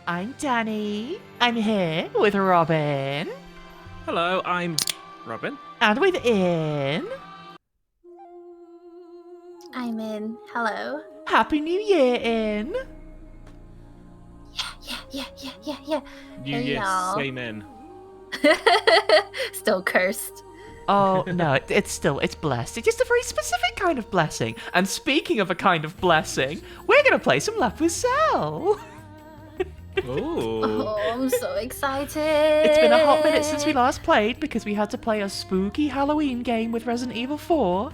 I'm Danny. I'm here with Robin. Hello, I'm Robin. And with Ian. I'm in. Hello. Happy New Year, Ian. Yeah. New Hey, Year, y'all. same in. Still cursed. Oh, no, it's blessed. It's just a very specific kind of blessing. And speaking of a kind of blessing, we're going to play some La Pucelle. Ooh. Oh, I'm so excited. It's been a hot minute since we last played because we had to play a spooky Halloween game with Resident Evil 4.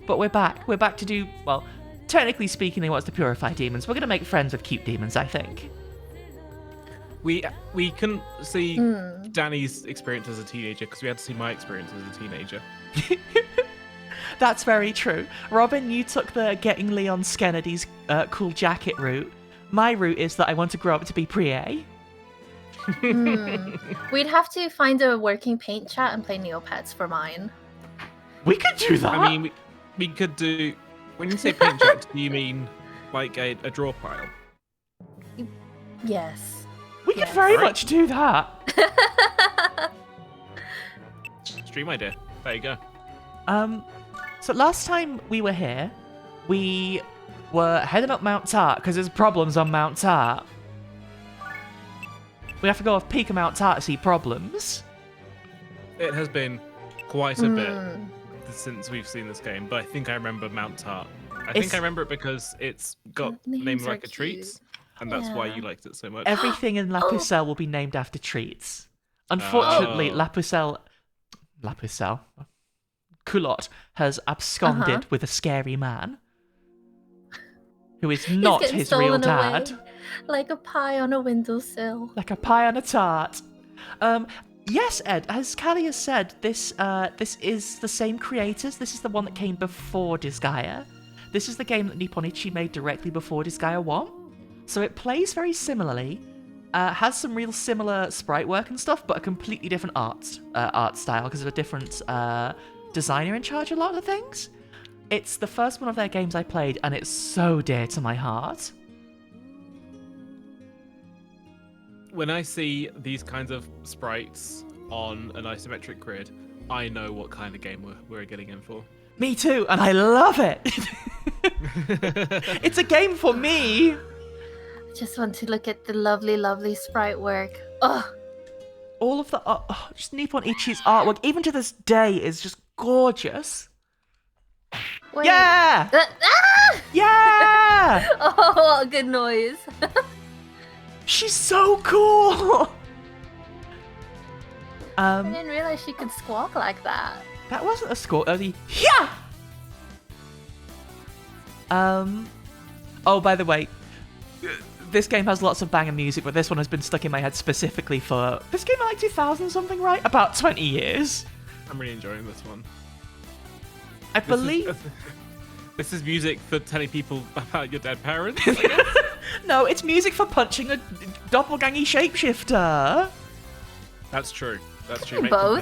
But we're back. We're back to do, well, technically speaking, they want us to purify demons. We're going to make friends with cute demons, I think. We couldn't see Danny's experience as a teenager because we had to see my experience as a teenager. That's very true. Robin, you took the getting Leon Kennedy's cool jacket route. My route is that I want to grow up to be Prie. We'd have to find a working paint chat and play Neopets for mine. We could do that. I mean, we could do. When you say paint chat, do you mean like a draw pile? Yes. We could very much do that. Stream idea. There you go. So last time we were here, we were heading up Mount Tart because there's problems on Mount Tart. We have to go off peak of Mount Tart to see problems. It has been quite a bit since we've seen this game, but I think I remember Mount Tart. I think I remember it because it's got named like a treat, and that's why you liked it so much. Everything in La Pucelle will be named after treats. Unfortunately, La Pucelle, Culotte has absconded with a scary man who is not his real dad. Like a pie on a windowsill. Like a pie on a tart. Yes, Ed, as Callie has said, this is the same creators. This is the one that came before Disgaea. This is the game that Nippon Ichi made directly before Disgaea 1. So it plays very similarly, has some real similar sprite work and stuff, but a completely different art style because of a different designer in charge of a lot of things. It's the first one of their games I played, and it's so dear to my heart. When I see these kinds of sprites on an isometric grid, I know what kind of game we're getting in for. Me too, and I love it. It's a game for me. I just want to look at the lovely, lovely sprite work. Ugh. All of the just Nippon Ichi's artwork, even to this day, is just gorgeous. Wait. Yeah! Yeah! Oh, what a good noise. She's so cool! I didn't realize she could squawk like that. That wasn't a squawk, that was a yeah! Oh, by the way, this game has lots of banger music, but this one has been stuck in my head specifically for... This came out like 2000 something, right? About 20 years. I'm really enjoying this one. I believe... This is music for telling people about your dead parents, I guess? No, it's music for punching a doppelganger shapeshifter. That's true. That's true. Make Both.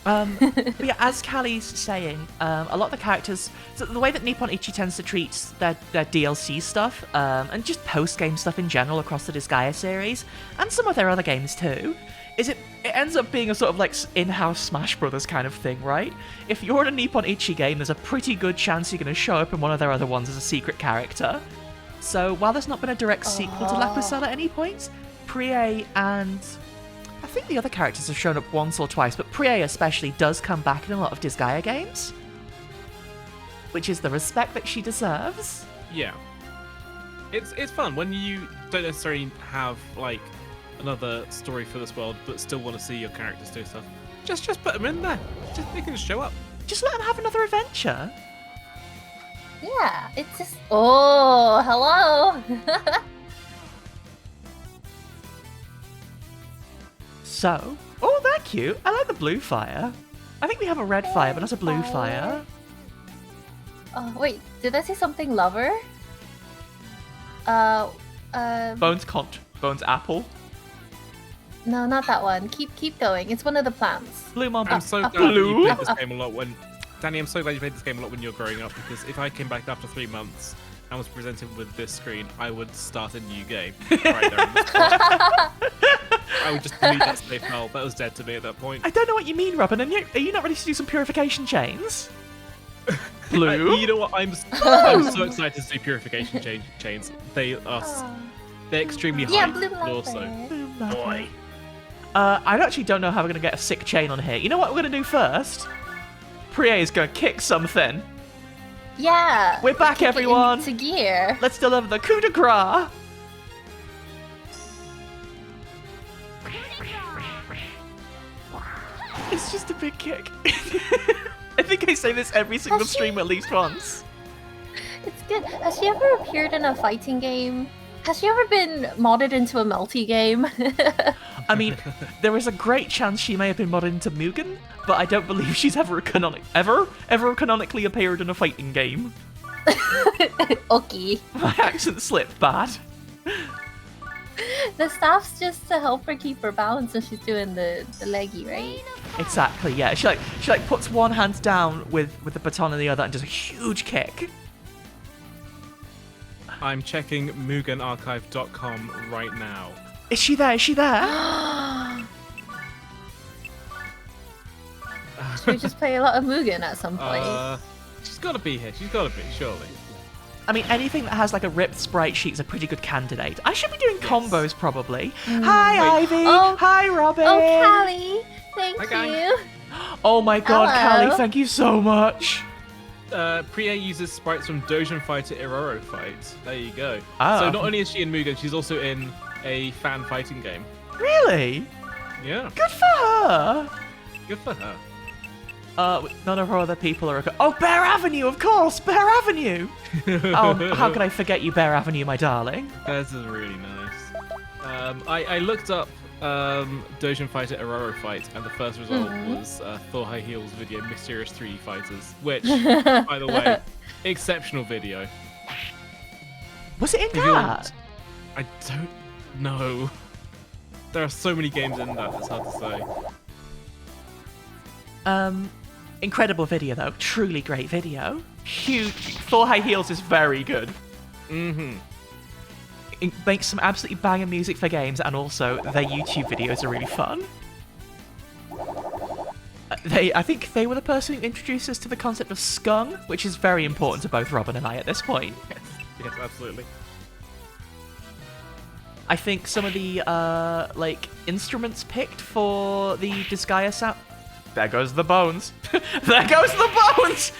them pay. But yeah, as Callie's saying, a lot of the characters, so the way that Nippon Ichi tends to treat their DLC stuff, and just post-game stuff in general across the Disgaea series, and some of their other games too, is it ends up being a sort of like in-house Smash Brothers kind of thing, right? If you're in a Nippon Ichi game, there's a pretty good chance you're going to show up in one of their other ones as a secret character. So while there's not been a direct sequel to La Pucelle at any point, Prie and... I think the other characters have shown up once or twice, but Prie especially does come back in a lot of Disgaea games. Which is the respect that she deserves. Yeah. It's fun when you don't necessarily have, like, another story for this world, but still want to see your characters do stuff. Just put them in there. They can show up. Just let them have another adventure. Yeah, it's just... Oh, hello! So... Oh, they're cute. I like the blue fire. I think we have a red fire, but not a blue fire. Oh, wait, did I say something lover? Bones conch. Bones apple. No, not that one. Keep going. It's one of the plants. Blue mom. I'm so glad you played this game a lot when... Danny, I'm so glad you played this game a lot when you were growing up, because if I came back after 3 months and was presented with this screen, I would start a new game right there on the spot. I would just delete that save file. That was dead to me at that point. I don't know what you mean, Robin. And are you not ready to do some purification chains? Blue? You know what? I'm so excited to do purification chains. They're extremely high. Yeah, blue also. boy. I actually don't know how we're going to get a sick chain on here. You know what we're going to do first? Priya is going to kick something. Yeah. We're back, kick it everyone. into gear. Let's deliver the coup de grace. It's just a big kick. I think I say this every single stream at least once. It's good. Has she ever appeared in a fighting game? Has she ever been modded into a multi game? I mean, there is a great chance she may have been modded into Mugen, but I don't believe she's ever canonically appeared in a fighting game. Okay. My accent slipped bad. The staff's just to help her keep her balance when she's doing the leggy, right? Exactly, yeah. She puts one hand down with the baton in the other and does a huge kick. I'm checking MugenArchive.com right now. Is she there? Is she there? Should we just play a lot of Mugen at some point? She's got to be here. She's got to be, surely. I mean, anything that has like a ripped sprite sheet is a pretty good candidate. I should be doing combos probably. Hi, Ivy. Oh. Hi, Robin. Oh, Callie. Thank Hi, you. Oh my god, Hello. Callie, thank you so much. Priya uses sprites from Doujin Fighter Iroro Fight. There you go. Oh. So not only is she in Mugen, she's also in a fan fighting game. Really? Yeah, Good for her. good for her. None of her other people are. Oh, Bear Avenue, of course, Bear Avenue. Oh, how could I forget you, Bear Avenue, my darling? This is really nice. I looked up Doujin Fighter Iroro Fight, and the first result was Thor High Heels video Mysterious 3D Fighters, which, by the way, exceptional video. Was it in that? I don't know. There are so many games in that, it's hard to say. Incredible video though. Truly great video. Huge. Thor High Heels is very good. Mm-hmm. It makes some absolutely banging music for games, and also their YouTube videos are really fun. I think they were the person who introduced us to the concept of skung, which is very important to both Robin and I at this point. Yes, absolutely. I think some of the instruments picked for the Disgaea sound. There goes the bones. There goes the bones.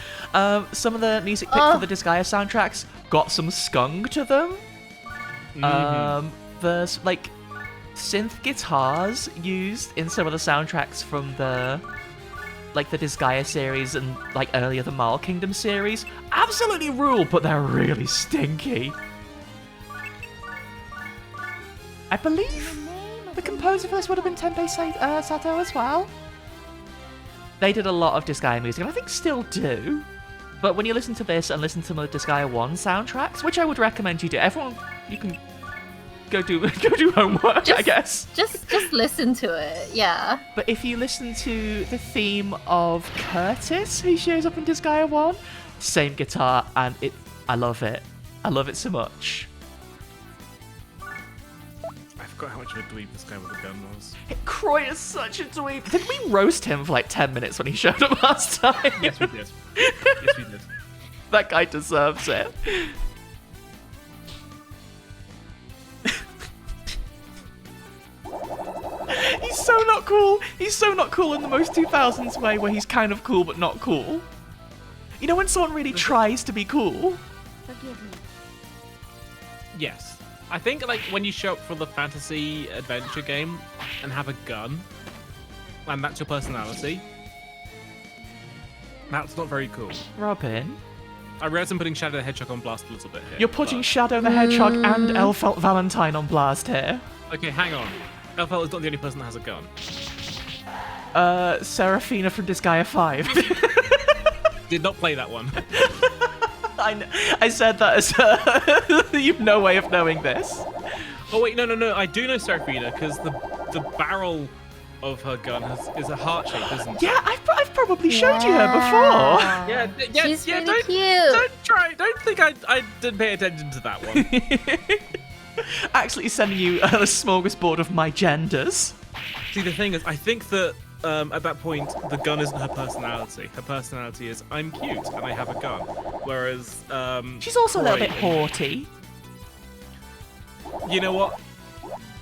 Some of the music picked for the Disgaea soundtracks got some skung to them. There's like synth guitars used in some of the soundtracks from the Disgaea series and like earlier the Marl Kingdom series. Absolutely rule, but they're really stinky. I believe the composer for this would have been Tenpei Sato as well. They did a lot of Disgaea music, and I think still do. But when you listen to this and listen to the Disgaea 1 soundtracks, which I would recommend you do, everyone, you can go do homework, I guess. Just listen to it, yeah. But if you listen to the theme of Curtis, who shows up in Disgaea 1, same guitar, and I love it. I love it so much. I forgot how much of a dweeb this guy with a gun was. Croy is such a dweeb. Did we roast him for like 10 minutes when he showed up last time? Yes, we did. Yes, we did. That guy deserves it. He's so not cool. He's so not cool in the most 2000s way where he's kind of cool but not cool. You know when someone really tries to be cool? Forgive me. Yes. I think like when you show up for the fantasy adventure game and have a gun, and that's your personality, that's not very cool. Robin, I realize I'm putting Shadow the Hedgehog on blast a little bit here. you're putting but- Shadow the Hedgehog and Elfelt Valentine on blast here. Okay, hang on. Elfelt is not the only person that has a gun. Seraphina from Disgaea 5. Did not play that one. I said that as you've no way of knowing this. Oh wait, no. I do know Seraphina because the barrel of her gun is a heart shape, isn't it? Yeah, I've probably showed you her before. Yeah, She's really don't, cute. Don't try don't think I did pay attention to that one. Actually sending you a smorgasbord of my genders. See, the thing is, I think that at that point, the gun isn't her personality. Her personality is, I'm cute and I have a gun. Whereas, she's also a little bit Croy- haughty. You know what?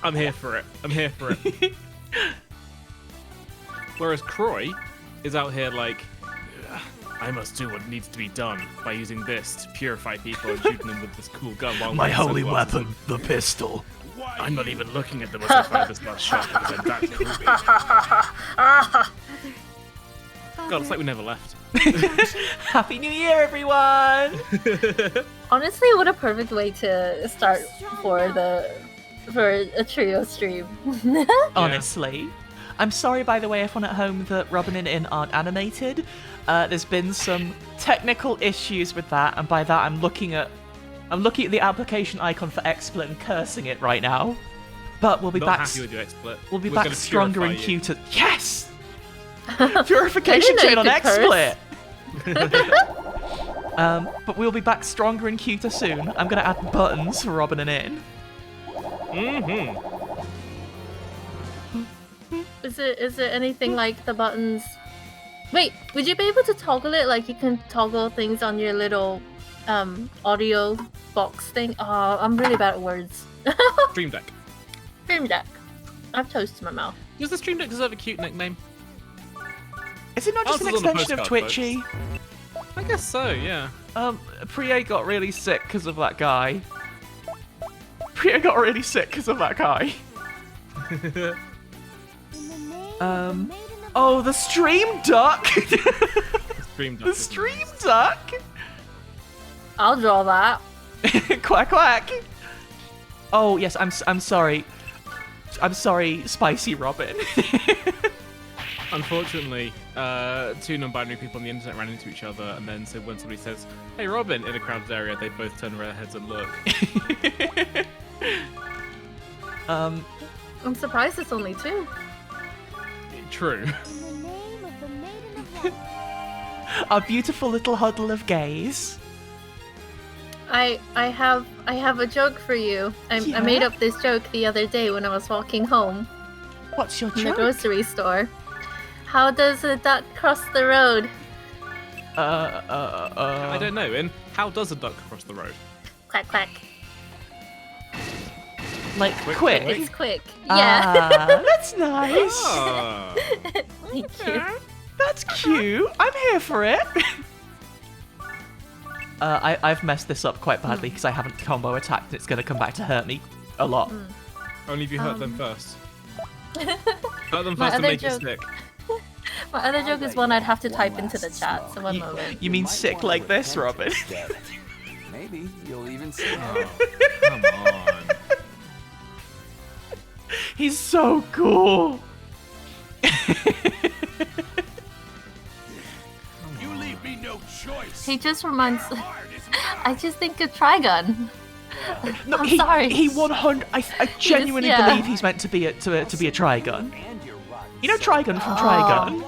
I'm here for it. I'm here for it. Whereas Croy is out here like, I must do what needs to be done by using this to purify people and shooting them with this cool gun. While My wearing holy sunglasses. weapon, the pistol. I'm not even looking at them as I fire this last shot because I'm that creepy. God, it's like we never left. Happy New Year, everyone! Honestly, what a perfect way to start for a trio stream. Honestly. I'm sorry, by the way, everyone at home, that Robin and In aren't animated. There's been some technical issues with that, and by that I'm looking at the application icon for XSplit and cursing it right now. But we'll be Not back. happy with your XSplit. We'll be We're back gonna stronger and purify you. cuter. Yes! Purification I didn't chain know on you could XSplit. But we'll be back stronger and cuter soon. I'm gonna add buttons for Robin and In. Mm-hmm. Is it anything like the buttons? Wait, would you be able to toggle it like you can toggle things on your little audio box thing? Oh, I'm really bad at words. Stream Deck. Stream Deck. I have toast in my mouth. Does the Stream Deck deserve a cute nickname? Is it not just an Answers on the extension of postcard, Twitchy? I guess so, yeah. Priya got really sick because of that guy. Priya got really sick because of that guy. Oh, the Stream Duck! Stream Deck. The Stream Duck! I'll draw that. Quack quack! Oh, yes, I'm sorry. I'm sorry, Spicy Robin. Unfortunately, two non-binary people on the internet ran into each other, and then so when somebody says, "Hey, Robin," in a crowded area, they both turn their heads and look. I'm surprised it's only 2. True. Our beautiful little huddle of gays. I have a joke for you. I made up this joke the other day when I was walking home What's your from the joke? grocery store. How does a duck cross the road? I don't know. And how does a duck cross the road? Quack quack. Like, Quick, quick. quick. It's quick. Yeah. Ah, that's nice. Ah. Thank you. That's cute. I'm here for it. I've messed this up quite badly because I haven't combo attacked and it's going to come back to hurt me a lot. Only if you hurt them first. Hurt them My first and other make it joke- stick. My other joke is one I'd have to type into the chat, so one moment. You mean sick like this, Robin? Maybe you'll even see Oh, come on. He's so cool. You leave me no choice. He just reminds. I just think of Trigun. No, I'm sorry. He 100. I genuinely yeah. believe he's meant to be a Trigun. And you're rotten. You know Trigun from Oh. Trigun?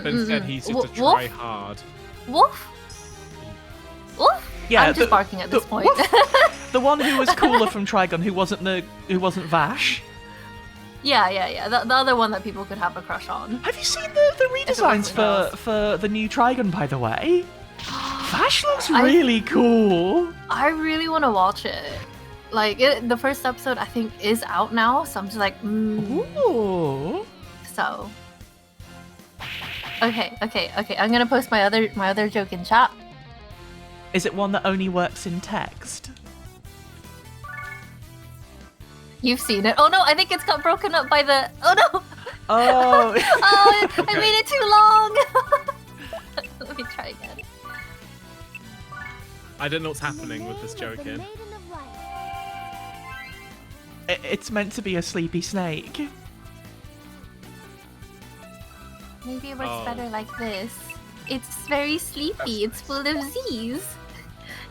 But instead, he's just a Wolf? try hard. Wolf? Wolf? Yeah, I'm just barking at this point. The one who was cooler from Trigun, who wasn't Vash. Yeah. The other one that people could have a crush on. Have you seen the redesigns wasn't for the new Trigun, by the way? Vash looks I- really cool. I really want to watch it. Like, the first episode, I think, is out now, so I'm just like, Ooh. So. Okay. I'm gonna post my other joke in chat. Is it one that only works in text? You've seen it. Oh no, I think it's got broken up by the. Oh no! Oh. Oh, I made it too long. Let me try again. I don't know what's happening with this joke in. It's meant to be a sleepy snake. Maybe it works Oh. better like this. It's very sleepy. It's full of Z's.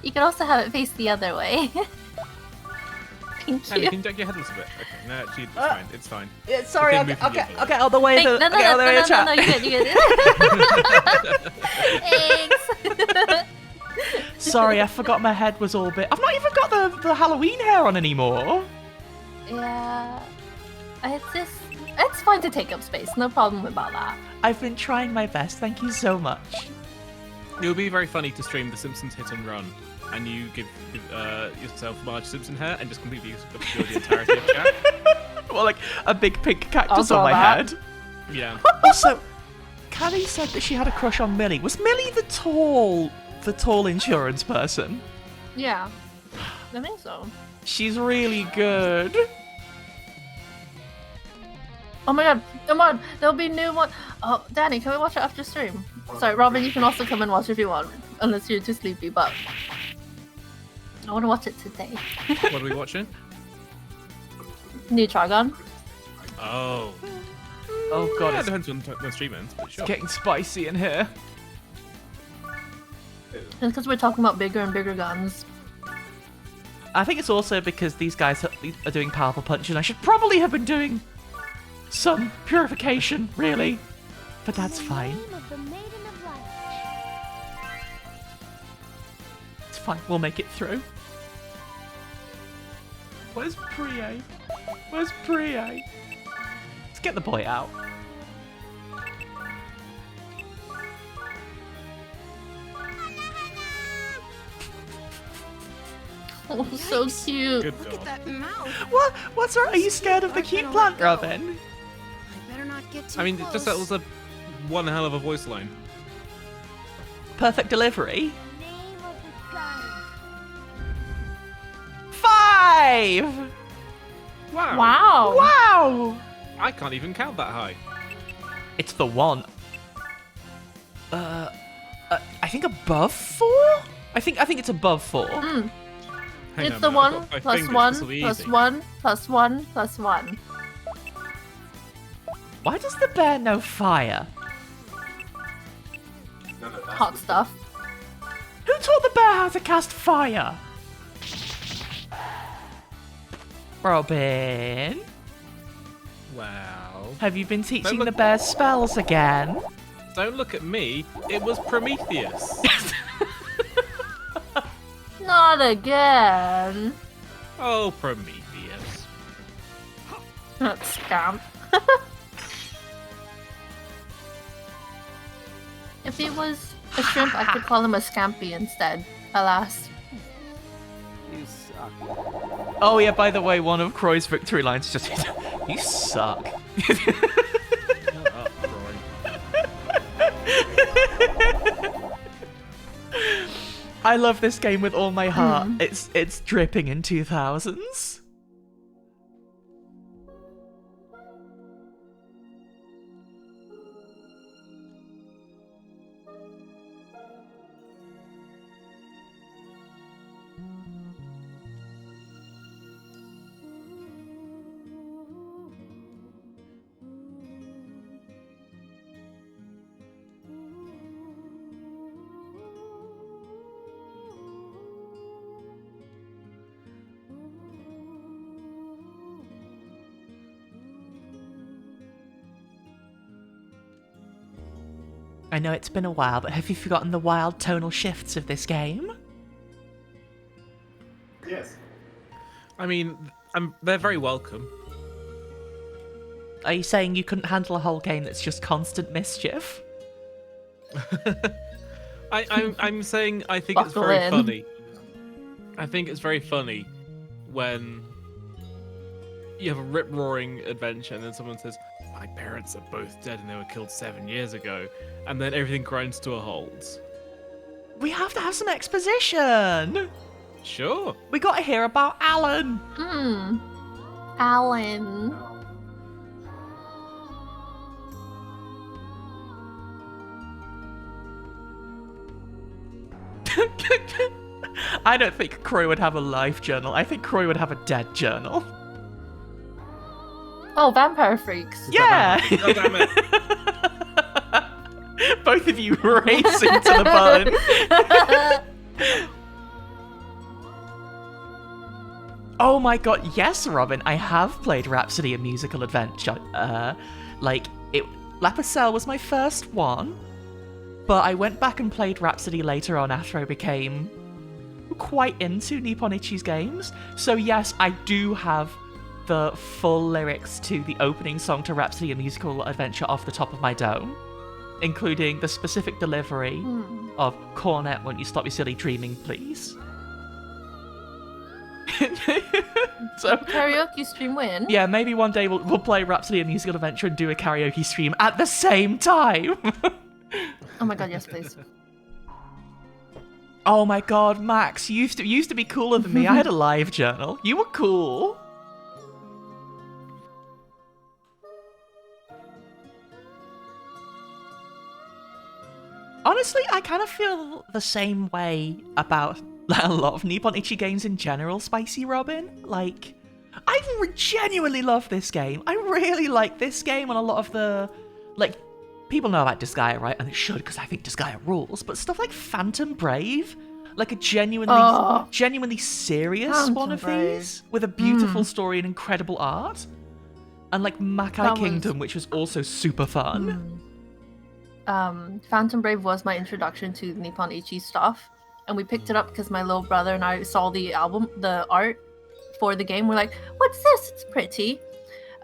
You can also have it face the other way. Thank Sam, you you. can duck your head a little bit. Okay, no, actually, it's fine. It's fine. Yeah, sorry, Okay, move from the other way. I'll get out the way. No, I'll get out the way of the chat. you good. Thanks. Sorry, I forgot my head was all bit. I've not even got the Halloween hair on anymore. Yeah. It's fine to take up space. No problem about that. I've been trying my best. Thank you so much. It would be very funny to stream The Simpsons Hit and Run, and you give yourself Marge Simpson hair and just completely obscure the entirety of chat. Well, like a big pink cactus I'll on my draw that. head. Yeah. Also, Callie said that she had a crush on Millie. Was Millie the tall insurance person? Yeah. I think so. She's really good. Oh my god, come on, there'll be new one. Oh, Danny, can we watch it after stream? Sorry, Robin, you can also come and watch if you want, unless you're too sleepy, but I want to watch it today. What are we watching? New Trigon. Oh. Oh god, Yeah, it it's depends on the stream ends, but sure. getting spicy in here. It's because we're talking about bigger and bigger guns. I think it's also because these guys are doing powerful punch, and I should probably have been doing some purification, really. But that's fine. It's fine, we'll make it through. Where's Prie? Where's Prie? Let's get the boy out. Oh, so cute. Good Look at God. that mouth. What? What's wrong? Are you scared of the Where's cute gonna plant, go? Robin? I better not get too I mean, close. just that was a one hell of a voice line. Perfect delivery. Name of the gun. 5! Wow. Wow. Wow! I can't even count that high. It's the 1. I think above 4? I think it's above 4. Hang It's on the a minute, 1 I've got my plus fingers, 1 this'll be plus easy. 1 plus 1 plus 1. Why does the bear know fire? Hot stuff. Who taught the bear how to cast fire? Robin, Wow. have you been teaching look- the bear spells again? Don't look at me. It was Prometheus. Not again. Oh, Prometheus. That scamp. If he was a shrimp, I could call him a scampy instead. Alas. You suck. Oh yeah, by the way, one of Croy's victory lines is just, you suck. Shut up, Roy. I love this game with all my heart. It's dripping in 2000s. I know it's been a while, but have you forgotten the wild tonal shifts of this game? Yes. I mean, they're very welcome. Are you saying you couldn't handle a whole game that's just constant mischief? I'm saying I think it's Buckle very in. funny. I think it's very funny when you have a rip-roaring adventure and then someone says, my parents are both dead and they were killed 7 years ago, and then everything grinds to a halt. We have to have some exposition! Sure. We gotta hear about Alan! Alan. I don't think Croy would have a life journal. I think Croy would have a dead journal. Oh, Vampire Freaks. Yeah! God damn it. Both of you racing to the button. Oh my god, yes, Robin, I have played Rhapsody: A Musical Adventure. Pucelle was my first one, but I went back and played Rhapsody later on after I became quite into Nippon Ichi's games. So yes, I do have the full lyrics to the opening song to Rhapsody: A Musical Adventure off the top of my dome, including the specific delivery of "Cornet, won't you stop your silly dreaming, please?" So Karaoke stream win. yeah, maybe one day we'll play Rhapsody: A Musical Adventure and do a karaoke stream at the same time. Oh my god, yes, please. Oh my god, Max, you used to be cooler than me. I had a live journal. You were cool. Honestly, I kind of feel the same way about a lot of Nippon Ichi games in general, Spicy Robin. Like, I genuinely love this game. I really like this game, and a lot of the, like, people know about Disgaea, right? And it should, because I think Disgaea rules. But stuff like Phantom Brave, like a genuinely serious Phantom one of Brave. these, with a beautiful story and incredible art. And like Makai Kingdom, which was also super fun. Phantom Brave was my introduction to Nippon Ichi stuff, and we picked it up because my little brother and I saw the art for the game. We're like, "What's this? It's pretty."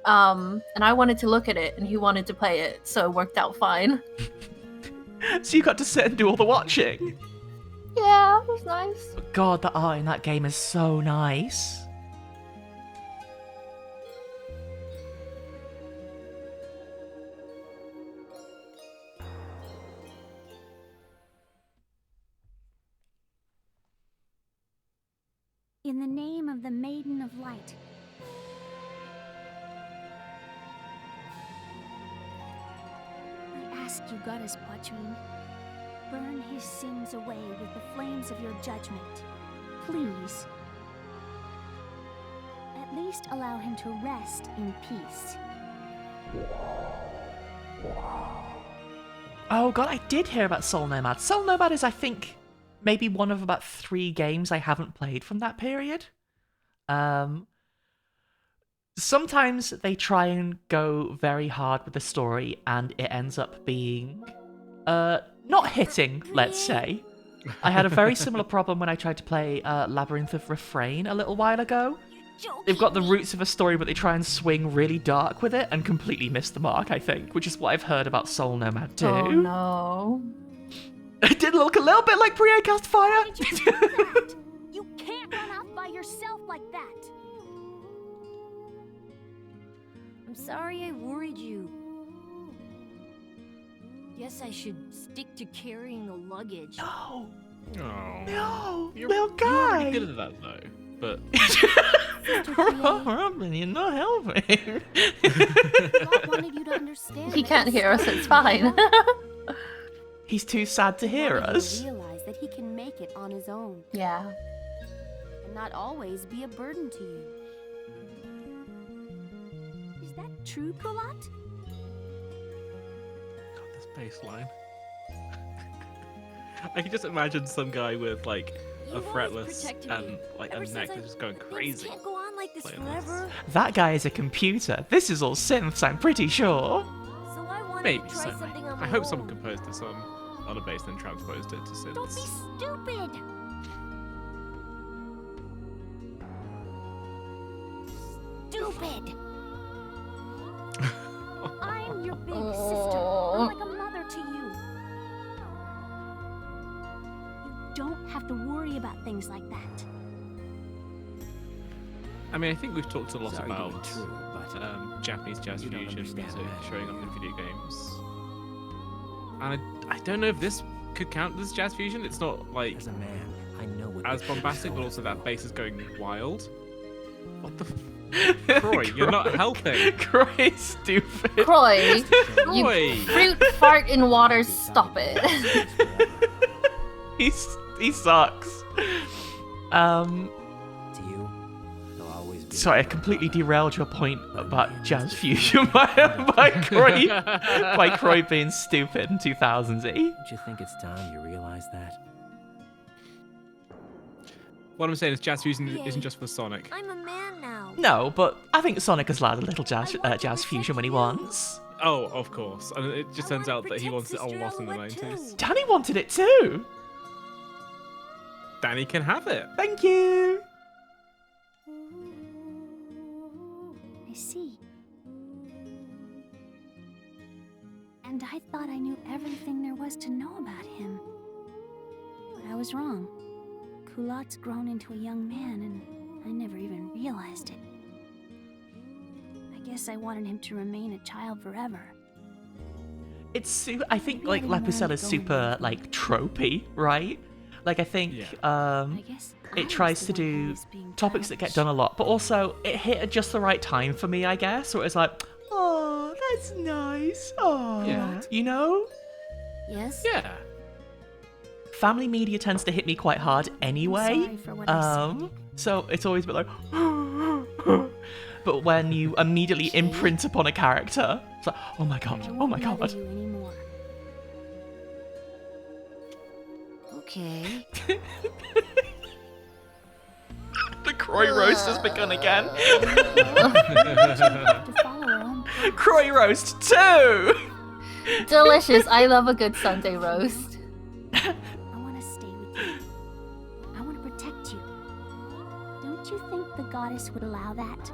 And I wanted to look at it, and he wanted to play it, so it worked out fine. So you got to sit and do all the watching. Yeah, it was nice. But God, the art in that game is so nice. In the name of the Maiden of Light. I ask you, Goddess Quatrain, burn his sins away with the flames of your judgment. Please. At least allow him to rest in peace. Oh God, I did hear about Soul Nomad. Soul Nomad is, I think, maybe one of about 3 games I haven't played from that period. Sometimes they try and go very hard with the story, and it ends up being not hitting, let's say. I had a very similar problem when I tried to play Labyrinth of Refrain a little while ago. They've got the roots of a story, but they try and swing really dark with it and completely miss the mark, I think, which is what I've heard about Soul Nomad too. Oh no. It did look a little bit like Pre-Cast Fire. Why did you do that? You can't run off by yourself like that. I'm sorry I worried you. Guess I should stick to carrying the luggage. No, Oh. no, You're, little You're guy. really good at that though. But Robin, you're not helping. God wanted you to understand. He that can't he's hear us, stuck it's in fine. the world. He's too sad to hear Wanted you to us. realize that he can make it on his own Yeah. and not always be a burden to you. Is that true, Kulat? God, this bass line. I can just imagine some guy with like a You've always fretless protected me. and like a Ever neck since that's just going crazy. Things can't go on like this playing this. forever. That guy is a computer. This is all synths, I'm pretty sure. So I wanted Maybe to try so. something on I my hope own. someone composed this on a bass and then transposed it to synths. Don't be stupid. Stupid. I'm your big sister. I'm like a mother to you. You don't have to worry about things like that. I mean, I think we've talked a lot It's about arguably true, but Japanese jazz you don't fusion understand music that. showing up in video games. And I don't know if this could count as jazz fusion. It's not like as a man, I know what as the bombastic, but truth also is that about. bass is going wild. What the Croy, you're not helping. Croy is stupid. Croy, you Croy! fruit fart in water, stop it. He sucks. To you, they'll always be Sorry, I completely derailed your point about jazz fusion by Croy being stupid in 2000s. Don't you think it's time you realize that? What I'm saying is jazz fusion Yay. isn't just for Sonic. I'm a man now. No, but I think Sonic has allowed a little jazz I want to jazz fusion when he protect you. wants. Oh, of course. And it just I turns wanna out that he protect wants it a Sister lot in the Owlette 90s. too. Danny wanted it too. Danny can have it. Thank you. I see. And I thought I knew everything there was to know about him. But I was wrong. Culottes grown into a young man, and I never even realized it. I guess I wanted him to remain a child forever. It's I think like Pucelle is super like tropey, right? Like I think it tries to do topics that get done a lot, but also it hit at just the right time for me, I guess. Where it's like, oh, that's nice. Oh, Yeah. you know? Yes? Yeah. Family media tends to hit me quite hard anyway. sorry for what I said. So it's always been like, but when you immediately imprint upon a character, it's like, oh my god, I oh won't my bother god. you anymore. Okay. The Croy roast has begun again. To follow our own paths. Croy roast 2! Delicious. I love a good Sunday roast. I want to stay with you. I want to protect you. Don't you think the goddess would allow that?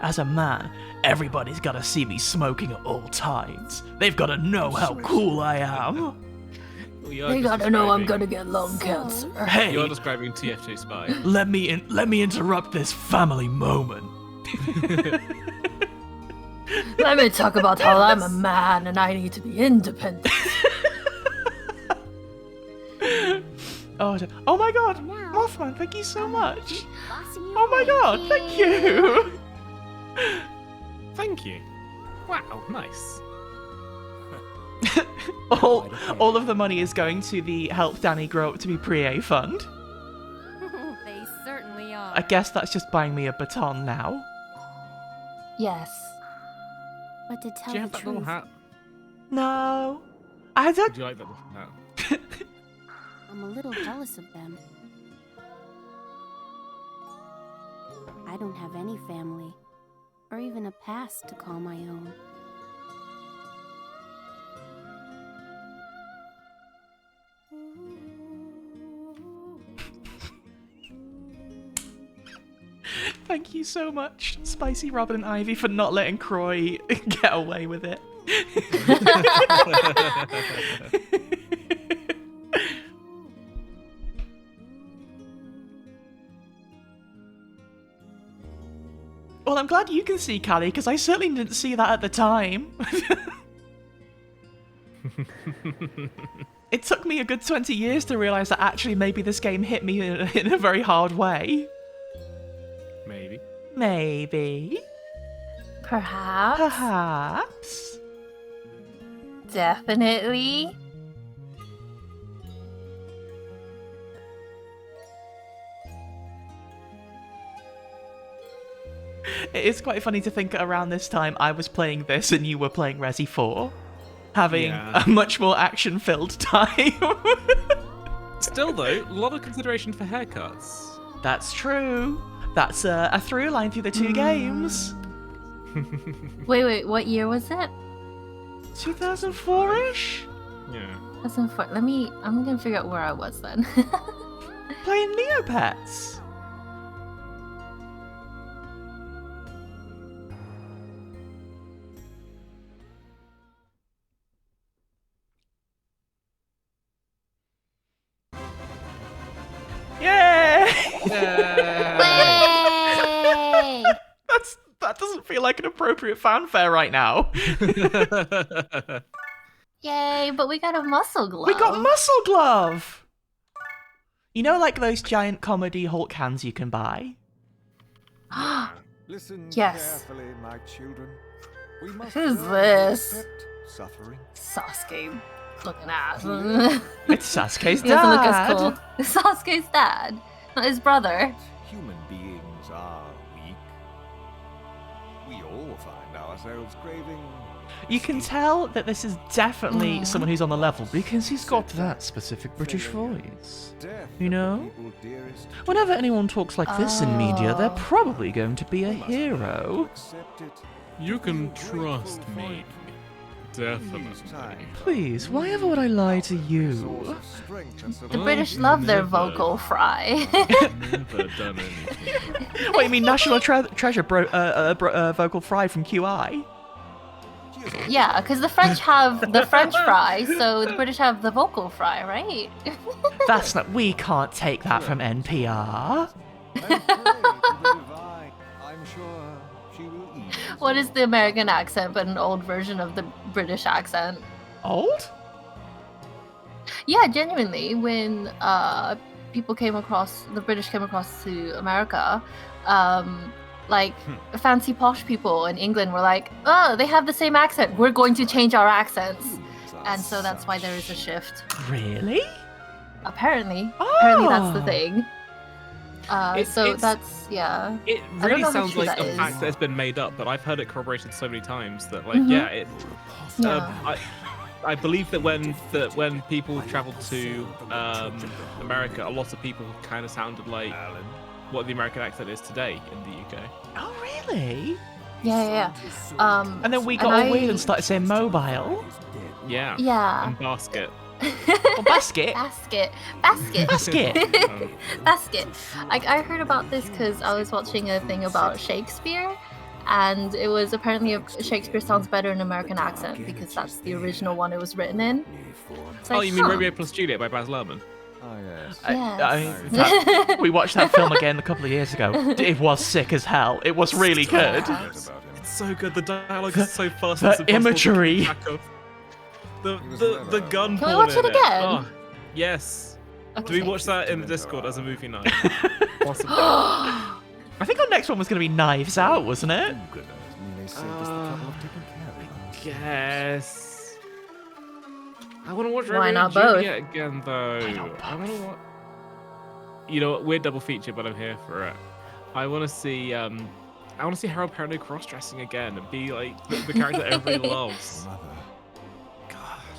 As a man, everybody's gotta see me smoking at all times. They've gotta know how cool I am. They gotta know I'm gonna get lung cancer. Hey, You're describing TF2 Spy. let me interrupt this family moment. Let me talk about how I'm a man and I need to be independent. Oh my god, Now, Mothman, thank you so much. bossing you Oh my around. god, thank you. Thank you. Wow, nice. all of the money is going to the Help Danny Grow Up to Be Pre-A fund. They certainly are. I guess that's just buying me a baton now. Yes. But to tell Do you the have that little truth, hat? No. I don't. Do you like that little hat? I'm a little jealous of them. I don't have any family, or even a past to call my own. Thank you so much, Spicy Robin and Ivy, for not letting Croy get away with it. Well, I'm glad you can see, Callie, because I certainly didn't see that at the time. It took me a good 20 years to realise that actually maybe this game hit me in a very hard way. Maybe. Maybe. Perhaps. Perhaps. Definitely. It is quite funny to think around this time I was playing this and you were playing Resi 4. Having Yeah. a much more action-filled time. Still though, a lot of consideration for haircuts. That's true. That's a through line through the two games. Wait, what year was it? 2004-ish? Yeah. 2004. I'm gonna figure out where I was then. Playing Neopets. Yay! Yay! That doesn't feel like an appropriate fanfare right now. Yay, but we got a muscle glove. We got Muscle Glove! You know, like those giant comedy Hulk hands you can buy? Listen Yes. carefully, my children. We must Who's learn to this? accept suffering. Sasuke looking ass. It's Sasuke's He doesn't look as dad. cool. Sasuke's dad, not his brother. Human beings are weak. We all find ourselves craving. You can tell that this is definitely someone who's on the level because he's got that specific British voice. death You of the know? people dearest to Whenever anyone talks like this in media, they're probably going to be a us. We must learn to hero. accept it. You can trust me. Definitely. Please, why ever would I lie to you? The British love their vocal fry. Never done anything. What, you mean National Treasure vocal fry from QI? Yeah, because the French have the French fry, so the British have the vocal fry, right? That's not. We can't take that from NPR. I'm sure she will eat. What is the American accent, but an old version of the British accent? Old? Yeah, genuinely, when the British came across to America, like fancy posh people in England were like, oh, they have the same accent. We're going to change our accents. And so that's why there is a shift. Really? Apparently. Oh. Apparently that's the thing. Yeah. It I don't really know how sounds true like that a is. fact that's been made up, but I've heard it corroborated so many times that, like, Yeah. I believe that when people traveled to America, a lot of people kind of sounded like what the American accent is today in the UK. Oh, really? Yeah. And then we got all weird and started saying mobile. Yeah. Yeah. And basket. Or basket. Basket. Basket. I heard about this because I was watching a thing about Shakespeare, and it was apparently Shakespeare sounds better in American accent because that's the original one it was written in. It's like, You mean Romeo plus Juliet by Baz Luhrmann? Oh, yes. Yes. We watched that film again a couple of years ago. It was sick as hell. It was really good. It's so good. The dialogue is so fast. The it's impossible to imagery. keep track of. The gun. Can we watch it again? Oh, yes. Do we Okay. watch that in the Discord as a movie night? Possibly. I think our next one was going to be Knives Out, wasn't it? Yes. I want to watch Why Romeo not and both? Juliet again, though. I want to watch. You know, weird double feature, but I'm here for it. I want to see. I want to see Harold Perrineau cross-dressing again and be like the character that everybody loves.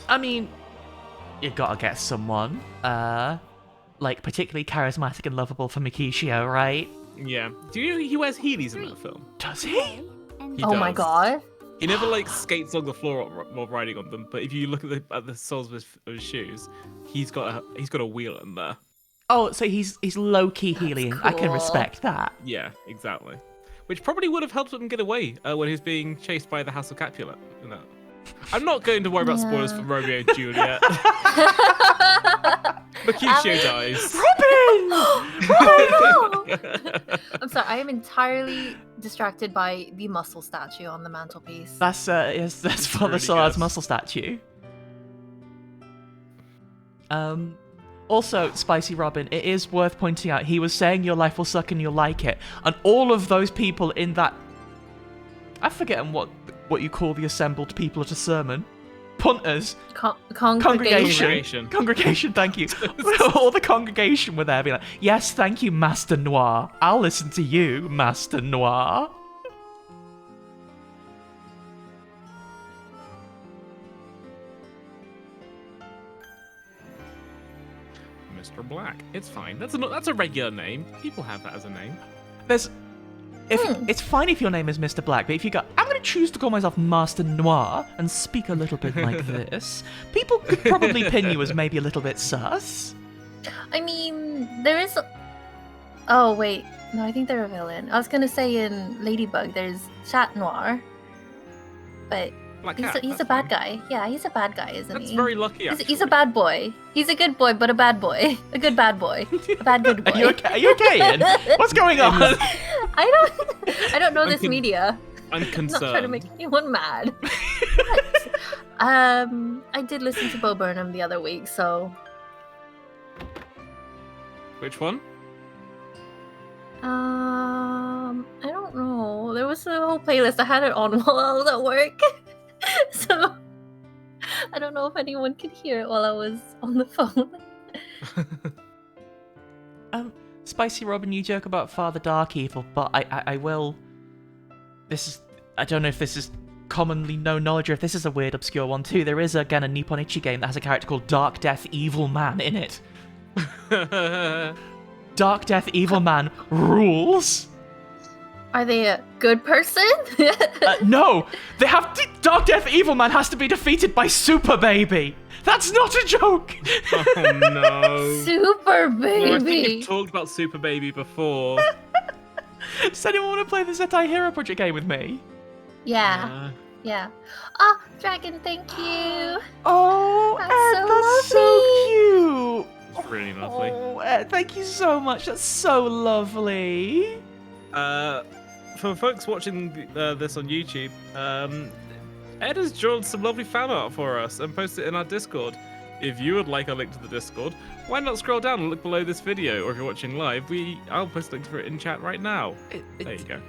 I mean, you gotta get someone, like particularly charismatic and lovable for Mikishio, right? Yeah. Do you know he wears Heelys in that film? Does he? He Oh my does. god. He never like skates on the floor while riding on them, but if you look at the soles of his shoes, he's got a wheel in there. Oh, so he's low key healing. I can cool. respect that. Yeah, exactly. Which probably would have helped him get away when he was being chased by the House of Capulet. In that. I'm not going to worry about spoilers for Romeo and Juliet. Mercutio dies. Oh no! I'm sorry, I am entirely distracted by the muscle statue on the mantelpiece. That's Father really Solar's good. muscle statue. Also, Spicy Robin, it is worth pointing out, he was saying your life will suck and you'll like it. And all of those people in that... I've forgotten what you call the assembled people at a sermon. Punters. Congregation. Congregation, thank you. All the congregation were there being like, yes, thank you, Master Noir. I'll listen to you, Master Noir. Mr. Black. It's fine. That's a regular name. People have that as a name. It's fine if your name is Mr. Black, but if you go, I'm going to choose to call myself Master Noir and speak a little bit like this, people could probably pin you as maybe a little bit sus. I mean, there is. Oh wait, no, I think they're a villain. I was gonna say in Ladybug, there's Chat Noir, but Black Cat, he's that's a bad fine. guy. Yeah, he's a bad guy, isn't That's he? very lucky, actually. He's a bad boy. He's a good boy, but a bad boy. A good bad boy. A bad good boy. Are you okay, Ian? What's going on? I don't know this media. I'm I'm concerned. not trying to make anyone mad. But, I did listen to Bo Burnham the other week, so Which one? I don't know. There was a whole playlist. I had it on while I was at work, so I don't know if anyone could hear it while I was on the phone. Spicy Robin, you joke about Father Dark Evil, but I will. I don't know if this is commonly known knowledge or if this is a weird, obscure one too. There is again a Nippon Ichi game that has a character called Dark Death Evil Man in it. Dark Death Evil Man rules. Are they a good person? No! They have Dark Death Evil Man has to be defeated by Super Baby! That's not a joke! Oh no. Super No, I think baby. you've talked about Super Baby before. Does anyone want to play the Zettai Hero Project game with me? Yeah. Yeah. Oh, Dragon, thank you. Oh, That's Ed, so that's so cute! It's really lovely. Oh, Ed, thank you so much. That's so lovely. For folks watching this on YouTube, Ed has drawn some lovely fan art for us and posted it in our Discord. If you would like a link to the Discord, why not scroll down and look below this video, or if you're watching live, I'll post links for it in chat right now. There you go.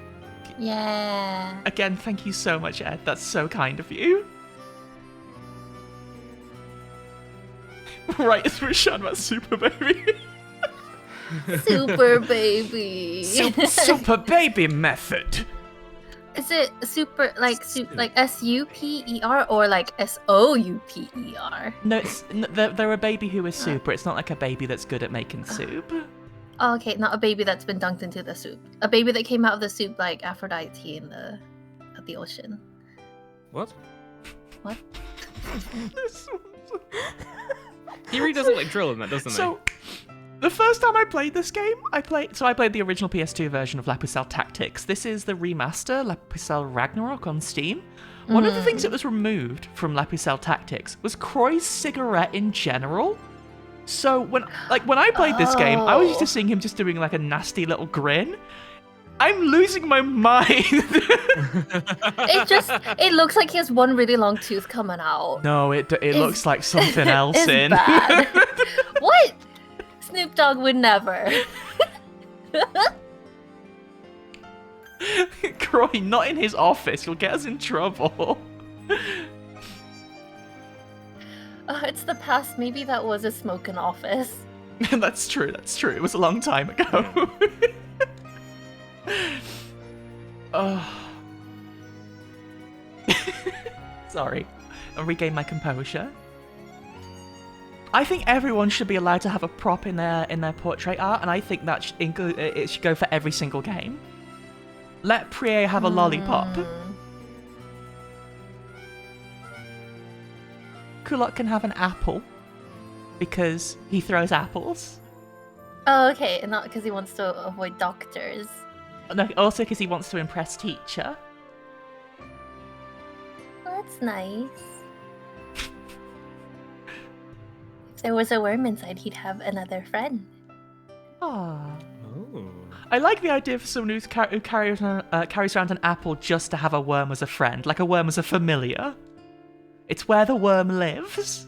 Yeah. Again, thank you so much, Ed. That's so kind of you. Right, it's Rashan about Super Baby. Super baby. Super Baby method. Is it super like SUPER or like SOUPER? No, they're a baby who is super. It's not like a baby that's good at making soup. Oh, okay, not a baby that's been dunked into the soup. A baby that came out of the soup like Aphrodite in the ocean. What? What? He really doesn't like drill in that, doesn't So, the first time I played this game, I played the original PS2 version of La Pucelle Tactics. This is the remaster, La Pucelle Ragnarok on Steam. One of the things that was removed from La Pucelle Tactics was Croy's cigarette in general. So when I played this game, I was used to seeing him just doing like a nasty little grin. I'm losing my mind. It looks like he has one really long tooth coming out. No, it looks like something else It's in. bad. What? Snoop Dogg would never. Croy, not in his office. You'll get us in trouble. It's the past. Maybe that was a smoking office. That's true. It was a long time ago. Sorry. I'll regain my composure. I think everyone should be allowed to have a prop in their portrait art, and I think that it should go for every single game. Let Prier have a lollipop. Kulot can have an apple because he throws apples. Oh, okay, and not because he wants to avoid doctors. No, also because he wants to impress teacher. Oh, that's nice. If there was a worm inside, he'd have another friend. Ah. Oh. I like the idea of someone who carries around an apple just to have a worm as a friend, like a worm as a familiar. It's where the worm lives.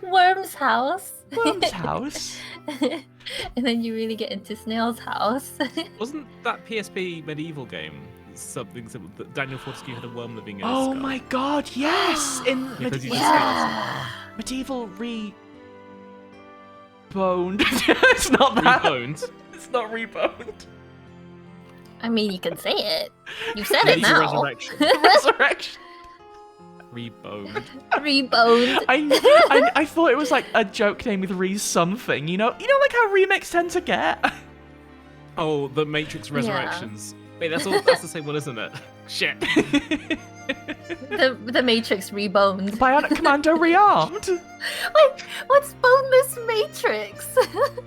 Worm's house. Worm's house. And then you really get into Snail's house. Wasn't that PSP medieval game something that Daniel Fortescue had a worm living in his Oh skull? my god, yes! In Because you medieval reboned. It's not that. Reboned? It's not reboned. I mean, you can say it. You said it It's a now. resurrection. Resurrection. Reboned. Reboned. I thought it was like a joke name with re something. You know like how remakes tend to get. Oh, the Matrix Resurrections. Wait, that's the same one, isn't it? Shit. The Matrix reboned. Bionic Commando rearmed. Wait, what's boneless Matrix?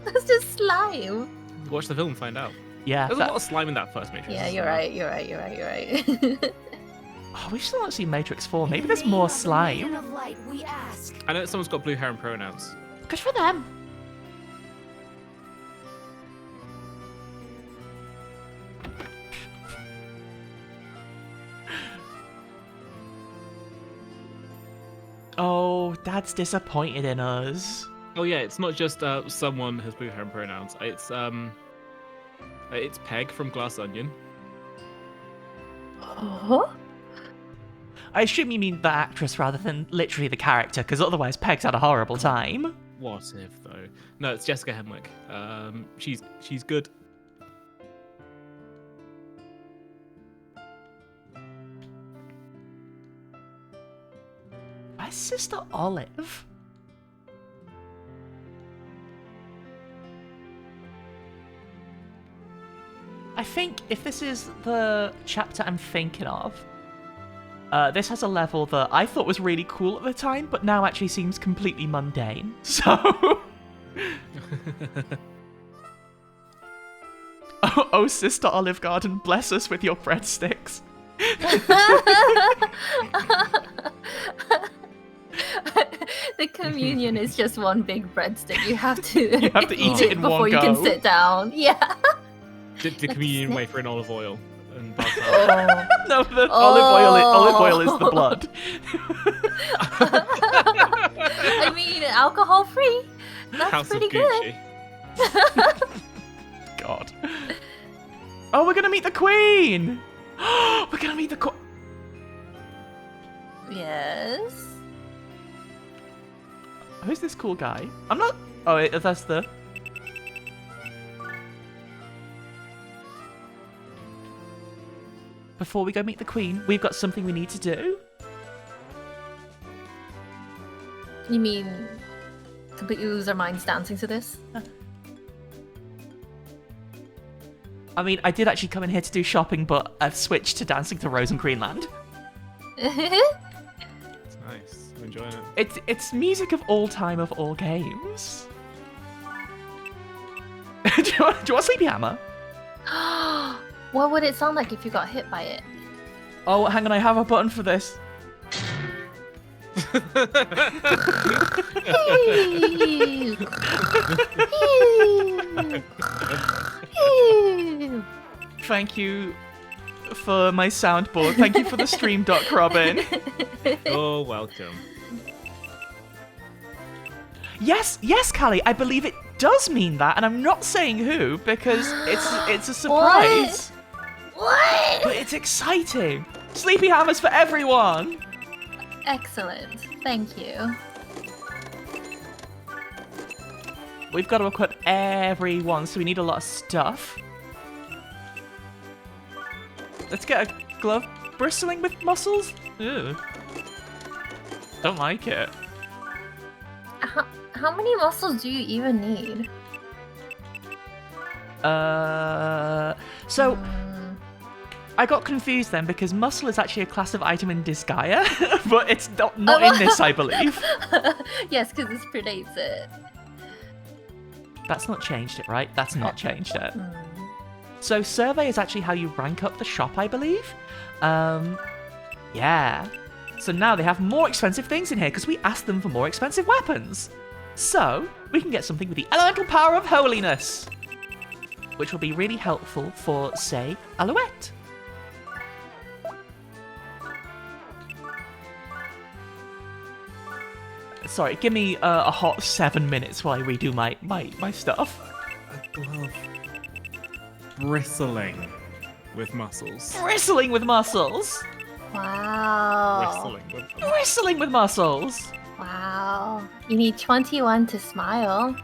That's just slime. Watch the film and find out. Yeah. There's a lot of slime in that first Matrix. Yeah, you're right. Oh, we still not seen Matrix 4. Maybe there's more slime. Of light, we ask. I know someone's got blue hair and pronouns. Good for them. Oh, Dad's disappointed in us. Oh yeah, it's not just someone has blue hair and pronouns. It's Peg from Glass Onion. Oh? I assume you mean the actress rather than literally the character, because otherwise Peg's had a horrible time. What if though? No, it's Jessica Henwick. She's good. Where's Sister Olive? I think if this is the chapter I'm thinking of, this has a level that I thought was really cool at the time, but now actually seems completely mundane. So... oh, Sister Olive Garden, bless us with your breadsticks. The communion is just one big breadstick. You have to, eat it in before one you go. can sit down. Yeah. Dip the communion wafer in olive oil and pass out. Oh. No, the olive oil is the blood. I mean, alcohol free. That's House pretty of good. Gucci. God. Oh, we're gonna meet the Queen! We're gonna meet the Queen! Yes. Who's this cool guy? I'm not... Oh, that's the... Before we go meet the Queen, we've got something we need to do. You mean completely lose our minds dancing to this? I mean, I did actually come in here to do shopping, but I've switched to dancing to Rose and Greenland. It's nice. I'm enjoying it. It's music of all time of all games. do you want Sleepy Hammer? What would it sound like if you got hit by it? Oh, hang on, I have a button for this. Thank you for my soundboard. Thank you for the stream doc, Robin. Oh, welcome. Yes, Callie, I believe it does mean that, and I'm not saying who, because it's a surprise. What? But it's exciting. Sleepy Hammers for everyone. Excellent. Thank you. We've got to equip everyone, so we need a lot of stuff. Let's get a glove bristling with muscles. Ew. Don't like it. How many muscles do you even need? So I got confused then because muscle is actually a class of item in Disgaea, but it's not in this, I believe. Yes, because this predates it. That's not changed it, right? That's not changed it. So survey is actually how you rank up the shop, I believe. Yeah. So now they have more expensive things in here because we asked them for more expensive weapons. So we can get something with the elemental power of holiness, which will be really helpful for, say, Alouette. Sorry, give me a hot 7 minutes while I redo my stuff. A glove bristling with muscles. Bristling with muscles! Wow. Bristling with them. Bristling with muscles! Wow. You need 21 to smile.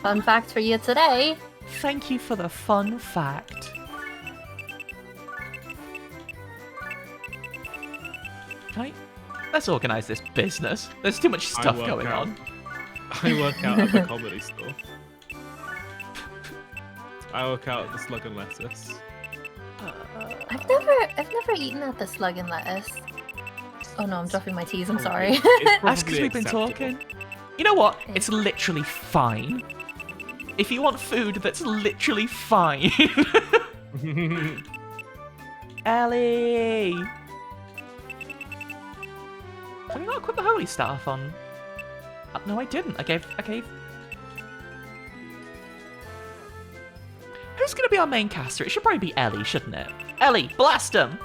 Fun fact for you today. Thank you for the fun fact. Right? Let's organise this business. There's too much stuff going on. I work out at the comedy store. I work out at the Slug and Lettuce. I've never eaten at the Slug and Lettuce. Oh no, I'm dropping my teas. I'm sorry. That's because we've been talking. You know what? It's literally fine. If you want food that's literally fine. Ellie! Did I not equip the holy staff on? No, I didn't. I gave. Who's gonna be our main caster? It should probably be Ellie, shouldn't it? Ellie, blast him!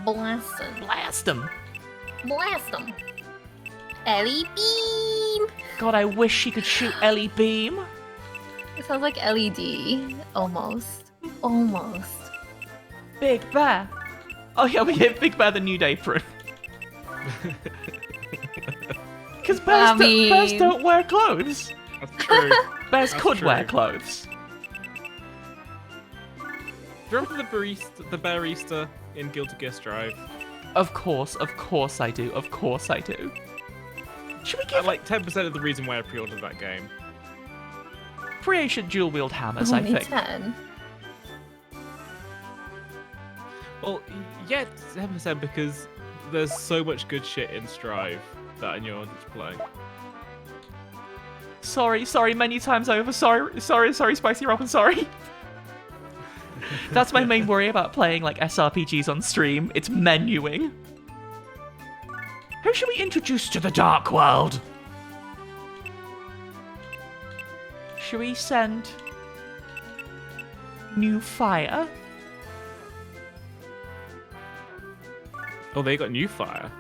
Blast him. Blast him! Blast him. Ellie Beam! God, I wish she could shoot Ellie Beam. It sounds like LED. Almost. Almost. Big Bear. Oh yeah, we hit Big Bear the New Day proof. Because bears don't wear clothes. That's true. Bears could wear clothes. Do you remember the barista in Guilty Gear Strive? Of course I do. Of course I do. Should we give like 10% of the reason why I pre-ordered that game? creation dual wield hammers? Only I think. 10. Well, yeah, 7% because there's so much good shit in Strive that I knew I wanted to play. Sorry, menu time's over. Sorry, Spicy Robin, sorry. That's my main worry about playing like SRPGs on stream. It's menuing. Who should we introduce to the Dark World? Should we send New Fire? Oh, they got new fire.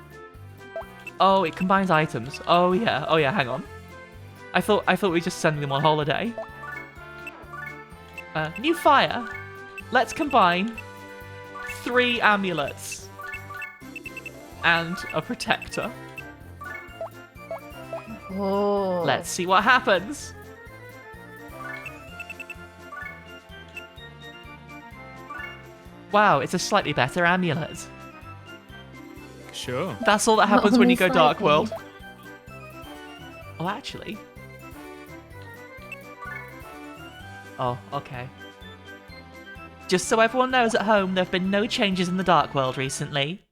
Oh, it combines items. Oh yeah, hang on. I thought we were just sending them on holiday. New Fire. Let's combine 3 amulets and a protector. Oh. Let's see what happens. Wow, it's a slightly better amulet. Sure. That's all that happens when you go Only Dark slightly. World. Oh, actually. Oh, okay. Just so everyone knows at home, there have been no changes in the Dark World recently.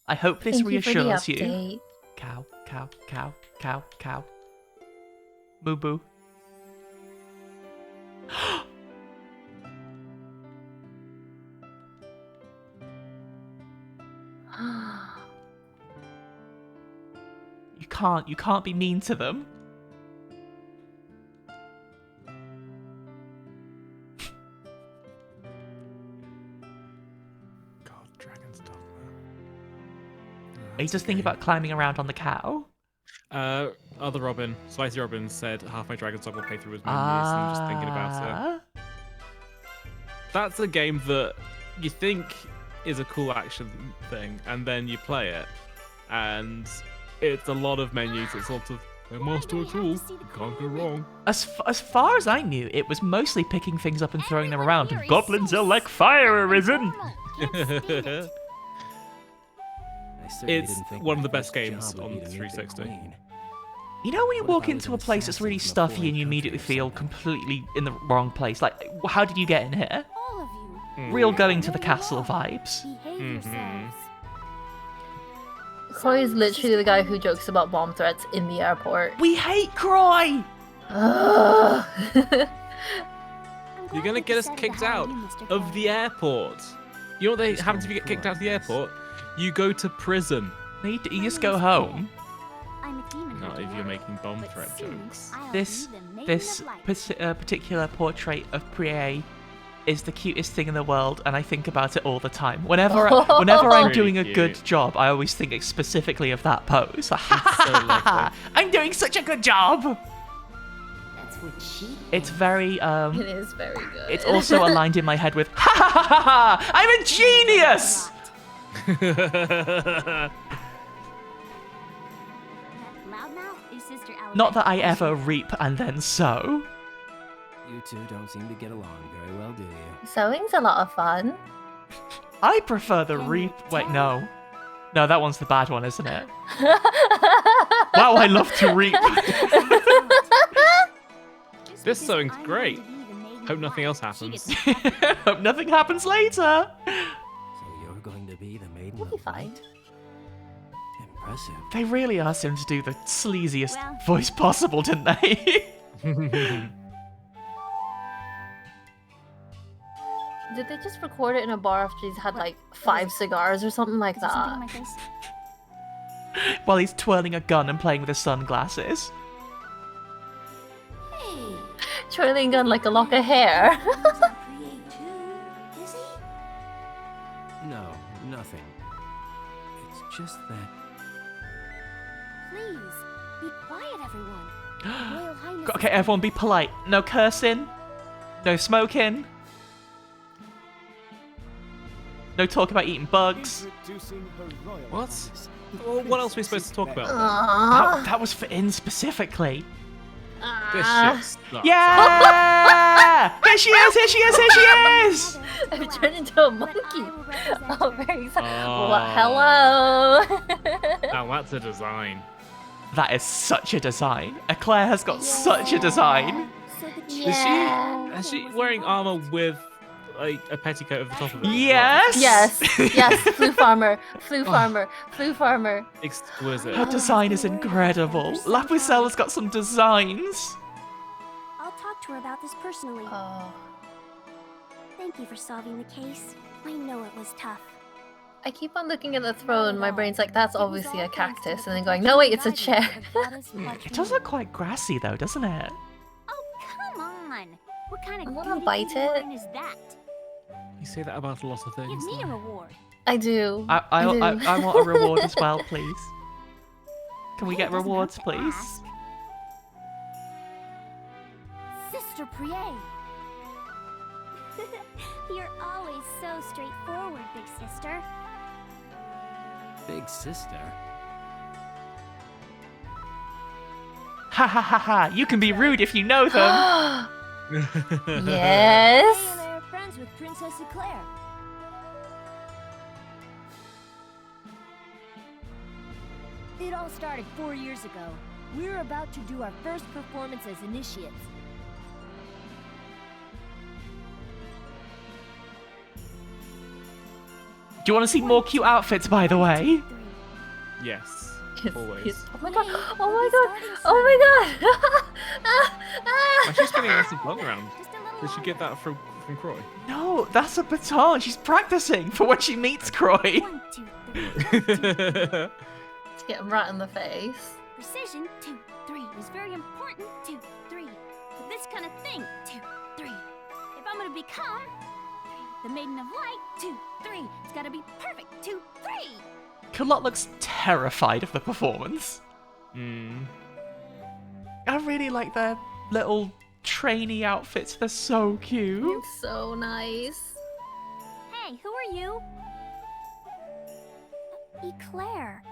I hope this Thank you for the reassures you. update. Cow, cow, cow, cow, cow. Moo boo. You can't be mean to them. God, Dragon's Dogma. Are you just thinking about climbing around on the cow? Other Robin, Spicy Robin said half my Dragon's Dogma playthrough was menus, and I'm just thinking about it. That's a game that you think is a cool action thing, and then you play it, and it's a lot of menus. It's sort of a master tool. You can't go wrong. As far as I knew, it was mostly picking things up and throwing them around. And goblins are like fire arisen. It's one of the best games on 360. You know when you walk into a place that's really stuffy and you immediately feel completely in the wrong place? Like, how did you get in here? All of you. Real going to the castle vibes. Behave yourselves. Croy is literally the guy who jokes about bomb threats in the airport. We hate Croy! Ugh. You're gonna get us kicked out of the airport. You know what they happen if you get kicked out of the airport? You go to prison. You just go home. I'm a demon Not hunter if you're now, making bomb but threat soon jokes. I'll This be the maiden this of life. particular portrait of Priye is the cutest thing in the world, and I think about it all the time. Whenever I'm Really doing a cute. good job, I always think specifically of that pose. so lovely. I'm doing such a good job. That's what she. It's very It is very good. It's also aligned in my head with ha ha ha ha ha! I'm a genius. Loudmouth is Sister Alex. Not that I ever reap and then sow. You two don't seem to get along very well, do you? Sewing's a lot of fun. I prefer the reap. Wait, no. No, that one's the bad one, isn't it? Wow, I love to reap. This sewing's great. Hope nothing else happens. Hope nothing happens later. So you're going to be the maiden You'll be of fine. light? Impressive. They really asked him to do the sleaziest Well- voice possible, didn't they? Did they just record it in a bar after he's had like 5 cigars or something like Is there something on that? my face? While he's twirling a gun and playing with his sunglasses. Hey, Twirling gun like a lock of hair. Loudmouth's not create too, is he? No, nothing. It's just that Please, be quiet, everyone. Royal Highness. Okay, everyone be polite. No cursing. No smoking. No talk about eating bugs. What? Well, what else are we supposed to talk about? Aww. That was for In specifically. This Ah. shit sucks. Yeah! Here she is! Here she is! Here she is! I've turned into a But monkey. I will represent Oh, you. very excited. Oh. Hello. Now that's a design. That is such a design. Eclair has got such a design. So the Yeah. Is she wearing armor with a petticoat over the top of it. Yes! Yes, Flue Farmer, Flue Farmer, Flue Farmer. Exquisite. Her design is incredible. La Pucelle's got some designs. I'll talk to her about this personally. Oh. Thank you for solving the case. I know it was tough. I keep on looking at the throne, my brain's like, that's obviously a cactus, and then going, no wait, it's a chair. It does look quite grassy though, doesn't it? Oh, come on! What kind I of wanna goody bite it. warning is that? You say that about a lot of Give things. me a though. reward. I do. I want a reward as well, please. Can we Hey, get it doesn't hurt rewards, to please? ask. Sister Priye. You're always so straightforward, big sister. Big sister? Ha ha ha ha! You can be rude if you know them. Yes. Hey, and I are friends with Princess Eclair. It all started 4 years ago. We were about to do our first performance as initiates. Do you want to see more cute outfits, by the way? Yes. Yes, Always. yes. Oh my god! Oh my god! Oh my god! Why she's spinning a massive bug around? Did she get that from Croy? No, that's a baton. She's practicing for when she meets Croy. 1, 2, 3. 1, 2, 3. To get him right in the face. Precision, 2, 3 is very important. 2, 3. For this kind of thing, 2, 3. If I'm gonna become the Maiden of Light, 2, 3. It's gotta be perfect. 2, 3. Culotte looks terrified of the performance. Hmm. I really like their little trainee outfits. They're so cute. It's so nice. Hey, who are you? Eclair.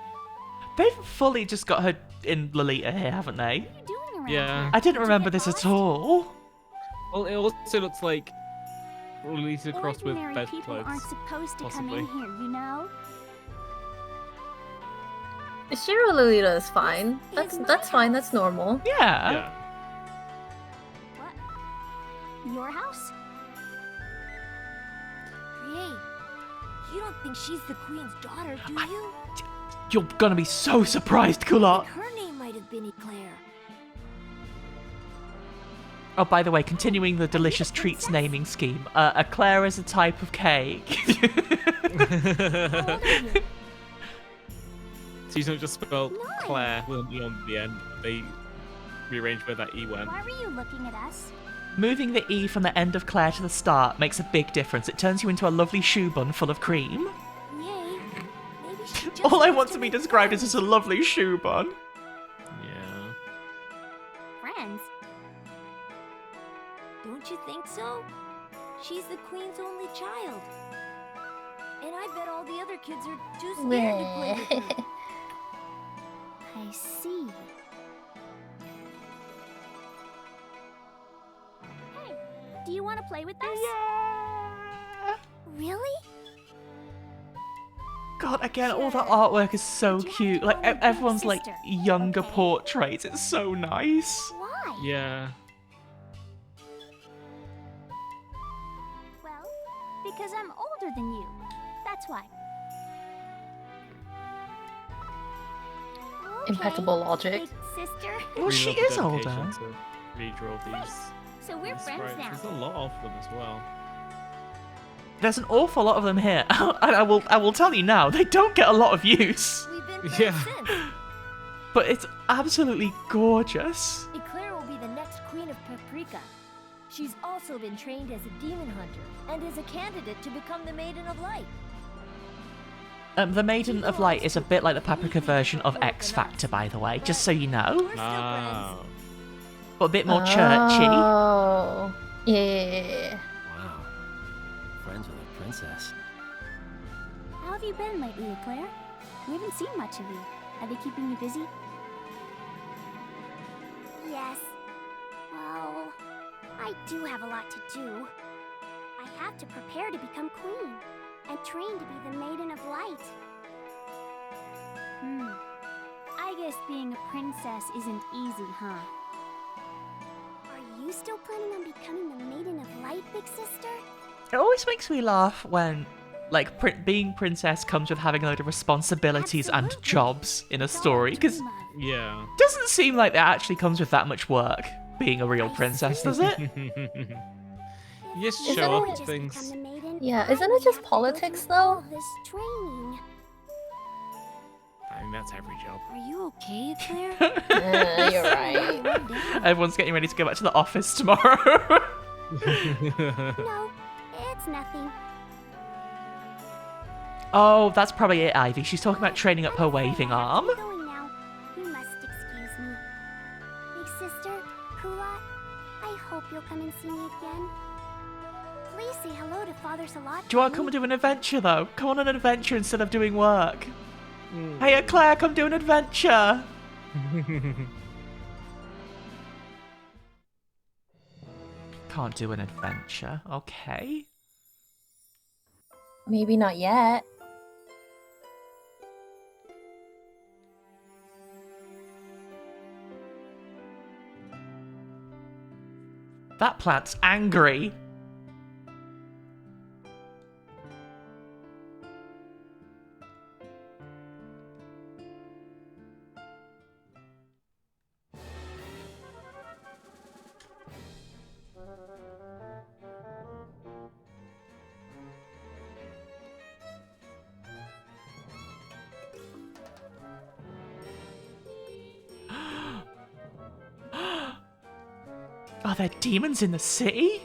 They've fully just got her in Lolita here, haven't they? What are you doing around Yeah. here? I didn't Did you remember get this lost? at all. Well, it also looks like Lolita crossed with Ordinary bed people clothes. aren't supposed to come possibly. in here, you know? Shiro Lolita is fine. That's fine. That's normal. Yeah. Yeah. What? Your house? Priye, you don't think she's the queen's daughter, do you? You're gonna be so surprised, Culotte. Her name might have been Eclair. Oh, by the way, continuing the delicious treats naming scheme, Eclair is a type of cake. How old are you? So you don't just spell Nice. Claire with an E on the end. They rearranged where that E went. Why were you looking at us? Moving the E from the end of Claire to the start makes a big difference. It turns you into a lovely shoe bun full of cream. Yay. Maybe she just All I wants want to be make described is friends. as a lovely shoe bun. Yeah. Friends? Don't you think so? She's the queen's only child. And I bet all the other kids are too scared to play with her. I see. Hey, do you want to play with us? Yeah. Really? God, again, all the artwork is so But you have cute. to Like, call her big everyone's like sister, younger okay? portraits. It's so nice. Why? Yeah. Well, because I'm older than you. That's why. Okay, Impeccable logic. big sister. Well, she Really love is the older. dedication to redraw these. So we're these friends sprites. now. There's a lot of them as well. There's an awful lot of them here, and I will tell you now, they don't get a lot of use. We've been friends Yeah. since. But it's absolutely gorgeous. Eclair will be the next queen of Paprika. She's also been trained as a demon hunter and is a candidate to become the Maiden of Light. The Maiden of Light is a bit like the Paprika version of X Factor, by the way, just so you know. We're still Ah. friends. But a bit more churchy. Oh. Yeah. Wow. Friends with a princess. How have you been lately, Eclair? We haven't seen much of you. Are they keeping you busy? Yes. Well, I do have a lot to do. I have to prepare to become queen and train to be the Maiden of Light. I guess being a princess isn't easy, huh? Are you still planning on becoming the Maiden of Light, big sister? It always makes me laugh when, like, being princess comes with having a load of responsibilities and Absolutely. jobs in a It's all story, because dream of. Yeah. it doesn't seem like that actually comes with that much work, being a real I princess, see. does it? You just Isn't show it- off things. Yeah, isn't it just politics though? This training. I mean, that's every job. Are you okay, Claire? You're right. Calm down. Everyone's getting ready to go back to the office tomorrow. No, it's nothing. Oh, that's probably it, Ivy. She's talking about training up her waving arm. I'm going now. You must excuse me. Big sister, Kulat, I hope you'll come and see me again. Please say hello to Father Salat. Do you want to come and do an adventure, though? Come on an adventure instead of doing work. Hey, Claire, come do an adventure. Can't do an adventure. Okay. Maybe not yet. That plant's angry. Are there demons in the city?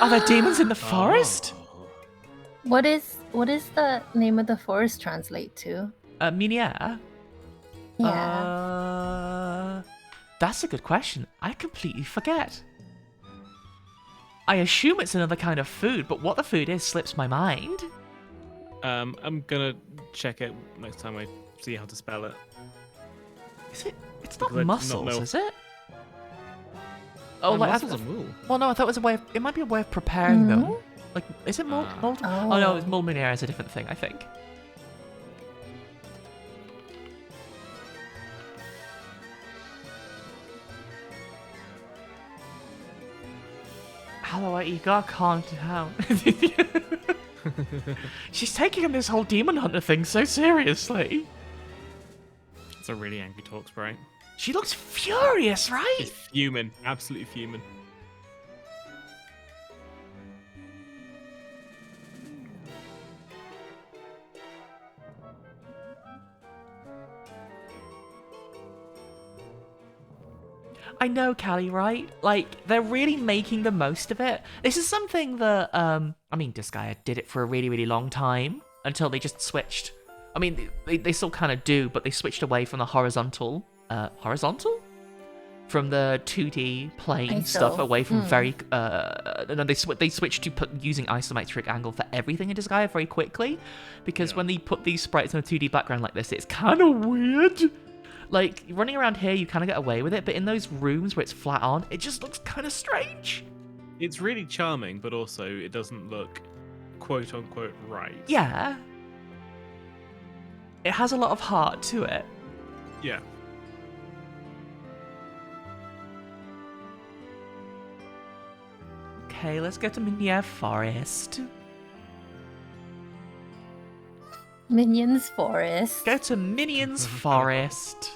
Are there demons in the forest? Oh. What is the name of the forest translate to? Meuniere? Yeah. That's a good question. I completely forget. I assume it's another kind of food, but what the food is slips my mind. I'm gonna check it next time I see how to spell it. Is it? It's not Because I do not mussels, know. is it? Oh, like mussels are mule. well, no, I thought it was a way. It might be a way of preparing them. Mhm. Like, is it mold? Ah. mold? Oh no, it's mold Meuniere is a different thing, I think. Aloe, you gotta calm down. She's taking this whole demon hunter thing so seriously. It's a really angry talk sprite. She looks furious, right? She's fuming, absolutely fuming. I know, Callie, right? Like, they're really making the most of it. This is something that, I mean, Disgaea did it for a really, really long time until they just switched. I mean, they still kind of do, but they switched away from the horizontal? From the 2D plane stuff away from very, no, they switched to using isometric angle for everything in Disgaea very quickly, because when they put these sprites on a 2D background like this, it's kind of weird. Like, running around here, you kind of get away with it, but in those rooms where it's flat on, it just looks kind of strange. It's really charming, but also it doesn't look quote-unquote right. Yeah. It has a lot of heart to it. Yeah. Okay, let's go to Meuniere Forest. Minions Forest. Go to Minions Forest.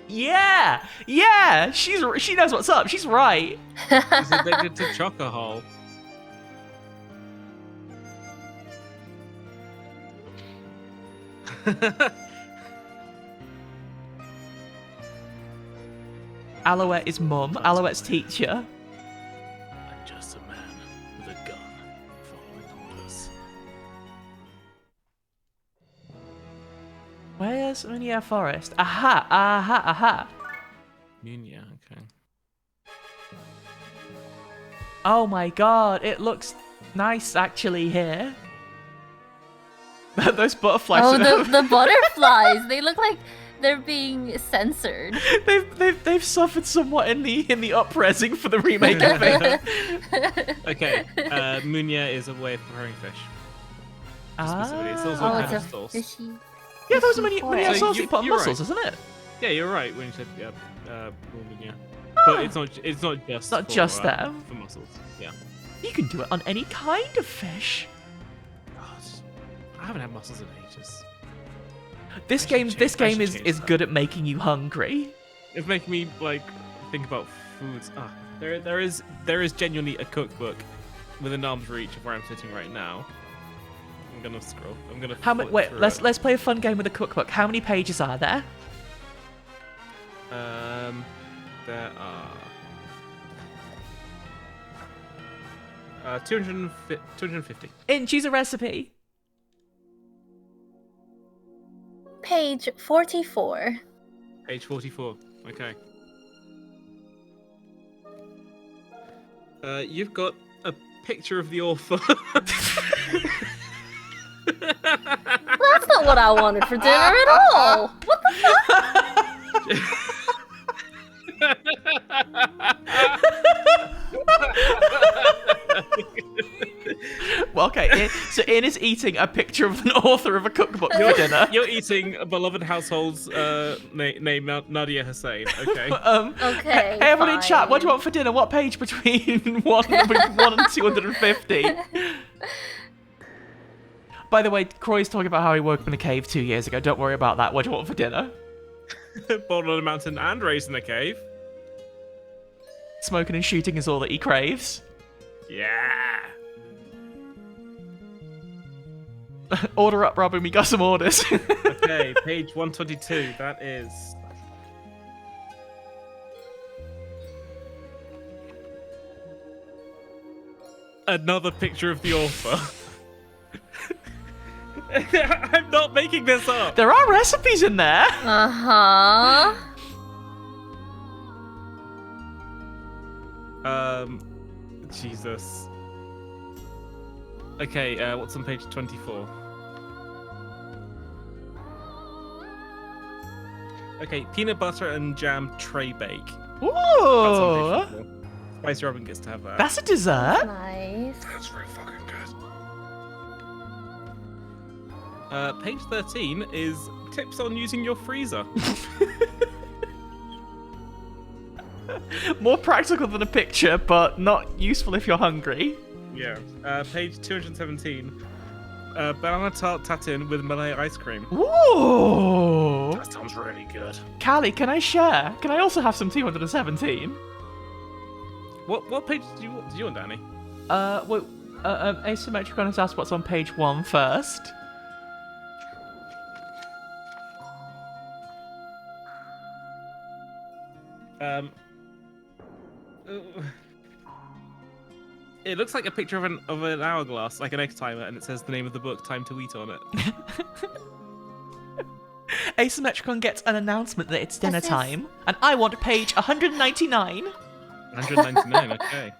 Yeah! Yeah! She knows what's up. She's right. She's addicted to chocohol. Alouette is mum. Alouette's teacher. I'm just a man with a gun following orders. Where's Meuniere Forest? Aha! Aha! Aha! Meuniere, okay. Oh my god, it looks nice actually here. Those butterflies. Oh, the butterflies! They look like they're being censored. They've suffered somewhat in the up-resing for the remake of it. Okay, Meuniere is a way of preparing fish. Specifically, it's also Oh, a it's kind a of sauce. fishy. Yeah, those are fishy Meuniere forest. sauce So you put on you're mussels, right. isn't it? Yeah, you're right when you said Meuniere. But it's not just Not just them. for mussels. Yeah. You can do it on any kind of fish. God, I haven't had mussels in ages. This I game should change is that. good at making you hungry. It's making me like think about foods. There is genuinely a cookbook within arm's reach of where I'm sitting right now. I'm gonna scroll. I'm gonna. How many? flip Wait, through let's play a fun game with a cookbook. How many pages are there? There are 250. In, choose a recipe. Page 44. Page 44. Okay. You've got a picture of the author. That's not what I wanted for dinner at all. What the fuck? Well, okay. So Ian is eating a picture of an author of a cookbook for dinner. You're eating a beloved household's name Nadia Hussein. Okay. Okay. Hey, everyone in chat, what do you fine. want for dinner? What page between 1 and 250? By the way, Croy's talking about how he woke up in a cave 2 years ago. Don't worry about that. What do you want for dinner? Born on a mountain and raised in a cave. Smoking and shooting is all that he craves. Yeah. Order up, Robin. We got some orders. Okay, page 122. That is. Another picture of the author. I'm not making this up. There are recipes in there. Uh-huh. Jesus. Okay, what's on page 24? Okay, peanut butter and jam tray bake. That's on page Ooh. 24. Spicy Robin gets to have that. That's a dessert. Nice. That's very fucking good. Page 13 is tips on using your freezer. More practical than a picture, but not useful if you're hungry. Yeah. Page 217. Banana tart tatin with Malay ice cream. Ooh. That sounds really good. Callie, can I share? Can I also have some 217? What page do you want, Danny? Wait, Asymmetricon has asked what's on page 1 first. It looks like a picture of an hourglass, like an egg timer, and it says the name of the book, Time to Eat, on it. Asymmetricon gets an announcement that it's dinner What's this? time, and I want page 199. 199, okay.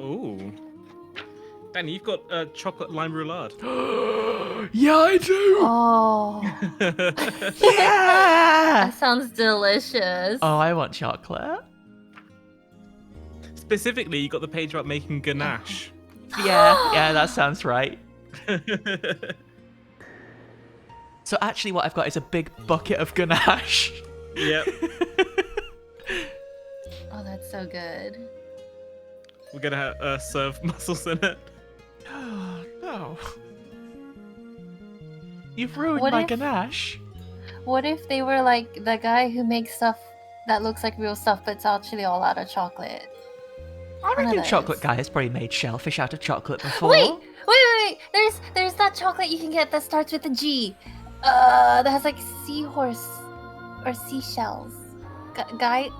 Ooh. Danny, you've got chocolate lime roulade. Yeah, I do. Oh, Yeah. that sounds delicious. Oh, I want chocolate. Specifically, you got the page about making ganache. Yeah, that sounds right. So actually, what I've got is a big bucket of ganache. Yep. Oh, that's so good. We're gonna serve mussels in it. Oh, no. You've ruined What my if- ganache. What if they were like the guy who makes stuff that looks like real stuff, but it's actually all out of chocolate? I One of reckon Chocolate those. Guy has probably made shellfish out of chocolate before. Wait! There's that chocolate you can get that starts with a G. That has like seahorse or seashells. Guylian?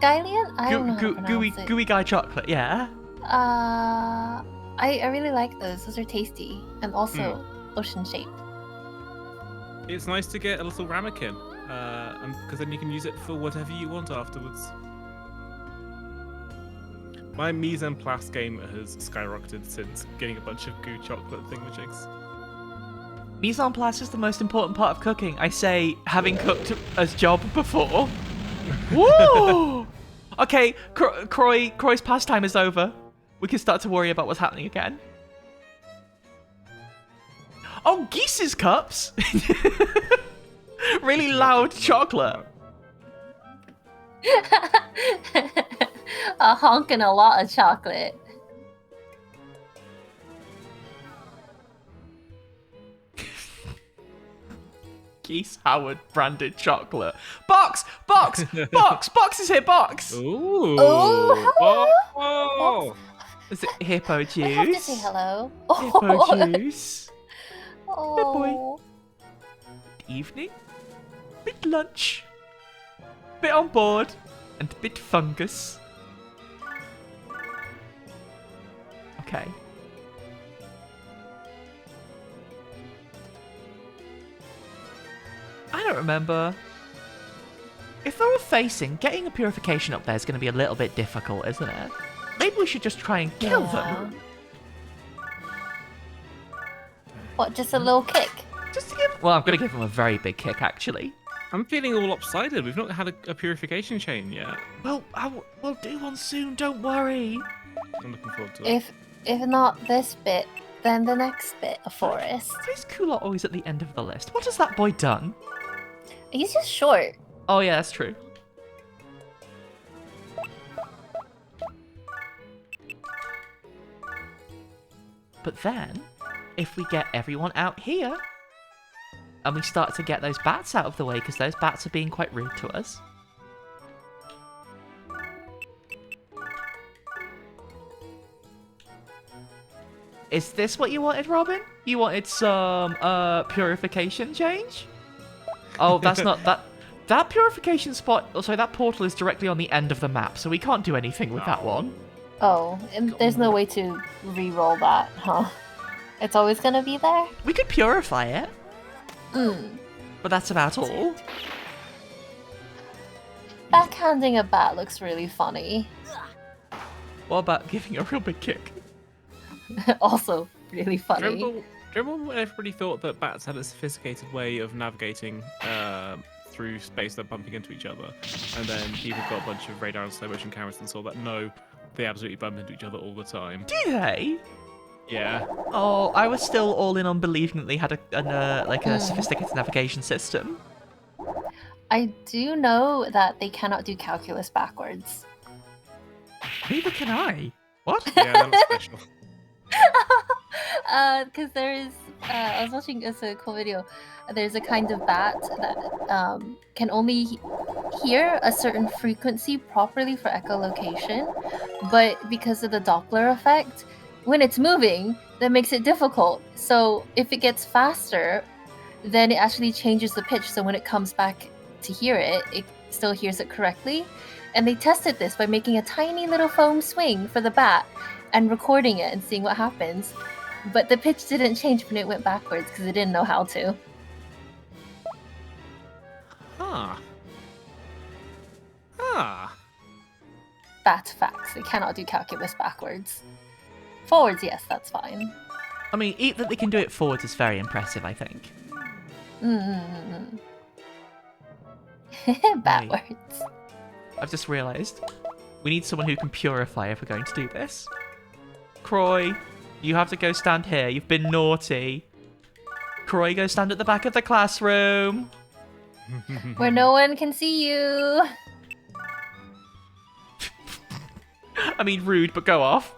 Guylian? I don't know how to pronounce it. Gooey guy chocolate, yeah. I really like those. Those are tasty and also ocean shaped. It's nice to get a little ramekin, because then you can use it for whatever you want afterwards. My mise en place game has skyrocketed since getting a bunch of goo chocolate thingamajigs. Mise en place is the most important part of cooking. I say, having cooked a job before. Woo! Okay, Croy's pastime is over. We can start to worry about what's happening again. Oh, Geese's cups! Really loud chocolate. A honk and a lot of chocolate. Geese Howard branded chocolate. Box! Box! Box! Box is here, Box! Ooh. Oh, hello. Oh. Is it hippo I have to say juice? hello. Hippo juice. Oh. boy. Evening. Bit lunch. Bit on board. And bit fungus. Okay. I don't remember. If they were facing, getting a purification up there is going to be a little bit difficult, isn't it? Maybe we should just try and kill them. What, just a little kick? Just to give... Well, I'm going to give them a very big kick, actually. I'm feeling all lopsided. We've not had a purification chain yet. Well, we'll do one soon, don't worry. I'm looking forward to it. If not this bit, then the next bit of forest. Why is Kulot always at the end of the list? What has that boy done? He's just short. Oh, yeah, that's true. But then, if we get everyone out here, and we start to get those bats out of the way, because those bats are being quite rude to us. Is this what you wanted, Robin? You wanted some, purification change? Oh, that's not, that purification spot, sorry, that portal is directly on the end of the map, so we can't do anything with that one. Oh, and there's no way to re-roll that, huh? It's always gonna be there? We could purify it, Hmm. but that's about all. Backhanding a bat looks really funny. What about giving a real big kick? Also, really funny. Do you remember when everybody thought that bats had a sophisticated way of navigating through space they're bumping into each other? And then people got a bunch of radar and slow motion cameras and saw that no, they absolutely bump into each other all the time. Do they? Yeah. Oh, I was still all in on believing that they had a sophisticated navigation system. I do know that they cannot do calculus backwards. Neither can I. What? Yeah, that was special. Because there is, I was watching a cool video. There's a kind of bat that can only hear a certain frequency properly for echolocation, but because of the Doppler effect, when it's moving, that makes it difficult. So if it gets faster, then it actually changes the pitch. So when it comes back to hear it, it still hears it correctly. And they tested this by making a tiny little foam swing for the bat and recording it and seeing what happens. But the pitch didn't change when it went backwards because it didn't know how to. Huh. Huh. That's facts. They cannot do calculus backwards. Forwards, yes, that's fine. I mean, that they can do it forwards is very impressive, I think. Backwards. I've just realised we need someone who can purify if we're going to do this. Croy, you have to go stand here. You've been naughty. Croy, go stand at the back of the classroom. Where no one can see you. I mean, rude, but go off.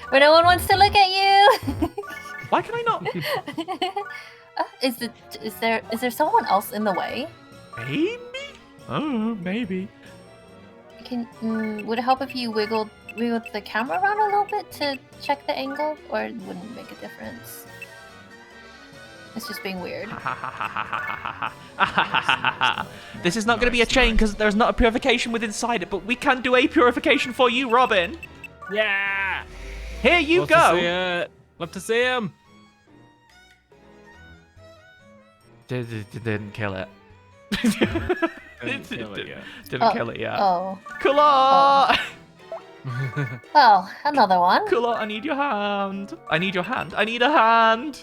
Where no one wants to look at you. Why can I not? Is there someone else in the way? Maybe? Oh, maybe. Would it help if you wiggled the camera around a little bit to check the angle, or it wouldn't make a difference? It's just being weird. This is not going to be a chain because there's not a purification with inside it, but we can do a purification for you, Robin. Yeah. Here you Love go. To see it. Love to see him. Didn't kill it. Didn't kill it yet. Didn't kill it yet. Oh. Kulot! Well, another one. Kulot, I need your hand. I need your hand. I need a hand.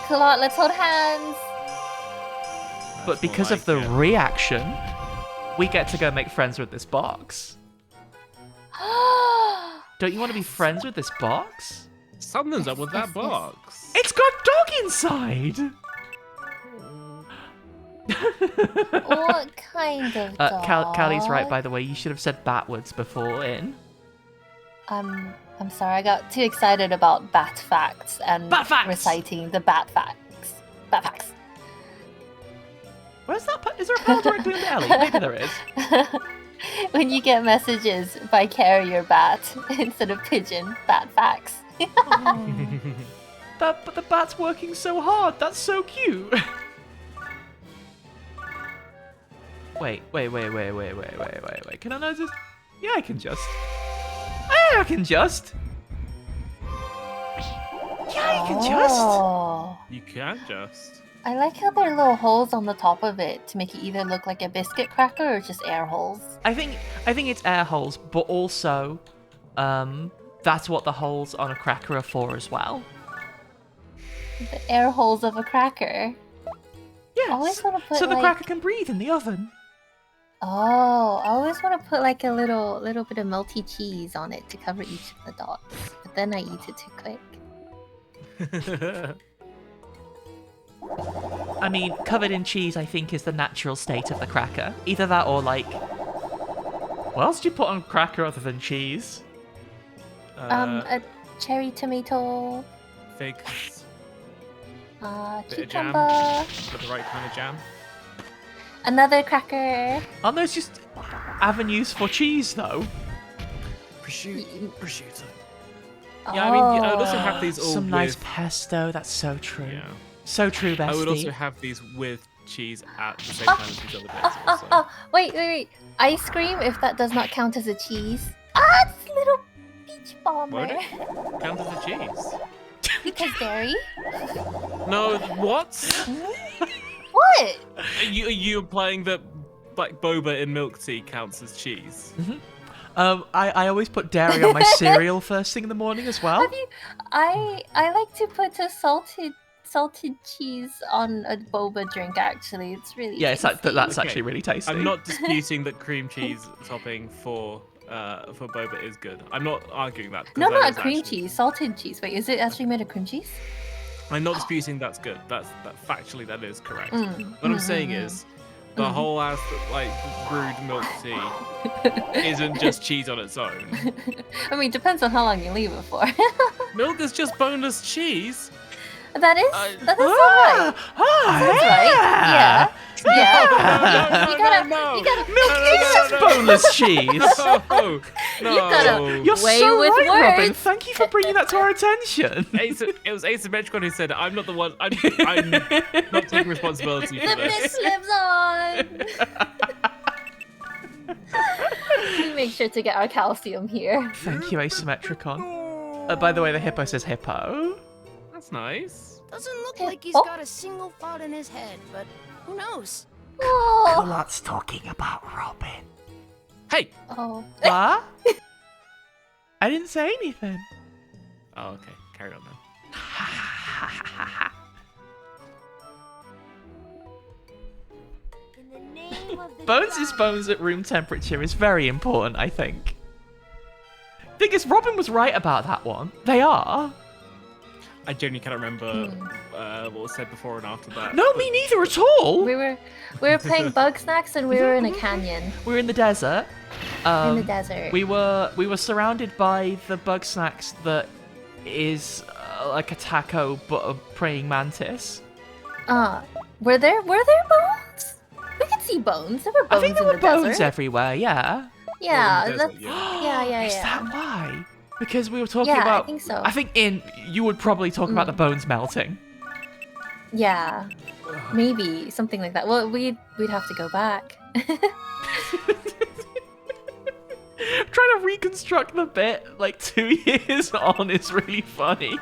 Kulot, let's hold hands. But because of the reaction, we get to go make friends with this box. Don't you want to be friends with this box? Something's up with that box. It's got dog inside! What kind of dog? Callie's right, by the way. You should have said backwards before in. I'm sorry, I got too excited about bat facts and Bat facts! reciting the bat facts. Bat facts. Where's that? Is there a part directly under Ellie? Maybe there is. When you get messages by carrier bat instead of pigeon, bat facts. But the bat's working so hard. That's so cute. Wait. Can I just? Yeah, I can just. Yeah, I can just. Oh. You can just. I like how there are little holes on the top of it to make it either look like a biscuit cracker or just air holes. I think it's air holes, but also, that's what the holes on a cracker are for as well. The air holes of a cracker. Yes. I always want to put so the like... cracker can breathe in the oven. Oh, I always want to put like a little bit of melty cheese on it to cover each of the dots, but then I eat it too quick. I mean, covered in cheese, I think, is the natural state of the cracker. Either that or like, what else do you put on cracker other than cheese? A cherry tomato. Figs. Bit of jam. Cucumber. Got the right kind of jam. Another cracker. Aren't those just avenues for cheese, though? Prosciutto. Yeah, I mean, I would also have these all Some with... nice pesto. That's so true. Yeah. So true, bestie. I would also have these with cheese at the same time as these other bits. Also. Wait. Ice cream, if that does not count as a cheese. Ah, it's a little peach bomber. Would it count as a cheese? Because dairy? No, what? What? Are you implying that like boba in milk tea counts as cheese? Mm-hmm. I always put dairy on my cereal first thing in the morning as well. I like to put a salted cheese on a boba drink. Actually, it's really yeah, tasty. that's actually really tasty. I'm not disputing that cream cheese topping for boba is good. I'm not arguing that. No, that not is cream actually... cheese, salted cheese. Wait, is it actually made of cream cheese? I'm not disputing that's good. That factually that is correct. What I'm saying is the whole ass like brewed milk tea isn't just cheese on its own. I mean, depends on how long you leave it for. Milk is just boneless cheese. That is right. That's right. Yeah. You gotta milk is just boneless cheese. No. You're Weigh so with right, Robin. words. Thank you for bringing that to our attention. It was Asymmetricon who said, I'm not the one. I'm not taking responsibility for The this. mist lives on. We make sure to get our calcium here. Thank you, Asymmetricon. By the way, the hippo says hippo. That's nice. Doesn't look like he's got a single thought in his head, but who knows? Oh. Culot's talking about Robin. Hey! Oh. What? I didn't say anything. Oh, okay. Carry on then. In the name of the Bones' bones at room temperature is very important, I think. Thing is, Robin was right about that one. They are. I genuinely cannot remember what was said before and after that. No, me neither at all. We were playing bug snacks and we were in a canyon. We were in the desert. In the desert. We were surrounded by the bug snacks that is like a taco but a praying mantis. Were there bones? We could see bones. There were bones I think there in were the bones desert. everywhere. Yeah. Yeah, in the desert, that's, yeah. yeah. Is that why? Because we were talking Yeah, about. I think so. I think you would probably talk about the bones melting. Yeah, maybe something like that. Well, we'd have to go back. Trying to reconstruct the bit like 2 years on is really funny.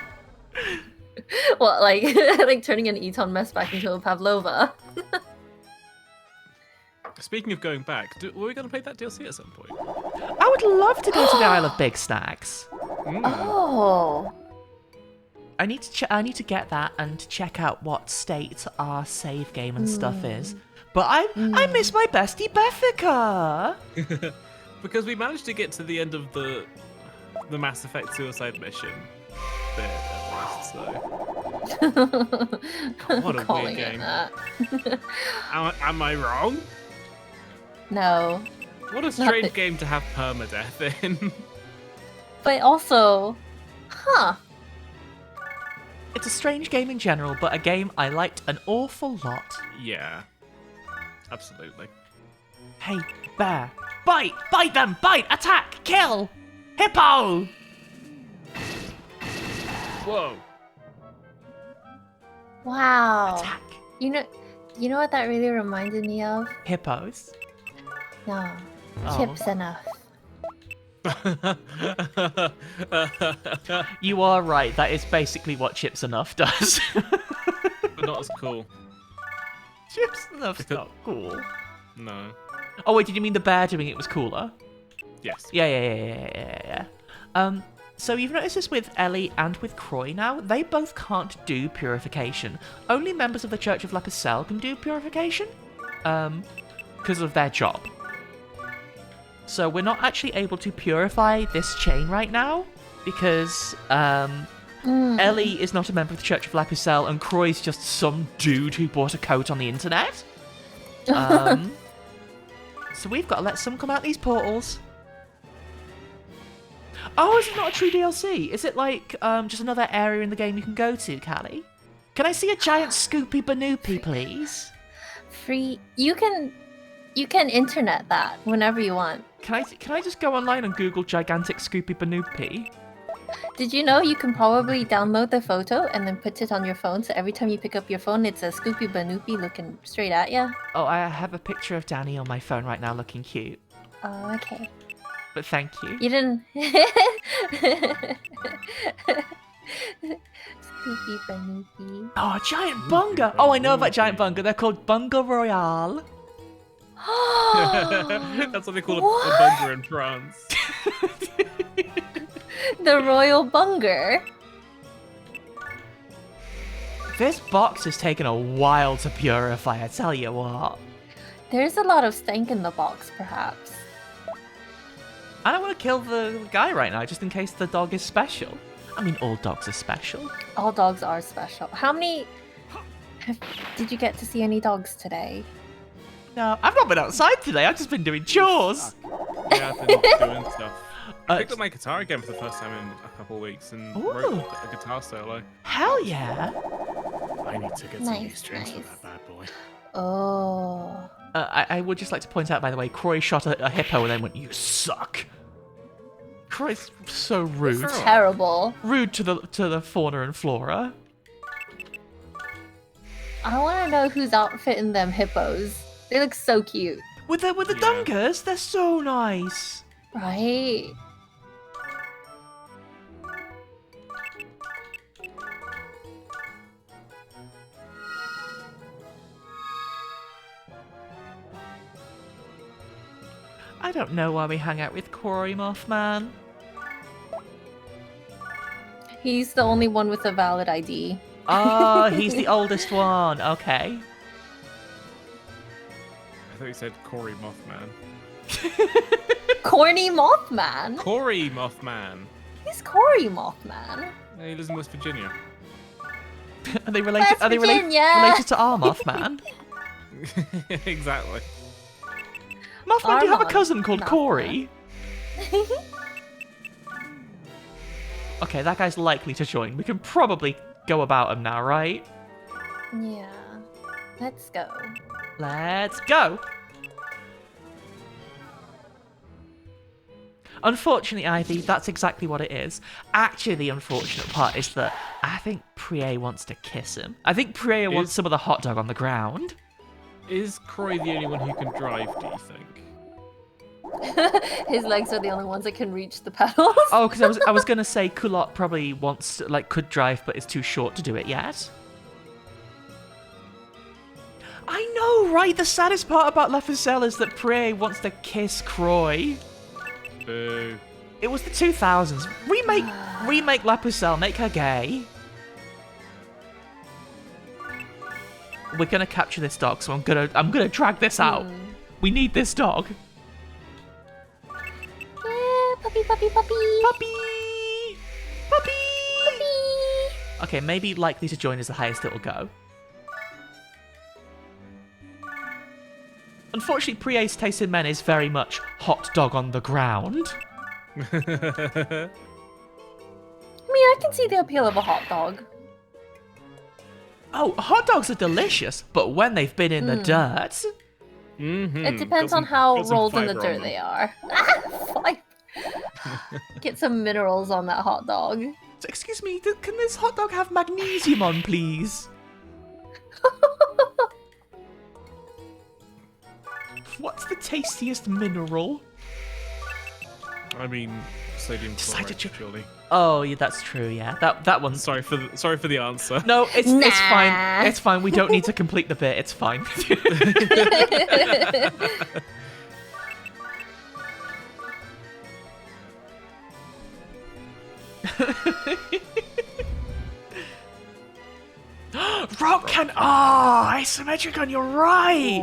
Well, like turning an Eton mess back into a pavlova. Speaking of going back, were we going to play that DLC at some point? I would love to go to the Isle of Big Snacks. Oh. I need to get that and check out what state our save game and stuff is. But I miss my bestie Bethica. Because we managed to get to the end of the the Mass Effect suicide mission bit at least. So what a Calling weird it game. that. Am I wrong? No. What a Not strange that- game to have permadeath in. But also, huh? It's a strange game in general, but a game I liked an awful lot. Yeah, absolutely. Hey, bear. Bite! Bite them! Bite! Attack! Kill! Hippo! Whoa. Wow. Attack! You know what that really reminded me of? Hippos. No. Oh. Chips enough. You are right, that is basically what Chips Enough does. But not as cool. Chips Enough's not cool. No. Oh wait, did you mean the bear doing it was cooler? Yes. Yeah. So you've noticed this with Ellie and with Croy now. They both can't do purification. Only members of the Church of La Pucelle can do purification. Because of their job. So we're not actually able to purify this chain right now. Because, Ellie is not a member of the Church of La Pucelle and Croy's just some dude who bought a coat on the internet. So we've got to let some come out these portals. Oh, is it not a true DLC? Is it like just another area in the game you can go to, Callie? Can I see a giant Scoopy Banoopy, please? Free. You can internet that whenever you want. Can I just go online and Google gigantic Scoopy Banoopy? Did you know you can probably download the photo and then put it on your phone, so every time you pick up your phone, it's a Scoopy Banoopy looking straight at you? Oh, I have a picture of Danny on my phone right now looking cute. Oh, okay. But thank you. You didn't. Scoopy Banoopy. Oh, a giant bunga! Oh, I know about giant bunga. They're called Bunga Royale. That's what they call a bunker in France. The Royal Bunger. This box has taken a while to purify, I tell you what. There's a lot of stank in the box, perhaps. I don't want to kill the guy right now, just in case the dog is special. I mean, all dogs are special. All dogs are special. How many... Did you get to see any dogs today? No, I've not been outside today. I've just been doing chores. Yeah, I've been doing stuff. I picked up my guitar again for the first time in a couple of weeks and wrote a guitar solo. Hell yeah. I need to get some new strings for that bad boy. Oh. I would just like to point out, by the way, Croy shot a hippo and then went, "You suck." Croy's so rude. It's terrible. Rude to the fauna and flora. I want to know who's outfitting them hippos. They look so cute. With the Dungas, they're so nice. Right? I don't know why we hang out with Croy, Mothman. He's the only one with a valid ID. Oh, he's the oldest one. Okay. I thought you said Cory Mothman. Corny Mothman? Cory Mothman. He's Cory Mothman. Yeah, he lives in West Virginia. Are they related? West Are they Virginia. related to our Mothman? Exactly. Mothman, do you have a Armand cousin called Mothman. Corey? Okay, that guy's likely to join. We can probably go about him now, right? Yeah. Let's go. Let's go! Unfortunately, Ivy, that's exactly what it is. Actually, the unfortunate part is that I think Priya wants to kiss him. I think Priya wants some of the hot dog on the ground. Is Croy the only one who can drive, do you think? His legs are the only ones that can reach the pedals. Oh, because I was gonna say Kulot probably wants to, could drive, but is too short to do it yet. I know, right? The saddest part about La Pucelle is that Priya wants to kiss Croy. Boo. It was the 2000s. Remake La Pucelle, make her gay. We're gonna capture this dog, so I'm gonna drag this out. We need this dog. Yeah, puppy, puppy, puppy. Puppy! Puppy! Okay, maybe likely to join is the highest it will go. Unfortunately, Prie's taste in men is very much hot dog on the ground. I mean, I can see the appeal of a hot dog. Oh, hot dogs are delicious, but when they've been in the dirt... It depends on how rolled in the dirt they are. Get some minerals on that hot dog. So, excuse me, can this hot dog have magnesium on, please? What's the tastiest mineral? I mean, sodium chloride, surely. Oh, yeah, that's true. Yeah, that one. Sorry for the answer. No, it's fine. It's fine. We don't need to complete the bit. It's fine. Rock can. Oh, asymmetric on. You're right.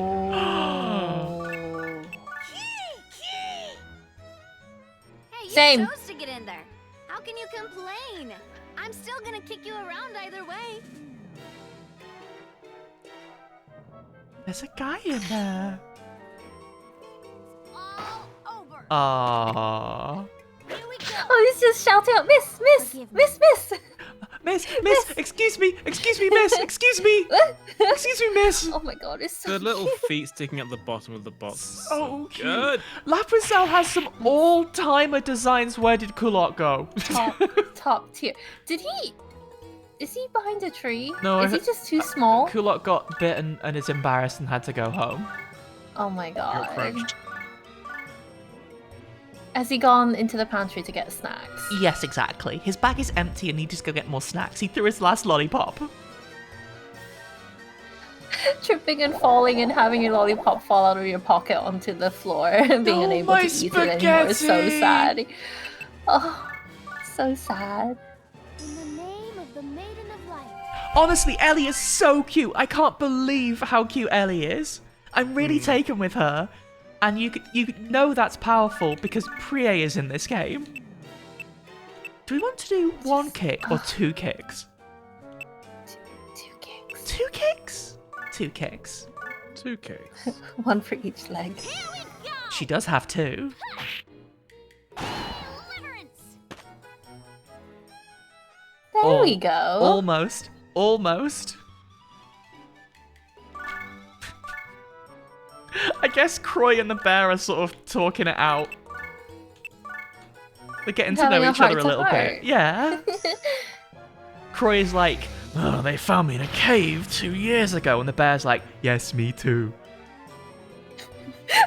Hey, you Same. chose to get in there. How can you complain? I'm still gonna kick you around either way. There's a guy in there. All over. Aww. Here we go. Oh, he's just shouting out, Miss, Miss, Forgive me. Miss, Miss. Miss, excuse me, miss, excuse me, excuse me, miss. Oh my god, it's so The little cute. feet sticking at the bottom of the box. So cute. Good. La Pucelle has some all-timer designs. Where did Kulot go? Top tier. Is he behind a tree? No, Is he just too small? Kulot got bitten and is embarrassed and had to go home. Oh my You're god. crouched. Has he gone into the pantry to get snacks? Yes, exactly. His bag is empty and he needs to go get more snacks. He threw his last lollipop. Tripping and falling and having your lollipop fall out of your pocket onto the floor and being No, unable my to eat it anymore is so spaghetti! sad. Oh, so sad. In the name of the Maiden of Light. Honestly, Ellie is so cute. I can't believe how cute Ellie is. I'm really taken with her. And you know that's powerful because Prie is in this game. Do we want to do one kick or two kicks? 2 kicks. 2 kicks? 2 kicks. 2 cakes. One for each leg. She does have 2. Deliverance. There we go. Almost. Almost. I guess Croy and the bear are sort of talking it out. They're getting to know Having a each other a heart to little heart. bit. Yeah. Croy is like, oh, they found me in a cave 2 years ago. And the bear's like, yes, me too.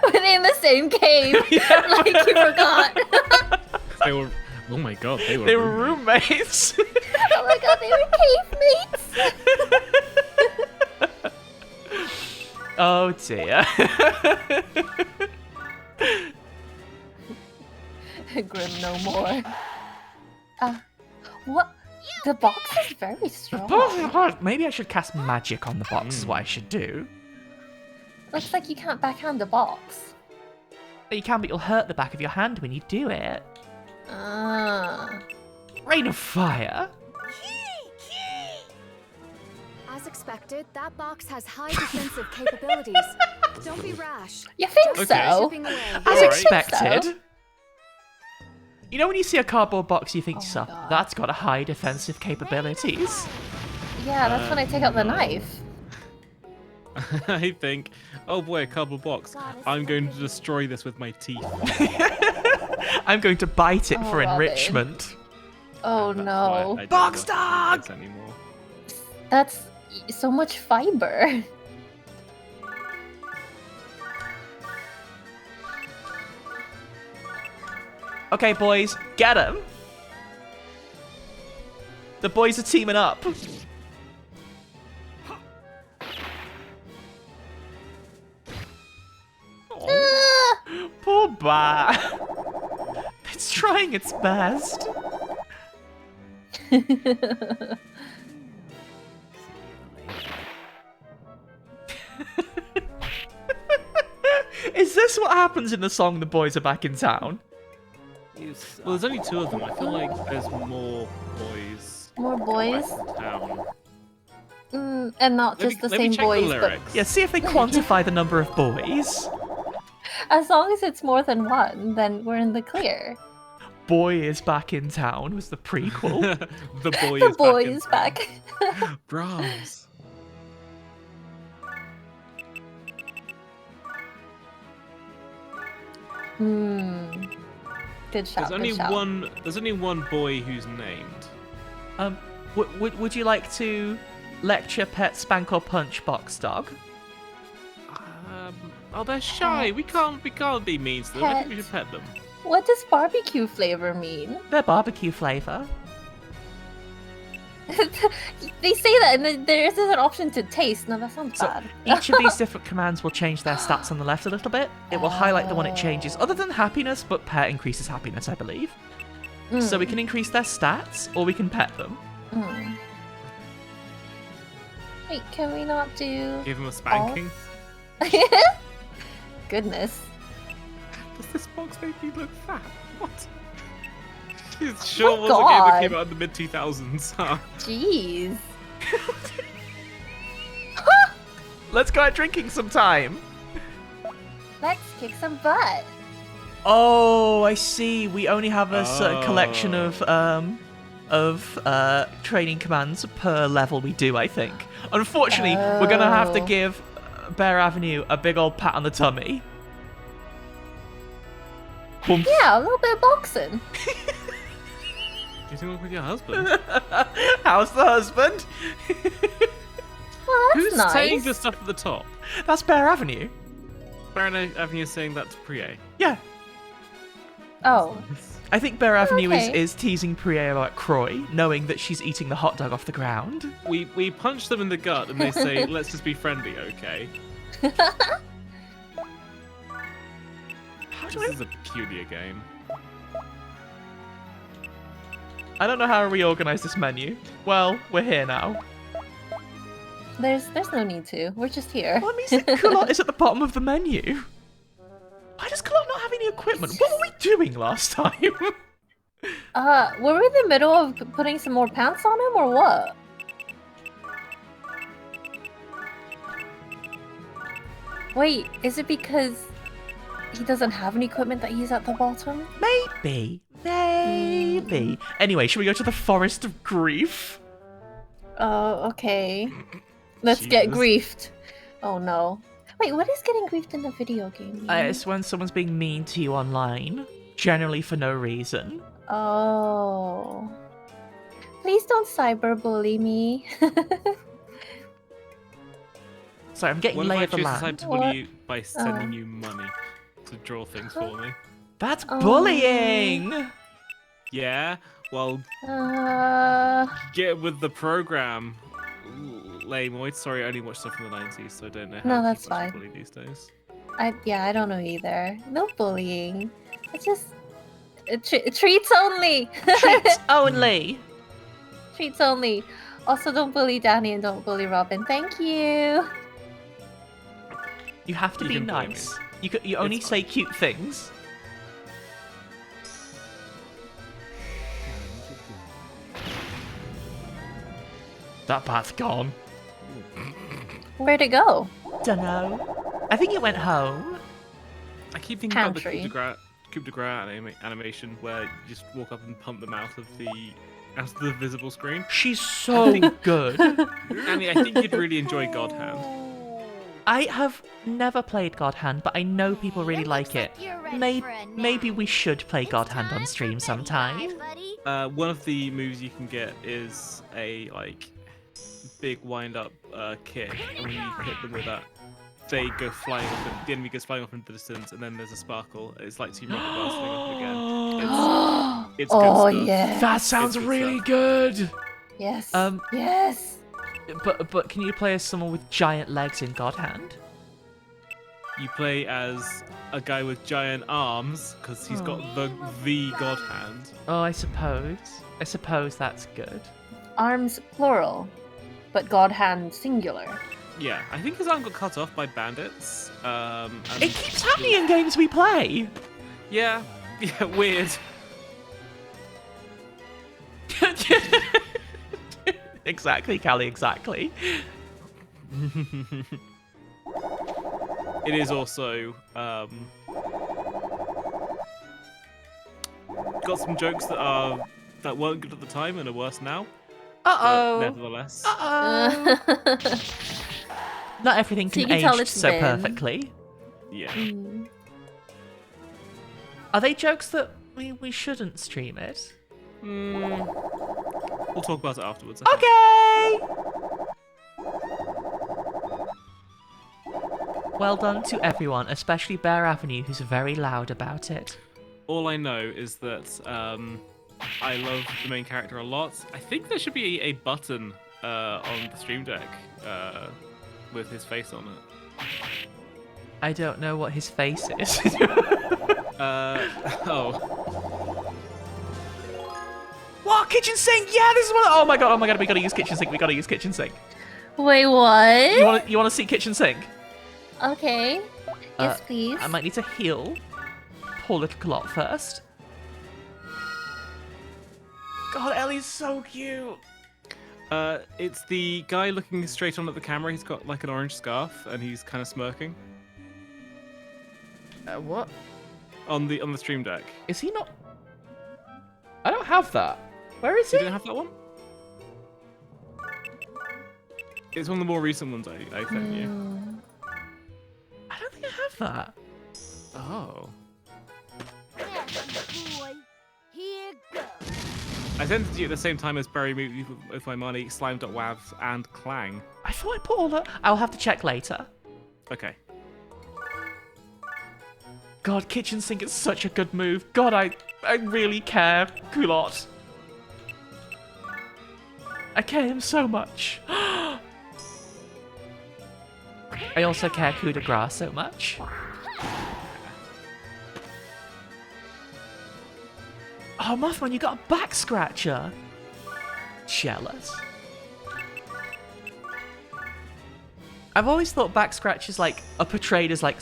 Were they in the same cave? Like you forgot. They were. Oh my god, they were. They were roommates. Oh my god, they were cave mates. Oh dear. Grim no more. What? The box is very strong. Maybe I should cast magic on the box is what I should do. Looks like you can't backhand the box. You can, but you'll hurt the back of your hand when you do it. Rain of fire. As expected, that box has high defensive capabilities. Don't be rash. You think Okay. so? Chipping away. As Alright. expected. So? You know when you see a cardboard box, you think Oh to my yourself, God. that's got a high defensive capabilities. Yeah, that's when I take out the knife. I think, oh boy, a cardboard box. I'm going to destroy this with my teeth. I'm going to bite it Oh, for Robin. enrichment. Oh That's no. why I don't Box want dog! this anymore. That's so much fiber. Okay, boys, get him. The boys are teaming up. Aw, poor bat. It's trying its best. Is this what happens in the song The Boys Are Back in Town? You Well, there's only suck. 2 of them. I feel like there's more boys. More boys? in town. And not just the Let me same check boys, the but lyrics. Yeah, see if they quantify the number of boys. as long as it's more than one, then we're in the clear. Boy is Back in Town was the prequel. The boy The is boy back in is town. back. Brahms. Good shout. There's only good shout. one. There's only one boy who's named. Would you like to lecture Pet Spank or Punch Box Dog? Oh, they're shy. We can't be mean to them. I think we should pet them. What does barbecue flavor mean? They're barbecue flavour. They say that, and then there isn't an option to taste. No, that sounds So bad. each of these different commands will change their stats on the left a little bit. It will highlight the one it changes, other than happiness, but pet increases happiness, I believe. So we can increase their stats, or we can pet them. Wait, can we not do? Give him a spanking. Goodness. Does this box make me look fat? What? It sure My was a game that God. came out in the mid 2000s. Huh? Jeez. Let's go out drinking sometime. Let's kick some butt. Oh, I see. We only have a certain collection of training commands per level we do, I think. Unfortunately, we're going to have to give Bear Avenue a big old pat on the tummy. Boom. Yeah, a little bit of boxing. Getting along with your husband? How's the husband? Well, that's Who's nice. saying the stuff at the top? That's Bear Avenue. Baron Avenue is saying that to Prie. Yeah. Oh. I think Bear Avenue Okay. is teasing Priya about Croy, knowing that she's eating the hot dog off the ground. We punch them in the gut and they say, let's just be friendly, okay? This is a peculiar game. I don't know how to reorganize this menu. Well, we're here now. There's no need to. We're just here. Well, that means that Kulot is at the bottom of the menu. Why does Kulot not have any equipment? What were we doing last time? Were we in the middle of putting some more pants on him or what? Wait, is it because he doesn't have any equipment that he's at the bottom? Maybe. Anyway, should we go to the Forest of Grief? Oh, okay. Let's get Jesus. griefed. Oh no. Wait, what is getting griefed in the video game? It's when someone's being mean to you online, generally for no reason. Oh. Please don't cyberbully me. Sorry, I'm getting What lay if of I the choose to land. cyberbully you by sending you money to draw things for me? That's bullying! Yeah? Well, get with the program. Ooh, lame. Wait, sorry, I only watched stuff from the 90s, so I don't know how No, that's people actually fine. bully these days. I don't know either. No bullying. It's just treats only. Treats only! Treats only. Also, don't bully Danny and don't bully Robin. Thank you. You have to You be can bully nice. You only It's say cute things. That bat's gone. Where'd it go? Dunno. I think it went home. I keep thinking about the Pantry. coup de grace animation where you just walk up and pump them out of the visible screen. She's so good. Annie, I think you'd really enjoy God Hand. I have never played God Hand, but I know people really like it. Maybe we should play God Hand on stream sometime. One of the moves you can get is a big wind-up kick, and when you hit them with that, they go flying off. The enemy goes flying off into the distance, and then there's a sparkle. It's like two rocket blasting off again. It's good Oh stuff. yeah. That sounds It's good really stuff. good. Yes. Um, Yes. But can you play as someone with giant legs in God Hand? You play as a guy with giant arms because he's got the God Hand. Oh, I suppose. I suppose that's good. Arms plural, but God hand singular. Yeah, I think his arm got cut off by bandits. And It keeps happening in games we play. Yeah, weird. Exactly, Callie, exactly. It is also got some jokes that weren't good at the time and are worse now. Uh-oh. But nevertheless. Uh-oh. Not everything So you can can tell age it's so been. perfectly. Yeah. Are they jokes that we shouldn't stream it? We'll talk about it afterwards. Okay! Well done to everyone, especially Bear Avenue, who's very loud about it. All I know is that I love the main character a lot. I think there should be a button on the Stream Deck with his face on it. I don't know what his face is. Oh. What? Kitchen sink? Yeah, this is one. Oh my god, we gotta use kitchen sink. We gotta use kitchen sink. Wait, what? You wanna see kitchen sink? Okay. Yes, please. I might need to heal poor little Clot first. God, Ellie's so cute. It's the guy looking straight on at the camera. He's got like an orange scarf and he's kind of smirking. What? On the Stream Deck. Is he not? I don't have that. Where is he? You don't have that one? It's one of the more recent ones I sent you. I don't think I have that. Oh. Boy, here goes. I sent it to you at the same time as Bury Me with My Money, Slime.wavs, and Clang. I thought I put all that. I'll have to check later. Okay. God, kitchen sink is such a good move. God, I really care, Culot. I care him so much. I also care coup de grace so much. Oh, Mothman, you got a back scratcher. Jealous. I've always thought back scratches like are portrayed as like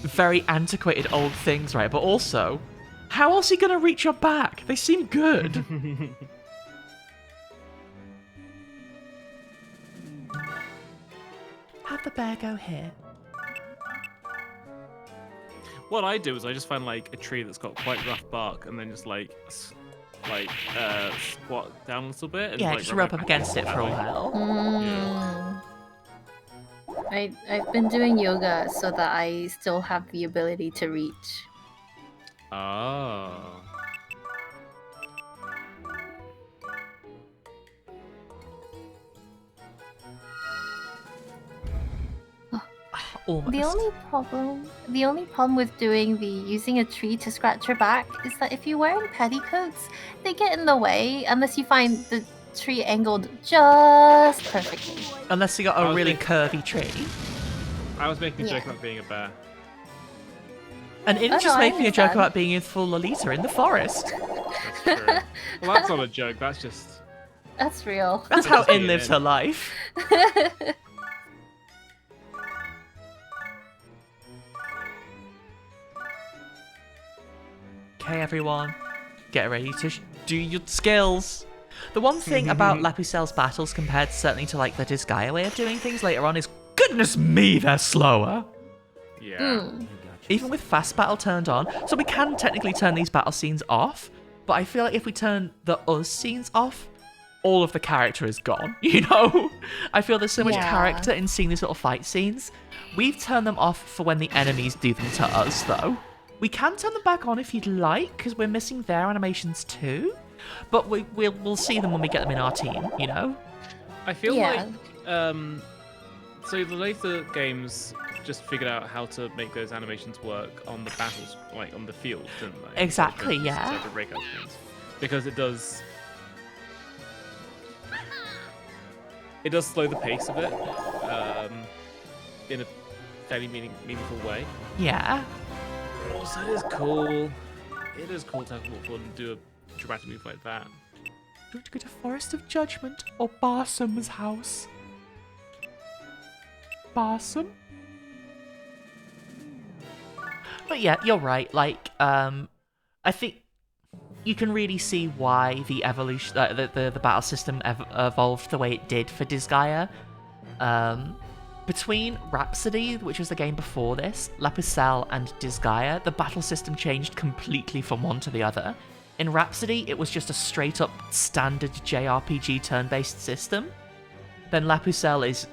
very antiquated old things, right? But also, how else are you gonna reach your back? They seem good. Have the bear go here. What I do is I just find like a tree that's got quite rough bark and then just squat down a little bit. And, Yeah, like, just rub up against it for a while. Yeah. I've been doing yoga so that I still have the ability to reach. Oh. Almost. The only problem with using a tree to scratch your back is that if you're wearing petticoats, they get in the way unless you find the tree angled just perfectly. Unless you got a really curvy tree. I was making a joke about being a bear. And it just making a joke about being in full Lolita in the forest. That's true. Well, that's not a joke. That's just. That's real. That's how In lives her life. Okay, everyone, get ready to do your skills. The one thing about La Pucelle's battles compared certainly to like the Disgaea way of doing things later on is, goodness me, they're slower. Yeah. Even with fast battle turned on, so we can technically turn these battle scenes off, but I feel like if we turn the us scenes off, all of the character is gone, you know? I feel there's so much character in seeing these little fight scenes. We've turned them off for when the enemies do them to us, though. We can turn them back on if you'd like, because we're missing their animations too. But we'll see them when we get them in our team, you know? I feel like so the later games just figured out how to make those animations work on the battles, like on the field, didn't they? Exactly, yeah. Instead of breakout screens. Because it does slow the pace of it in a fairly meaningful way. Yeah. So it is cool. It is cool to have more fun and do a dramatic move like that. Do you want to go to Forest of Judgment or Barsum's house? Barsum? But yeah, you're right. Like, I think you can really see why the evolution, the battle system evolved the way it did for Disgaea. Between Rhapsody, which was the game before this, La Pucelle, and Disgaea, the battle system changed completely from one to the other. In Rhapsody, it was just a straight-up standard JRPG turn-based system. Then La Pucelle is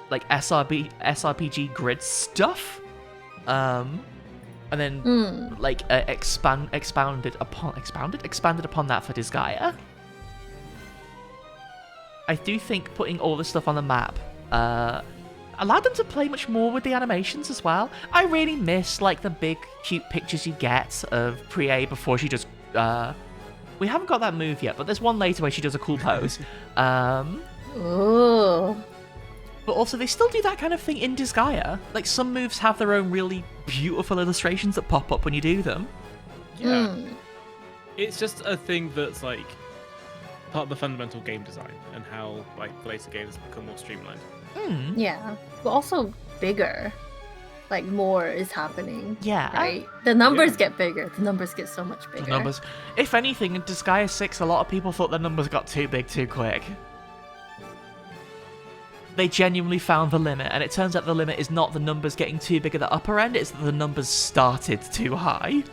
like SRPG grid stuff. And then like expanded upon that for Disgaea. I do think putting all this stuff on the map allowed them to play much more with the animations as well. I really miss like the big cute pictures you get of Prie before she does. We haven't got that move yet, but there's one later where she does a cool pose. Oh. But also, they still do that kind of thing in Disgaea. Like, some moves have their own really beautiful illustrations that pop up when you do them. Yeah. It's just a thing that's, like, part of the fundamental game design and how, like, the later games become more streamlined. Yeah. But also bigger. Like, more is happening. Yeah. Right? The numbers get bigger. The numbers get so much bigger. The numbers. If anything, in Disgaea 6, a lot of people thought the numbers got too big too quick. They genuinely found the limit, and it turns out the limit is not the numbers getting too big at the upper end, it's that the numbers started too high.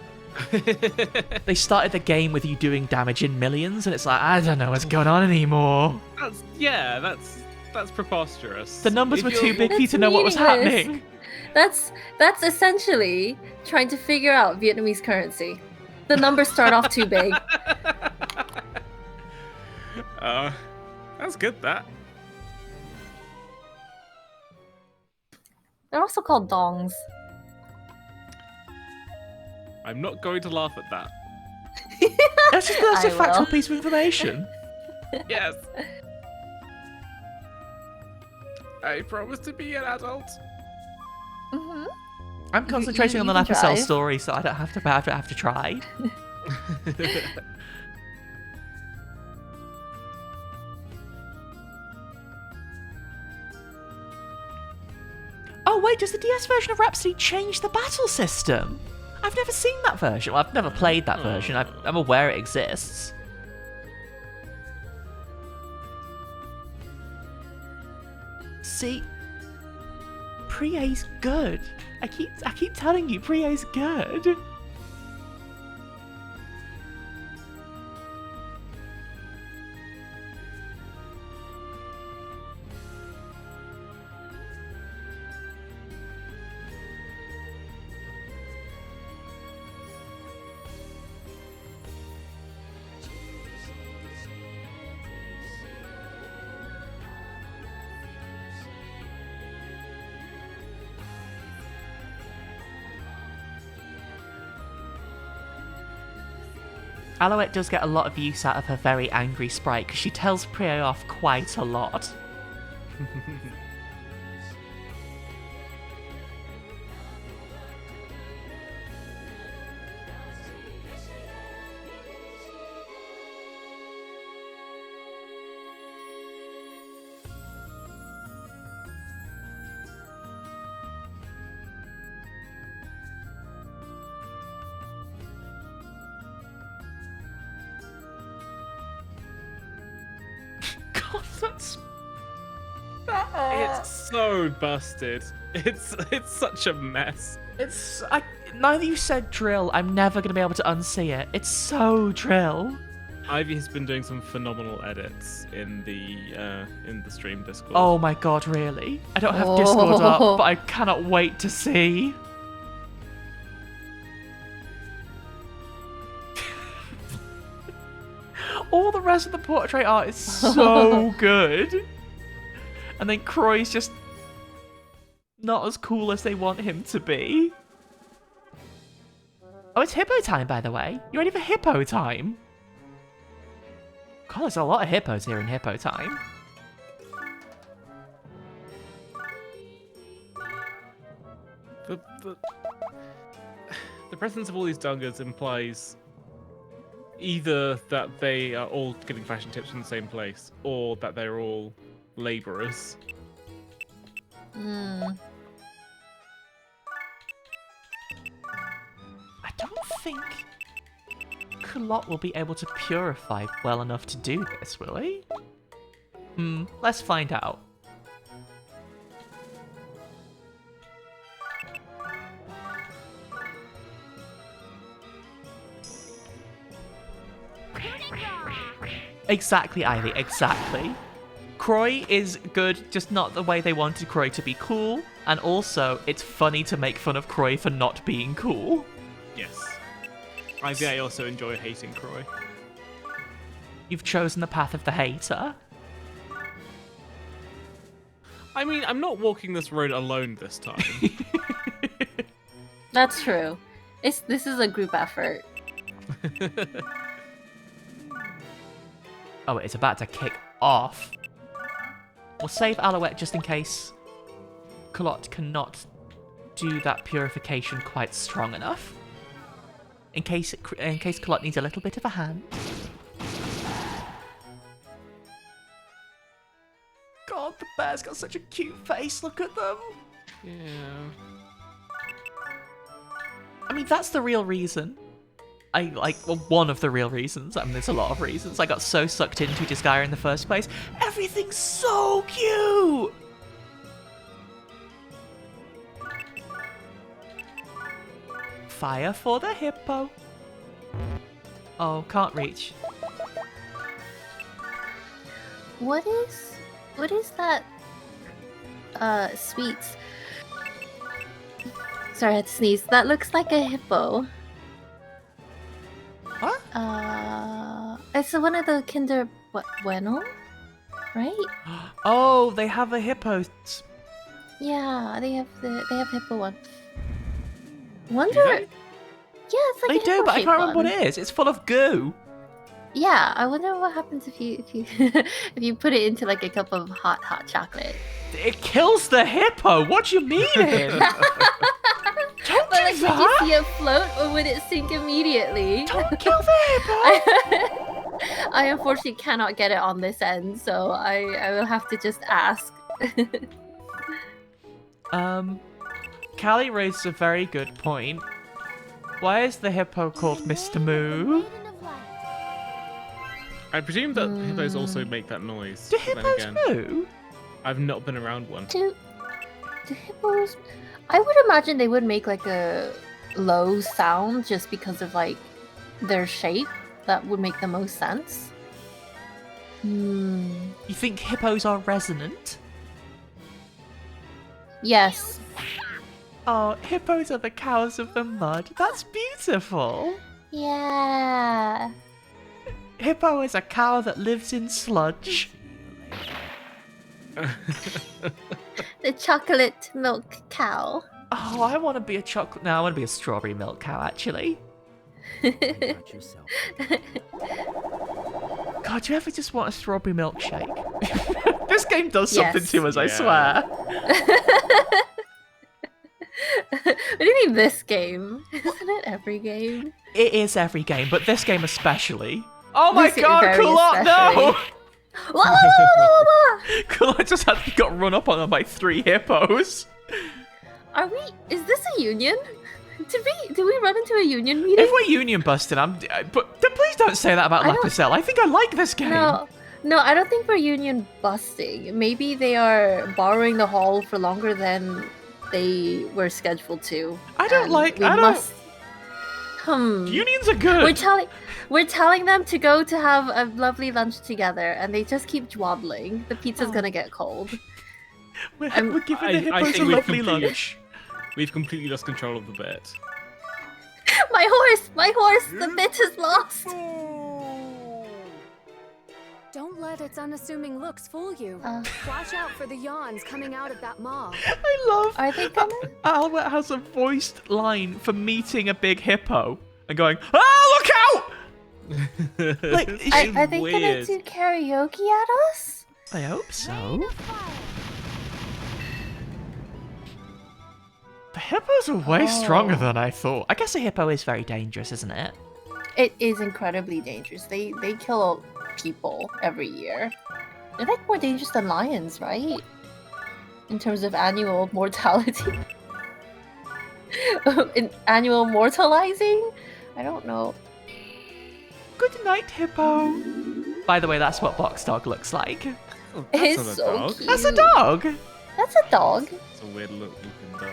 They started the game with you doing damage in millions, and it's like, I don't know what's going on anymore. That's preposterous. The numbers were too big for you to know what was happening. That's essentially trying to figure out Vietnamese currency. The numbers start off too big. That's good, that. They're also called dongs. I'm not going to laugh at that. That's a factual piece of information. Yes. I promise to be an adult. I'm concentrating on the La Pucelle story, so I don't have to try. Oh wait, does the DS version of Rhapsody change the battle system? I've never seen that version. Well, I've never played that version. I'm aware it exists. See, Prie's good. I keep telling you, Prie's good. Alouette does get a lot of use out of her very angry sprite, because she tells Prie off quite a lot. It's so busted. It's such a mess. Now that you said drill, I'm never going to be able to unsee it. It's so drill. Ivy has been doing some phenomenal edits in the stream Discord. Oh my god, really? I don't have Discord up, but I cannot wait to see. All the rest of the portrait art is so good. And then Croy's just not as cool as they want him to be. Oh, it's hippo time, by the way. You ready for hippo time? God, there's a lot of hippos here in hippo time. The presence of all these dungas implies either that they are all getting fashion tips from the same place, or that they're all laborers. I don't think Kulot will be able to purify well enough to do this, will he? Let's find out. Exactly, Ivy, exactly. Croy is good, just not the way they wanted Croy to be cool, and also, it's funny to make fun of Croy for not being cool. Yes. I also enjoy hating Croy. You've chosen the path of the hater. I mean, I'm not walking this road alone this time. That's true. This is a group effort. Oh, it's about to kick off. We'll save Alouette just in case Kulot cannot do that purification quite strong enough. In case Kulot needs a little bit of a hand. God, the bear's got such a cute face. Look at them. Yeah. I mean, that's the real reason. Well, one of the real reasons. I mean, there's a lot of reasons. I got so sucked into Disgaea in the first place. Everything's so cute! Fire for the hippo. Oh, can't reach. What is that? Sweets. Sorry, I had to sneeze. That looks like a hippo. What? It's one of the Kinder Bueno, right? Oh, they have a hippo. Yeah, they have hippo one. Wonder. Yeah, it's like They a do, hippo but I shaped can't remember one. what it is. It's full of goo. Yeah, I wonder what happens if you if you put it into like a cup of hot chocolate. It kills the hippo. What do you mean? Don't But do like, that. would you see it float or would it sink immediately? Don't kill the hippo. I unfortunately cannot get it on this end, so I will have to just ask. Callie raised a very good point. Why is the hippo called Mr. Moo? I presume that hippos also make that noise. Do but then hippos again, moo? I've not been around one. Do hippos? I would imagine they would make like a low sound just because of like their shape. That would make the most sense. You think hippos are resonant? Yes. Oh, hippos are the cows of the mud. That's beautiful. Yeah. Hippo is a cow that lives in sludge. The chocolate milk cow. Oh, I want to be a chocolate. No, I want to be a strawberry milk cow, actually. About yourself. God, do you ever just want a strawberry milkshake? This game does something Yes. to us, I Yeah. swear. What do you mean this game? Isn't it every game? It is every game, but this game especially. Oh my This is god, very Kulot, no! Whoa, whoa, whoa, whoa, whoa. Kulot just got run up on by 3 hippos. Are we? Is this a union? Did we run into a union meeting? If we're union busted, but please don't say that about I don't- Pucelle. I think I like this game. No, I don't think we're union busting. Maybe they are borrowing the hall for longer than they were scheduled to. I don't and like- we I don't- must- Unions are good. We're telling them to go to have a lovely lunch together, and they just keep dwaddling. The pizza's gonna get cold. We're I'm- giving I the hippos think a we've lovely completely- lunch. We've completely lost control of the bit. My horse! The bit is lost. Don't let its unassuming looks fool you. Uh. Watch out for the yawns coming out of that maw. I love. Are they gonna? Albert has a voiced line for meeting a big hippo and going, "Ah, look out!" Like, Are they gonna weird. do karaoke at us? I hope so. The hippos are way stronger than I thought. I guess a hippo is very dangerous, isn't it? It is incredibly dangerous. They kill people every year. They're like more dangerous than lions, right? In terms of annual mortality. In annual mortalizing? I don't know. Good night, Hippo. By the way, that's what Box Dog looks like. Oh, that's It's not a so dog. cute. That's a dog. That's a dog. It's a weird looking dog.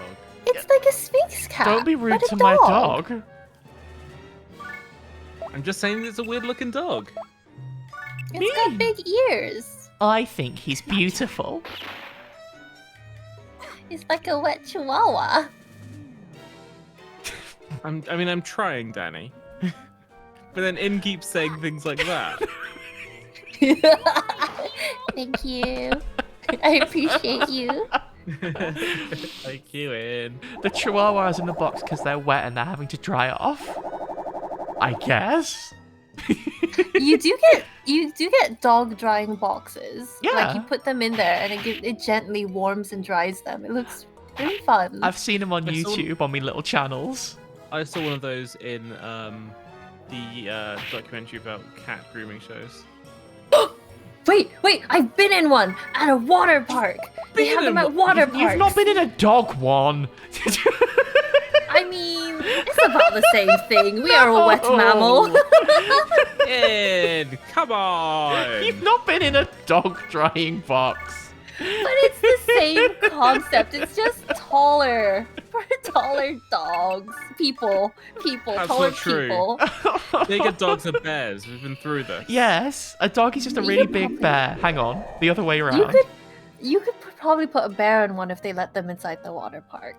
It's like a Sphinx cat. Don't be rude but a to my dog. I'm just saying it's a weird looking dog. It's got big ears. I think he's beautiful. It's like a wet chihuahua. I'm trying, Danny. But then In keeps saying things like that. Thank you. I appreciate you. Thank you, In. The chihuahua's in the box because they're wet and they're having to dry off. I guess. You do get dog drying boxes. Yeah. Like you put them in there and it gently warms and dries them. It looks really fun. I've seen them on I saw- YouTube on my little channels. I saw one of those in the documentary about cat grooming shows. Wait, I've been in one at a water park. They have them at water parks. You've not been in a dog one. I mean, it's about the same thing. We are a wet mammal. In, come on. You've not been in a dog drying box. But it's the same concept. It's just taller. For taller dogs. People. That's Taller not true. people. Bigger dogs are bears. We've been through this. Yes, a dog is just a You really could big probably- bear. Hang on, the other way around. You could probably put a bear in one if they let them inside the water park.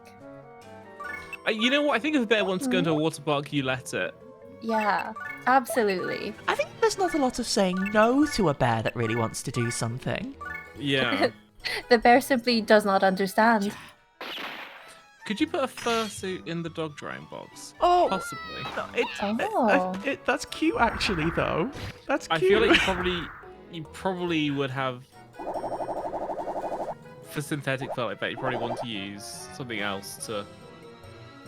You know what? I think if a bear wants to go into a water park, you let it. Yeah, absolutely. I think there's not a lot of saying no to a bear that really wants to do something. Yeah. The bear simply does not understand. Could you put a fursuit in the dog drying box? Oh, Possibly. Oh. That's cute actually, though. That's cute. I feel like you probably would have for synthetic fur like that. You probably want to use something else to.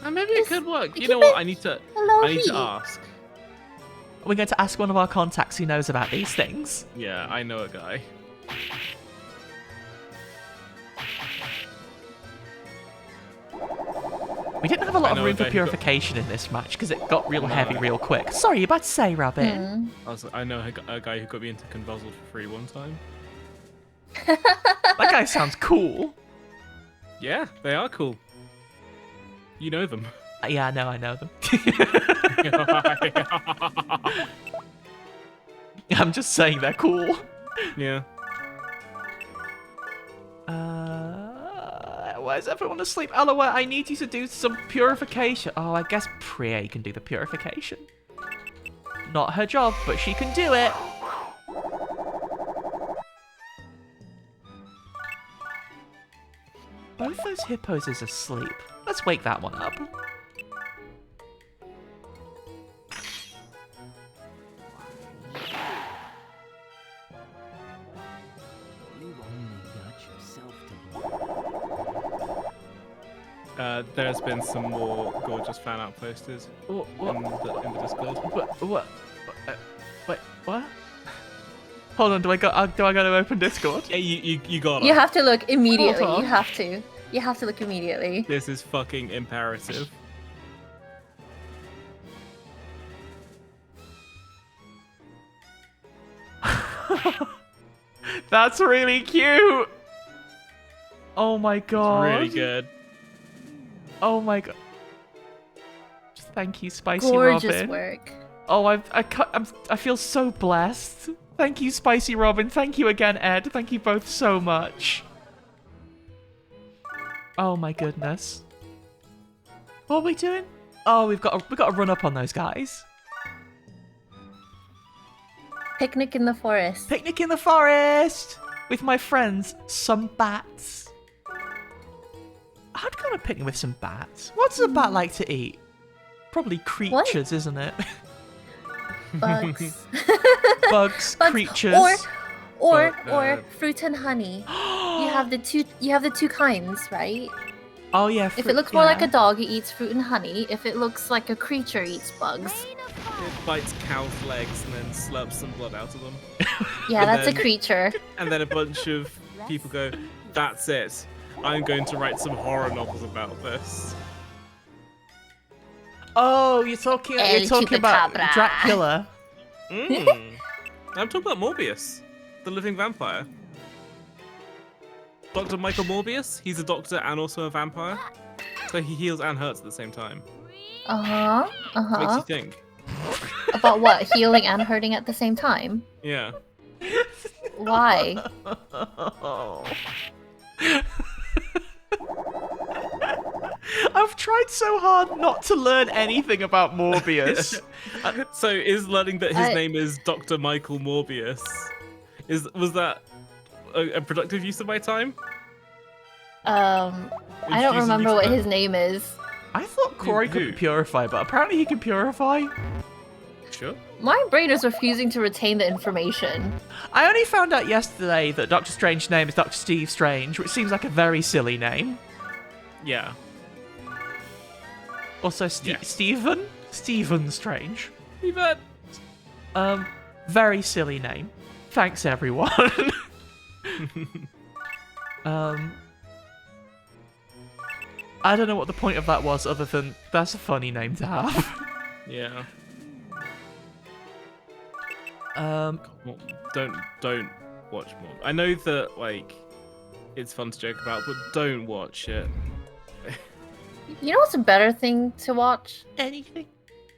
And maybe it could work. You know what? I need to ask. We're going to ask one of our contacts who knows about these things. Yeah, I know a guy. We didn't have a lot I know of room a for guy who got- purification in this match because it got real No. heavy real quick. Sorry, you're about to say, Rabbit. I know a guy who got me into Convuzzled for free one time. That guy sounds cool. Yeah, they are cool. You know them. Yeah, I know them. I'm just saying they're cool. Yeah. Why is everyone asleep? Aloha, I need you to do some purification. Oh, I guess Priya can do the purification. Not her job, but she can do it. Both those hippos is asleep. Let's wake that one up. You only got yourself to blame. There's been some more gorgeous fan art posters in the Discord. What? Wait, what? Hold on, do I got to open Discord? Yeah, you got it. You have to look immediately. Hold on. You have to. You have to look immediately. This is fucking imperative. That's really cute. Oh my god. Really good. Oh my god. Thank you, Spicy Gorgeous Robin. work. Oh, I feel so blessed. Thank you, Spicy Robin. Thank you again, Ed. Thank you both so much. Oh my goodness. What are we doing? Oh, we've got to run up on those guys. Picnic in the forest. Picnic in the forest with my friends. Some bats. I'd go on a picnic with some bats. What's a bat like to eat? Probably creatures, isn't it? Bugs. Bugs, creatures. Or fruit and honey. You have the two kinds, right? Oh yeah. If it looks more like a dog, it eats fruit and honey. If it looks like a creature, it eats bugs. It bites cow's legs and then slurps some blood out of them. Yeah, And that's then- a creature. And then a bunch of people go, "That's it. I'm going to write some horror novels about this." Oh, you're talking about Chupacabra. Dracula. I'm talking about Morbius, the living vampire. Dr. Michael Morbius. He's a doctor and also a vampire. So he heals and hurts at the same time. What makes you think? About what? Healing and hurting at the same time? Yeah. Why? I've tried so hard not to learn anything about Morbius. So is learning that his name is Dr. Michael Morbius, was that a productive use of my time? I don't remember what his name is. I thought Corey could purify, but apparently he can purify. Sure. My brain is refusing to retain the information. I only found out yesterday that Doctor Strange's name is Dr. Steve Strange, which seems like a very silly name. Yeah. Also, Stephen Strange. Steven. Very silly name. Thanks, everyone. I don't know what the point of that was, other than that's a funny name to have. Yeah. Don't watch more. I know that like it's fun to joke about, but don't watch it. You know what's a better thing to watch? Anything?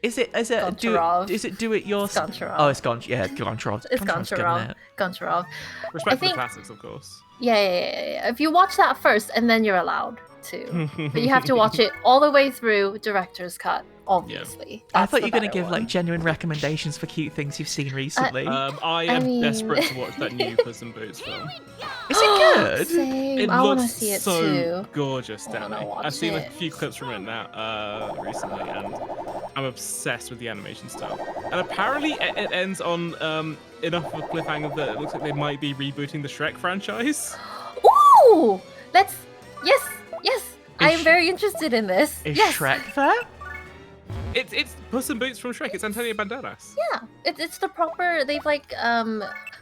Is it do it yourself? Goncharov. Oh, it's Goncharov. It's Goncharov. Respect for the classics, of course. Yeah. If you watch that first, and then you're allowed to, but you have to watch it all the way through director's cut. Obviously. I thought you were going to give like genuine recommendations for cute things you've seen recently. I am desperate to watch that new Puss in Boots film. Is it good? Same. It I want to looks see it so too. gorgeous, I Danny. wanna watch I've seen like it. a few clips from it now recently, and I'm obsessed with the animation style. And apparently, it ends on enough of a cliffhanger that it looks like they might be rebooting the Shrek franchise. Ooh! Yes! I am very interested in this. Is yes. Shrek there? It's Puss in Boots from Shrek. It's Antonio Banderas. Yeah, it's the proper. They've like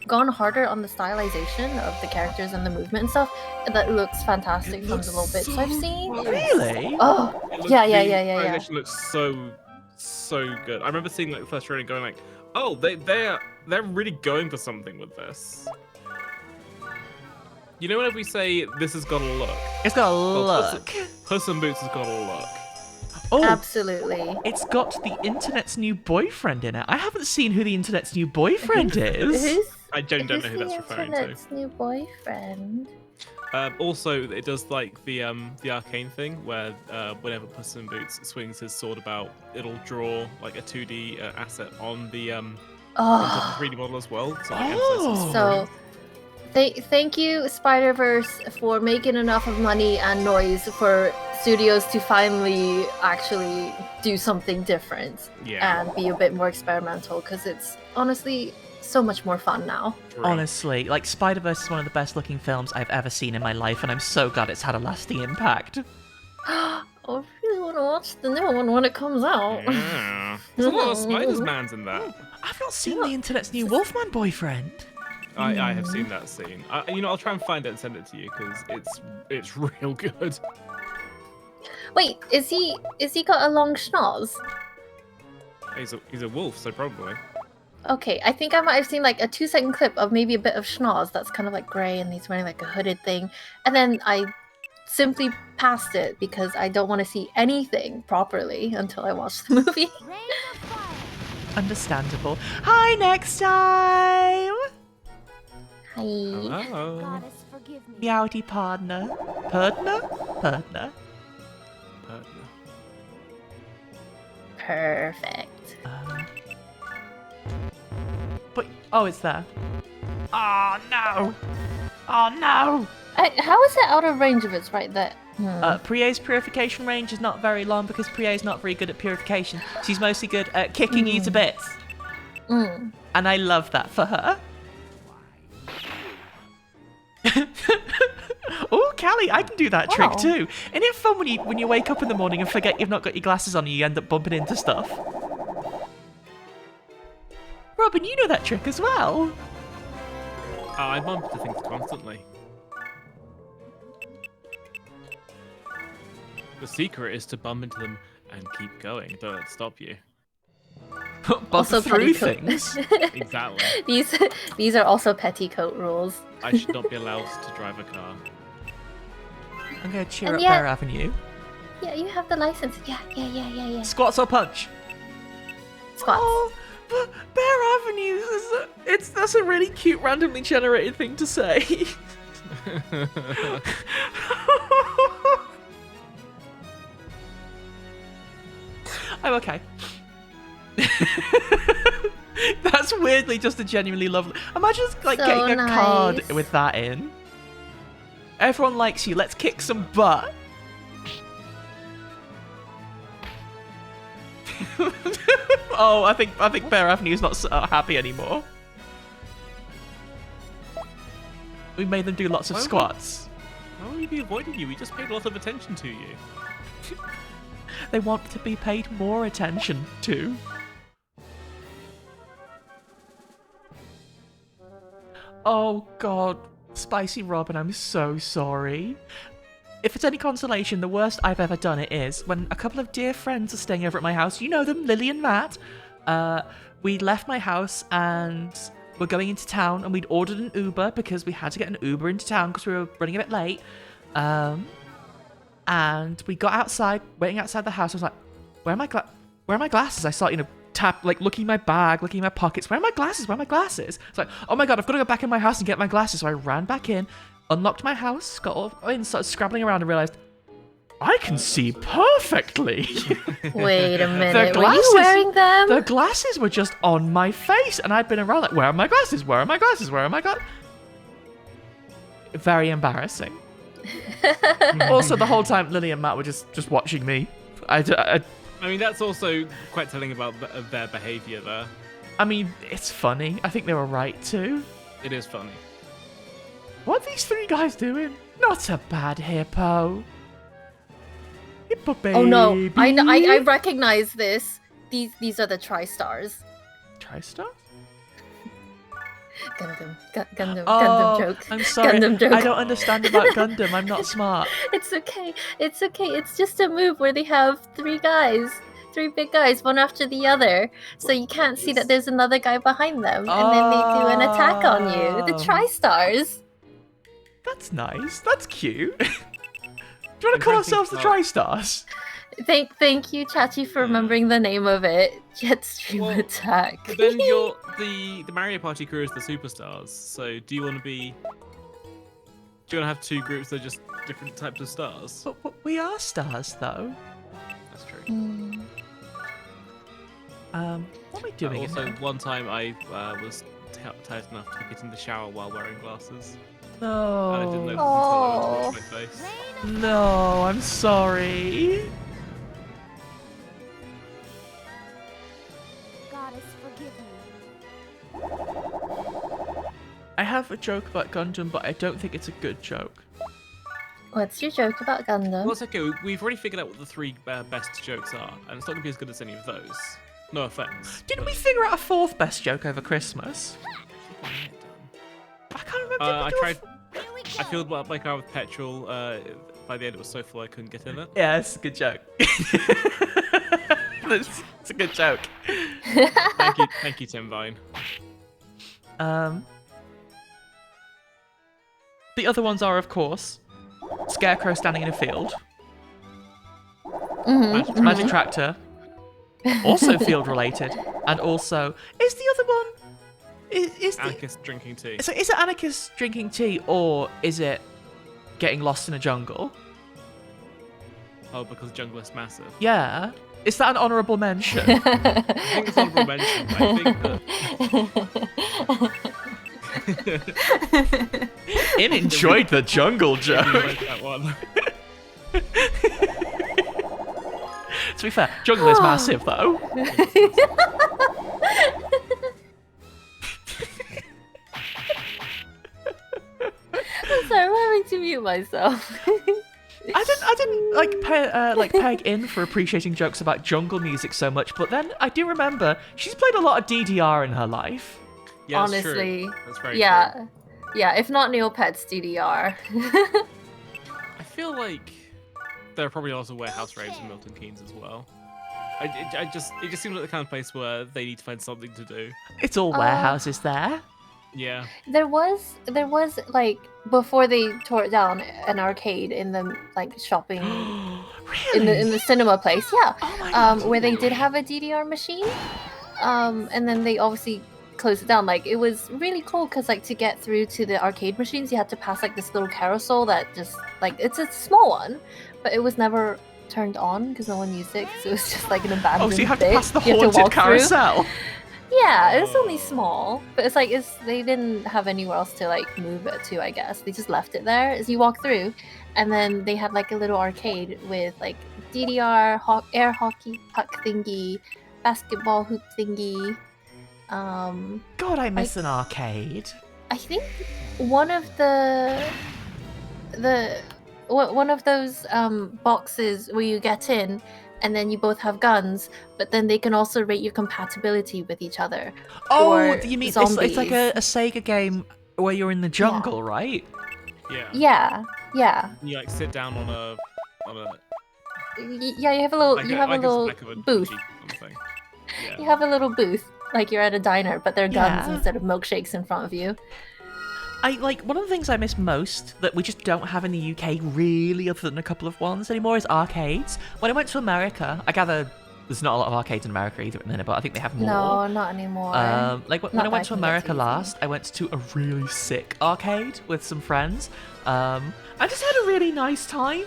gone harder on the stylization of the characters and the movement and stuff. That looks fantastic from the little bits I've seen. Really? Oh, yeah. The stylization looks so good. I remember seeing like the first trailer and going like, oh, they're really going for something with this. You know, whenever we say this has got a look, It's got a look. Puss in Boots has got a look. Oh, absolutely. It's got the internet's new boyfriend in it. I haven't seen who the internet's new boyfriend is. I don't know who that's referring to. Internet's new boyfriend. Also, it does like the arcane thing where whenever Puss in Boots swings his sword about, it'll draw like a 2D asset on the on top of the 3D model as well. So thank you, Spider-Verse, for making enough of money and noise for studios to finally actually do something different and be a bit more experimental, because it's honestly so much more fun now. Honestly, like Spider-Verse is one of the best looking films I've ever seen in my life, and I'm so glad it's had a lasting impact. I really want to watch the new one when it comes out. Yeah. There's a lot of Spider-Mans in that. I've not seen the internet's new Wolfman boyfriend. I have seen that scene. I'll try and find it and send it to you because it's real good. Wait, is he got a long schnoz? He's a wolf, so probably. Okay, I think I might have seen like a 2-second clip of maybe a bit of schnoz that's kind of like grey and he's wearing like a hooded thing, and then I simply passed it because I don't want to see anything properly until I watch the movie. Understandable. Hi, next time. Hi. Hello. Meowdy partner. Partner? Perfect. But it's there. Oh no! Oh no! How is it out of range if it's right there? Prie's purification range is not very long because Prie's not very good at purification. She's mostly good at kicking you to bits. And I love that for her. Oh, Callie, I can do that trick too. Isn't it fun when you wake up in the morning and forget you've not got your glasses on and you end up bumping into stuff? Robin, you know that trick as well. I bump into things constantly. The secret is to bump into them and keep going. Don't let it stop you. Bug Also through petticoat. things. Exactly. These are also petticoat rules. I should not be allowed to drive a car. I'm gonna cheer And up yet- Bear Avenue. Yeah, you have the license. Yeah. Squats or punch? Squats. Oh, but Bear Avenue that's a really cute randomly generated thing to say. I'm okay. That's weirdly just a genuinely lovely. Imagine like So getting a card nice. with that in. Everyone likes you. Let's kick some butt. Oh, I think Bear Avenue's not so happy anymore. We made them do lots of squats. Why would we be avoiding you? We just paid a lot of attention to you. They want to be paid more attention to. Oh god, Spicy Robin, I'm so sorry. If it's any consolation, the worst I've ever done it is when a couple of dear friends are staying over at my house. You know them, Lily and Matt. We left my house and we're going into town, and we'd ordered an Uber because we had to get an Uber into town because we were running a bit late. And we got outside, waiting outside the house. I was like, where are my glasses? I started, looking in my bag, looking in my pockets. Where are my glasses? Where are my glasses? It's like, oh my god, I've got to go back in my house and get my glasses. So I ran back in, unlocked my house, got all in, started scrabbling around and realized, I can see perfectly. Wait a The minute. Were you wearing them? The glasses were just on my face, and I'd been around like, where are my glasses? Where are my glasses? Where are my glasses? Very embarrassing. Also, the whole time, Lily and Matt were just watching me. I mean, that's also quite telling about their behaviour there. I mean, it's funny. I think they were right too. It is funny. What are these three guys doing? Not a bad hippo. Hippo baby. Oh no, I recognize this. These are the TriStars. TriStar? Gundam joke. I'm sorry. Gundam joke. I don't understand about Gundam. I'm not smart. It's okay. It's just a move where they have three big guys, one after the other. So you can't see that there's another guy behind them. And then they do an attack on you. The TriStars. That's nice. That's cute. Do you want to call ourselves the TriStars? Thank you, Chachi, for remembering the name of it. Jetstream Attack. But then the Mario Party crew is the superstars. So do you want to have two groups that are just different types of stars? But we are stars, though. That's true. What am I doing? Also, one time I was tight enough to get in the shower while wearing glasses. No. And I didn't notice until I was washing my face. No, I'm sorry. Goddess, forgive me. I have a joke about Gundam, but I don't think it's a good joke. What's your joke about Gundam? Well, it's okay. We've already figured out what the three best jokes are, and it's not going to be as good as any of those. No offense. Didn't we figure out a fourth best joke over Christmas? I can't remember. I filled up my car with petrol. By the end, it was so full I couldn't get in it. Yeah, it's a good joke. It's a good joke. Thank you, Tim Vine. The other ones are, of course, Scarecrow standing in a field, Magic Tractor, also field related, and also is the other one is Anarchist drinking tea. So is it Anarchist drinking tea, or is it getting lost in a jungle? Oh, because jungle is massive. Yeah. Is that an honourable mention? I think it's honourable mention. But I think that. Im enjoyed the jungle joke. That one. To be fair, jungle is massive though. I'm sorry, I'm having to mute myself. I didn't peg in for appreciating jokes about jungle music so much, but then I do remember she's played a lot of DDR in her life. Yeah, Honestly, that's true. That's very true. Yeah, if not Neopets, DDR. I feel like there are probably also warehouse raves in Milton Keynes as well. it just seems like the kind of place where they need to find something to do. It's all warehouses there. Yeah. There was like before they tore it down an arcade in the like shopping Really? in the cinema place. Yeah. Oh my God. Where they did have a DDR machine. And then they obviously closed it down. Like it was really cool because like to get through to the arcade machines, you had to pass like this little carousel that just like it's a small one, but it was never turned on because no one used it because it was just like an abandoned. Oh, so you have to bit. pass the You have to haunted walk through. carousel. Yeah, it's only small, but it's like they didn't have anywhere else to like move it to. I guess they just left it there as you walk through, and then they had like a little arcade with like DDR air hockey puck thingy, basketball hoop thingy. God, I miss an arcade. I think one of one of those boxes where you get in and then you both have guns, but then they can also rate your compatibility with each other. Oh, or you mean it's zombies. like a Sega game where you're in the jungle, right? Yeah. Yeah. You like sit down on a. Yeah, you have a little back of a booth. Jeep or something. Yeah. You have a little booth, like you're at a diner, but they're guns Yeah. instead of milkshakes in front of you. One of the things I miss most that we just don't have in the UK really, other than a couple of ones anymore, is arcades. When I went to America, I gather there's not a lot of arcades in America either at the minute, but I think they have more. No, not anymore. When I Not went that I to can get America to last, I went to a really sick arcade with some friends. I just had a really nice time.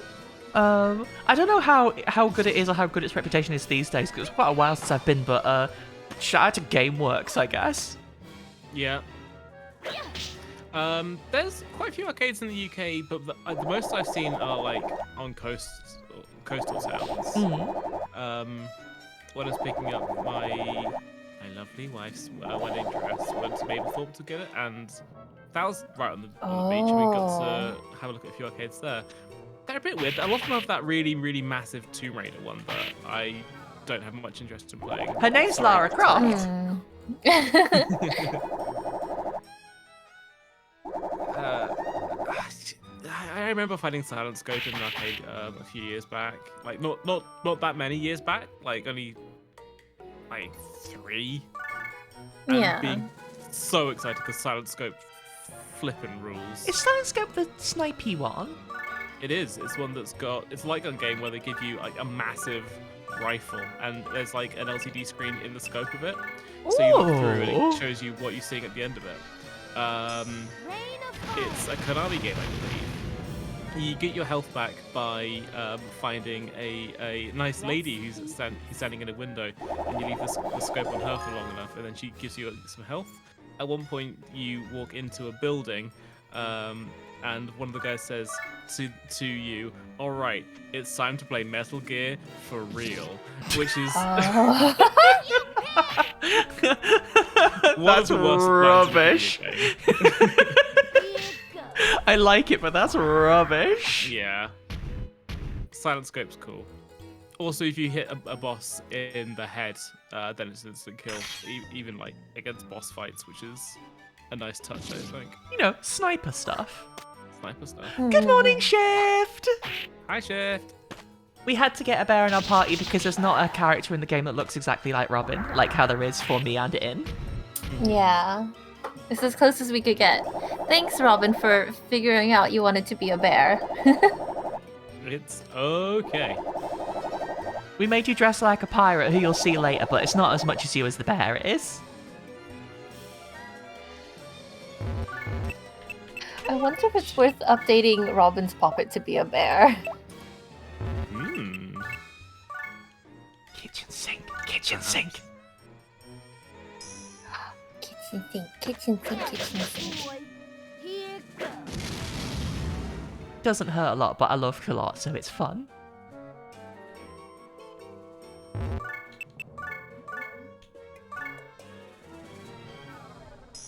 I don't know how good it is or how good its reputation is these days, because it's quite a while since I've been, but shout out to GameWorks, I guess. Yeah. There's quite a few arcades in the UK, but the most I've seen are like on coastal towns. When I was picking up my lovely wife's wedding dress, went to Mablethorpe to get it, and that was right on the beach. We got to have a look at a few arcades there. They're a bit weird. A lot of them have that really, really massive Tomb Raider one that I don't have much interest in playing. Her name's Sorry. Lara Croft. I remember finding Silent Scope in an arcade a few years back. Like not that many years back. Like only like 3. And Yeah. being so excited because Silent Scope flipping rules. Is Silent Scope the snipey one? It is. It's one that's got. It's like a game where they give you like a massive rifle, and there's like an LCD screen in the scope of it. So you look through and Ooh. it shows you what you're seeing at the end of it. It's a Konami game, I believe. You get your health back by finding a nice lady who's standing in a window, and you leave the scope on her for long enough, and then she gives you some health. At one point, you walk into a building, and one of the guys says to you, "All right, it's time to play Metal Gear for real," which is That's rubbish. I like it, but that's rubbish. Yeah. Silent Scope's cool. Also, if you hit a boss in the head, then it's an instant kill, even like against boss fights, which is a nice touch, I think. You know, sniper stuff. Sniper stuff. Good morning, Shift! Hi, Shift. We had to get a bear in our party because there's not a character in the game that looks exactly like Robin, like how there is for me and In. Yeah. It's as close as we could get. Thanks, Robin, for figuring out you wanted to be a bear. It's okay. We made you dress like a pirate, who you'll see later, but it's not as much as you as the bear is. I wonder if it's worth updating Robin's puppet to be a bear. Kitchen sink, kitchen sink. Kitchen sink, kitchen sink, kitchen sink. Here goes. Doesn't hurt a lot, but I love Culotte, so it's fun.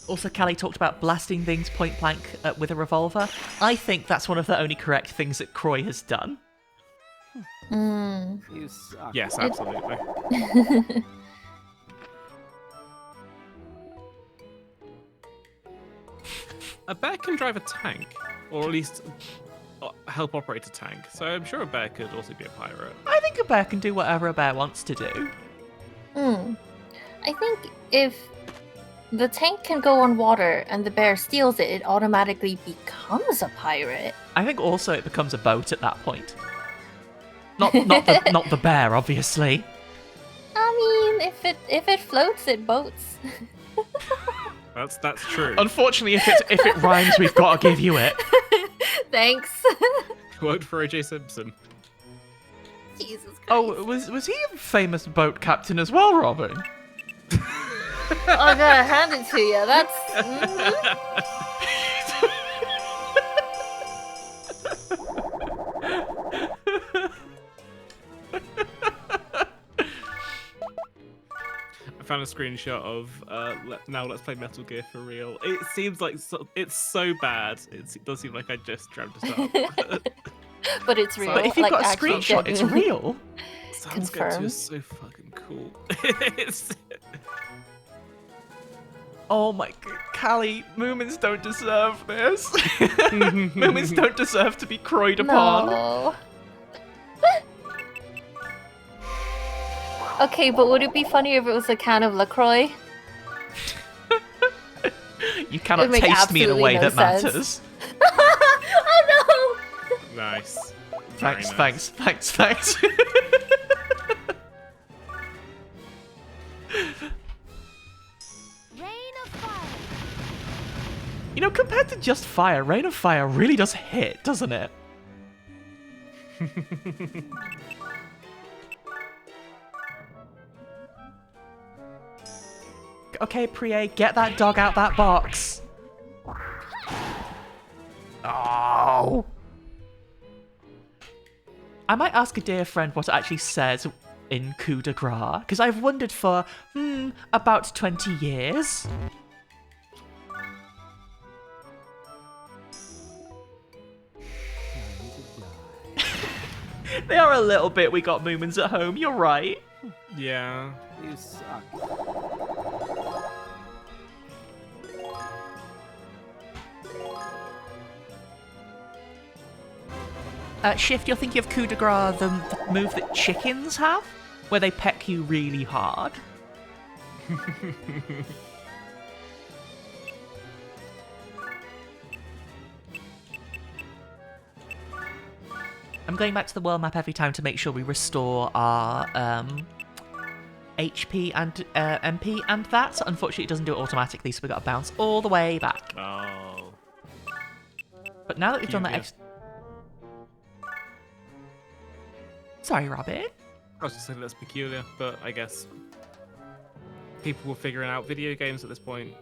Also, Callie talked about blasting things point blank with a revolver. I think that's one of the only correct things that Croy has done. You suck. Yes, absolutely. A bear can drive a tank, or at least help operate a tank, so I'm sure a bear could also be a pirate. I think a bear can do whatever a bear wants to do. I think if the tank can go on water and the bear steals it, it automatically becomes a pirate. I think also it becomes a boat at that point. Not the bear, obviously. I mean, if it floats, it boats. That's true. Unfortunately, if it rhymes, we've got to give you it. Thanks. Quote for O.J. Simpson. Jesus Christ. Oh, was he a famous boat captain as well, Robin? I gotta hand it to you. That's. I found a screenshot of now let's play Metal Gear for real. It seems like it's so bad. It does seem like I just dreamt it up. But it's real. But if you've like, got a actually screenshot, it's genuine. real. Sounds good too. Is so fucking cool. It's... Oh my god, Callie, Moomins don't deserve this. Moomins don't deserve to be croyed upon. No. Okay, but would it be funny if it was a can of LaCroix? You cannot make taste me in a absolutely way no that sense. matters. Oh Nice. Thanks, Very nice. thanks. Rain of fire. You know, compared to just fire, Rain of Fire really does hit, doesn't it? Okay, Prie, get that dog out that box. Oh. I might ask a dear friend what it actually says in coup de grace, because I've wondered for, about 20 years. They are a little bit, we got Moomins at home, you're right. Yeah. You suck. Shift, you're thinking of coup de grace, the move that chickens have, where they peck you really hard. I'm going back to the world map every time to make sure we restore our HP and MP and that. Unfortunately, it doesn't do it automatically, so we've got to bounce all the way back. Oh. But now that we've done that... Curious. Sorry, Robin. I was just saying that's peculiar, but I guess people were figuring out video games at this point.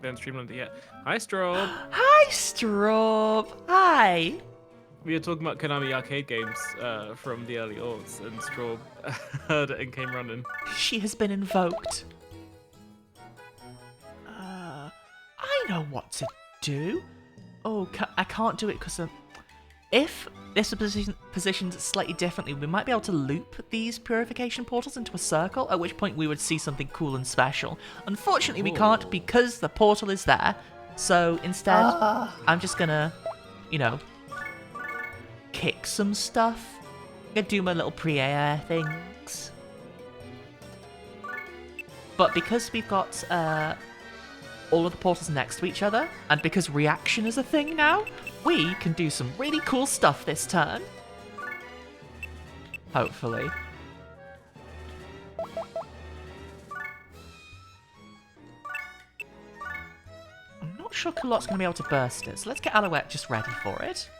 They haven't streamlined it yet. Hi, Strobe. Hi, Strobe. Hi. We were talking about Konami arcade games from the early aughts, and Strobe heard it and came running. She has been invoked. I know what to do. Oh, I can't do it because if this was positioned slightly differently, we might be able to loop these purification portals into a circle, at which point we would see something cool and special. Unfortunately, we can't because the portal is there. So instead, I'm just gonna, you know, kick some stuff. I'm gonna do my little pre-air things. But because we've got all of the portals next to each other, and because reaction is a thing now, we can do some really cool stuff this turn. Hopefully. I'm not sure Culotte's going to be able to burst it, so let's get Alouette just ready for it.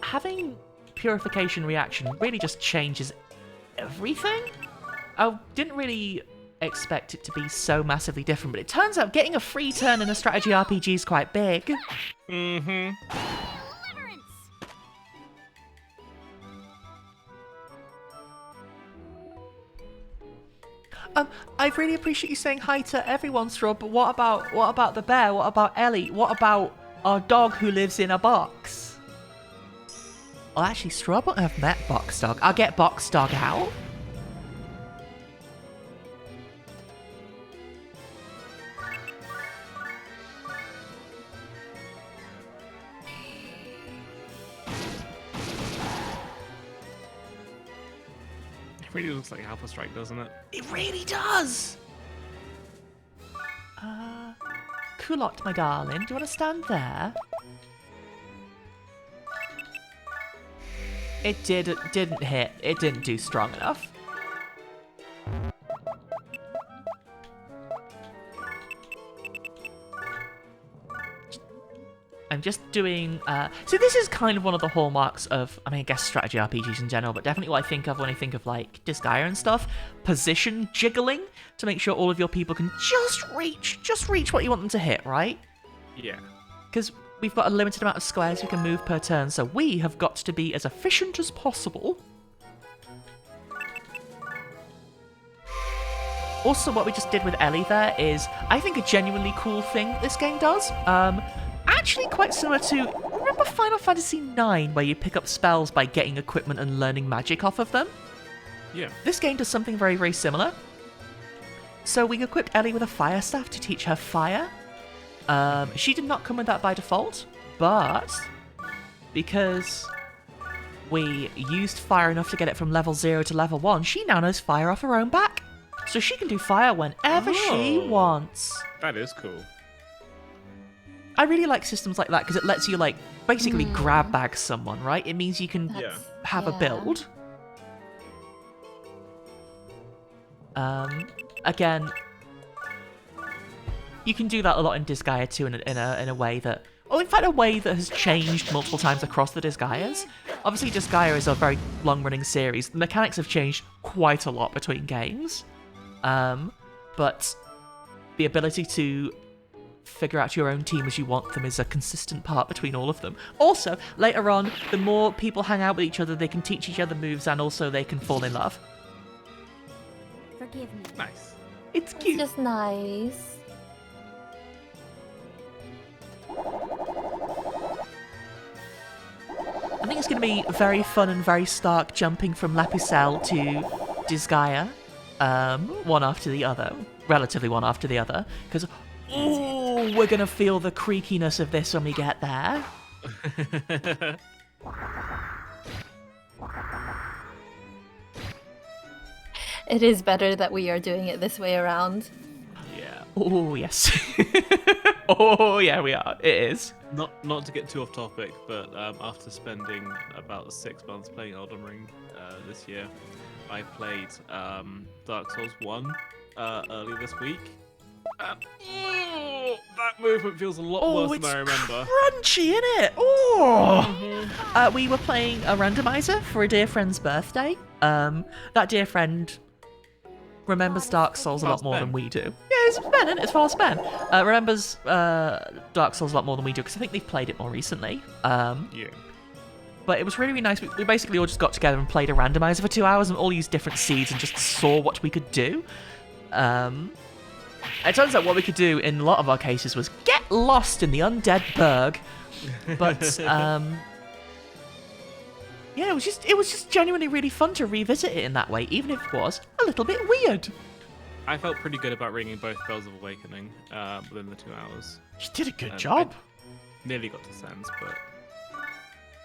Having purification reaction really just changes everything. I didn't really expect it to be so massively different, but it turns out getting a free turn in a strategy RPG is quite big. Mm-hmm. I really appreciate you saying hi to everyone, Straw, but what about the bear? What about Ellie? What about our dog who lives in a box? Well, actually, Straw won't have met Box Dog. I'll get Box Dog out. really looks like Alpha Strike, doesn't it? It really does! Kulot, my darling, do you want to stand there? It didn't hit. It didn't do strong enough. I'm just doing... so this is kind of one of the hallmarks of, I mean, I guess strategy RPGs in general, but definitely what I think of when I think of, like, Disgaea and stuff. Position jiggling to make sure all of your people can just reach what you want them to hit, right? Yeah. Because we've got a limited amount of squares we can move per turn, so we have got to be as efficient as possible. Also, what we just did with Ellie there is, I think, a genuinely cool thing this game does. Actually quite similar to, remember Final Fantasy IX, where you pick up spells by getting equipment and learning magic off of them? Yeah. This game does something very, very similar. So we equipped Ellie with a fire staff to teach her fire. She did not come with that by default, but because we used fire enough to get it from level 0 to level 1, she now knows fire off her own back. So she can do fire whenever she wants. That is cool. I really like systems like that because it lets you, like, basically grab bag someone, right? It means you can have a build. Again, you can do that a lot in Disgaea too, in a way that, in fact, a way that has changed multiple times across the Disgaeas. Obviously, Disgaea is a very long-running series. The mechanics have changed quite a lot between games, but the ability to figure out your own team as you want them is a consistent part between all of them. Also, later on, the more people hang out with each other, they can teach each other moves, and also they can fall in love. Forgive me. Nice. It's cute. It's just nice. I think it's going to be very fun and very stark jumping from Pucelle to Disgaea, one after the other, relatively one after the other, because we're going to feel the creakiness of this when we get there. It is better that we are doing it this way around. Yeah. Oh, yes. Oh, yeah, we are. It is. Not to get too off topic, but after spending about 6 months playing Elden Ring this year, I played Dark Souls 1 early this week. That movement feels a lot worse than I remember. Crunchy, innit? Oh! We were playing a randomizer for a dear friend's birthday. That dear friend remembers Dark Souls a lot more than we do. Yeah, it's Ben, isn't it? It's fast Ben. Remembers Dark Souls a lot more than we do, because I think they've played it more recently. Yeah. But it was really, really nice. We basically all just got together and played a randomizer for 2 hours and all used different seeds and just saw what we could do. It turns out what we could do in a lot of our cases was get lost in the undead burg. But yeah, it was just genuinely really fun to revisit it in that way, even if it was a little bit weird. I felt pretty good about ringing both Bells of Awakening within the 2 hours. You did a good job. I nearly got to Sans, but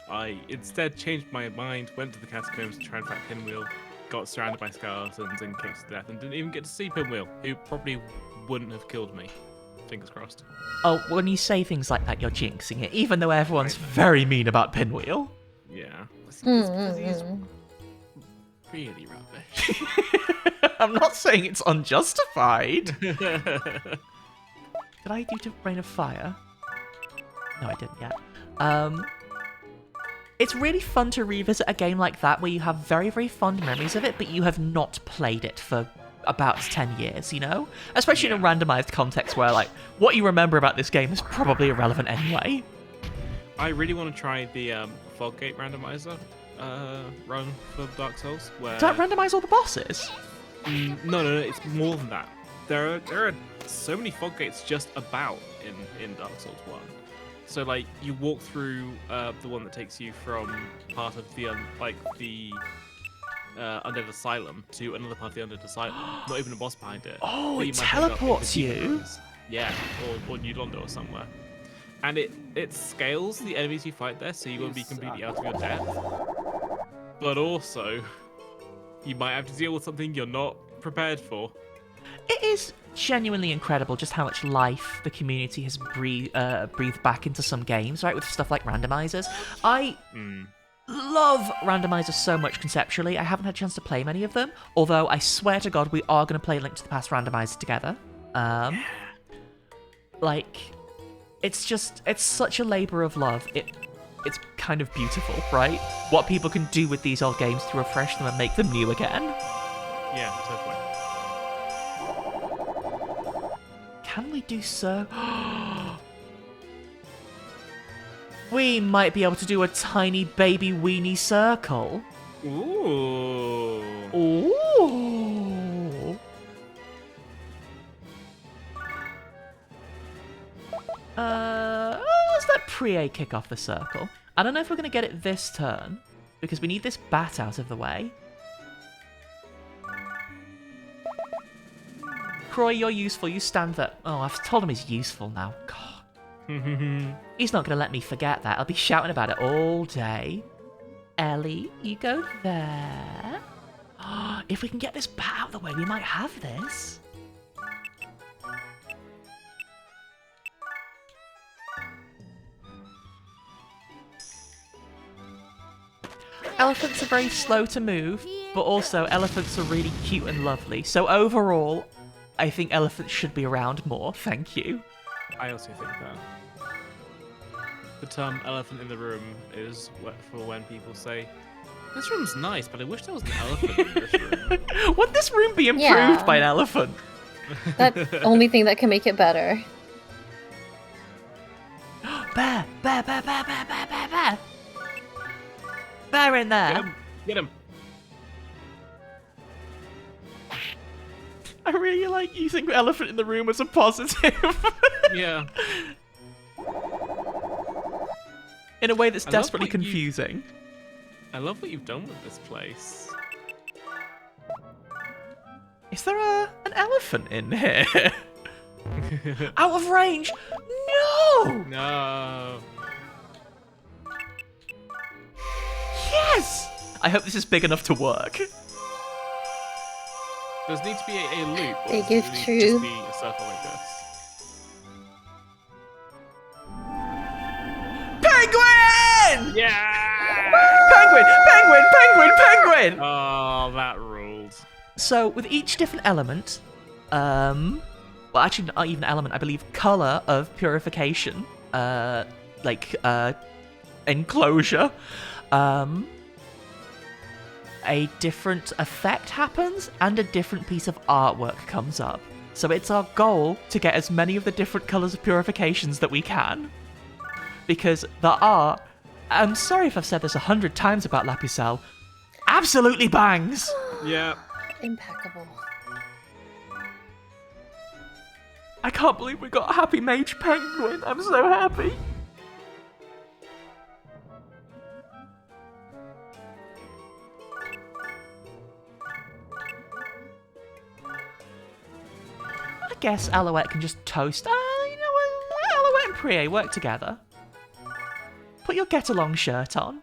I instead changed my mind, went to the catacombs to try and find Pinwheel, got surrounded by skeletons and kicked to death, and didn't even get to see Pinwheel, who probably wouldn't have killed me. Fingers crossed. Oh, when you say things like that, you're jinxing it, even though everyone's very mean about Pinwheel. Yeah. Because he's really rubbish. I'm not saying it's unjustified. Did I do to Rain of Fire? No, I didn't yet. It's really fun to revisit a game like that where you have very, very fond memories of it, but you have not played it for about 10 years, you know? Especially in a randomized context where, like, what you remember about this game is probably irrelevant anyway. I really want to try the Foggate randomizer run for Dark Souls. Where... Does that randomize all the bosses? No, it's more than that. There are so many Foggates just about in Dark Souls 1. So, like, you walk through the one that takes you from part of the Undead Asylum to another part of the Undead Asylum. Not even a boss behind it. Oh, it teleports you? Yeah, or New Londo or somewhere. And it scales the enemies you fight there, so you won't be completely out of your depth. But also, you might have to deal with something you're not prepared for. It is genuinely incredible just how much life the community has breathed back into some games, right? With stuff like randomizers. I love randomizers so much conceptually. I haven't had a chance to play many of them, although I swear to God we are going to play Link to the Past randomizer together. Like, it's such a labor of love. It's kind of beautiful, right? What people can do with these old games to refresh them and make them new again. Yeah, totally. Can we do so? We might be able to do a tiny baby weenie circle. Ooh. Ooh. Let's let Prie kick off the circle. I don't know if we're going to get it this turn, because we need this bat out of the way. Croy, you're useful. You stand there. Oh, I've told him he's useful now. God. He's not going to let me forget that. I'll be shouting about it all day. Ellie, you go there. If we can get this bat out of the way, we might have this. Elephants are very slow to move, but also elephants are really cute and lovely. So overall, I think elephants should be around more. Thank you. I also think that. The term elephant in the room is for when people say, this room's nice, but I wish there was an elephant in this room. Would this room be improved by an elephant? That's the only thing that can make it better. Bear! Bear, bear, bear, bear, bear, bear, bear! Bear in there! Get him! Get him! I really like using elephant in the room as a positive. Yeah. In a way that's desperately confusing. I love what you've done with this place. Is there an elephant in here? Out of range? No! No. Yes! I hope this is big enough to work. Does need to be a loop. Or Big does if it true. just be a circle like this? Penguin! Yeah! Penguin! Penguin! Penguin! Penguin! Oh, that ruled. So, with each different element, well, actually, not even element, I believe color of purification, enclosure, a different effect happens and a different piece of artwork comes up. So it's our goal to get as many of the different colors of purifications that we can. Because there are, I'm sorry if I've said this 100 times about La Pucelle, absolutely bangs! Yeah. Impeccable. I can't believe we got a happy mage penguin. I'm so happy. I guess Alouette can just toast. You know what? Alouette and Prie work together. Put your get-along shirt on.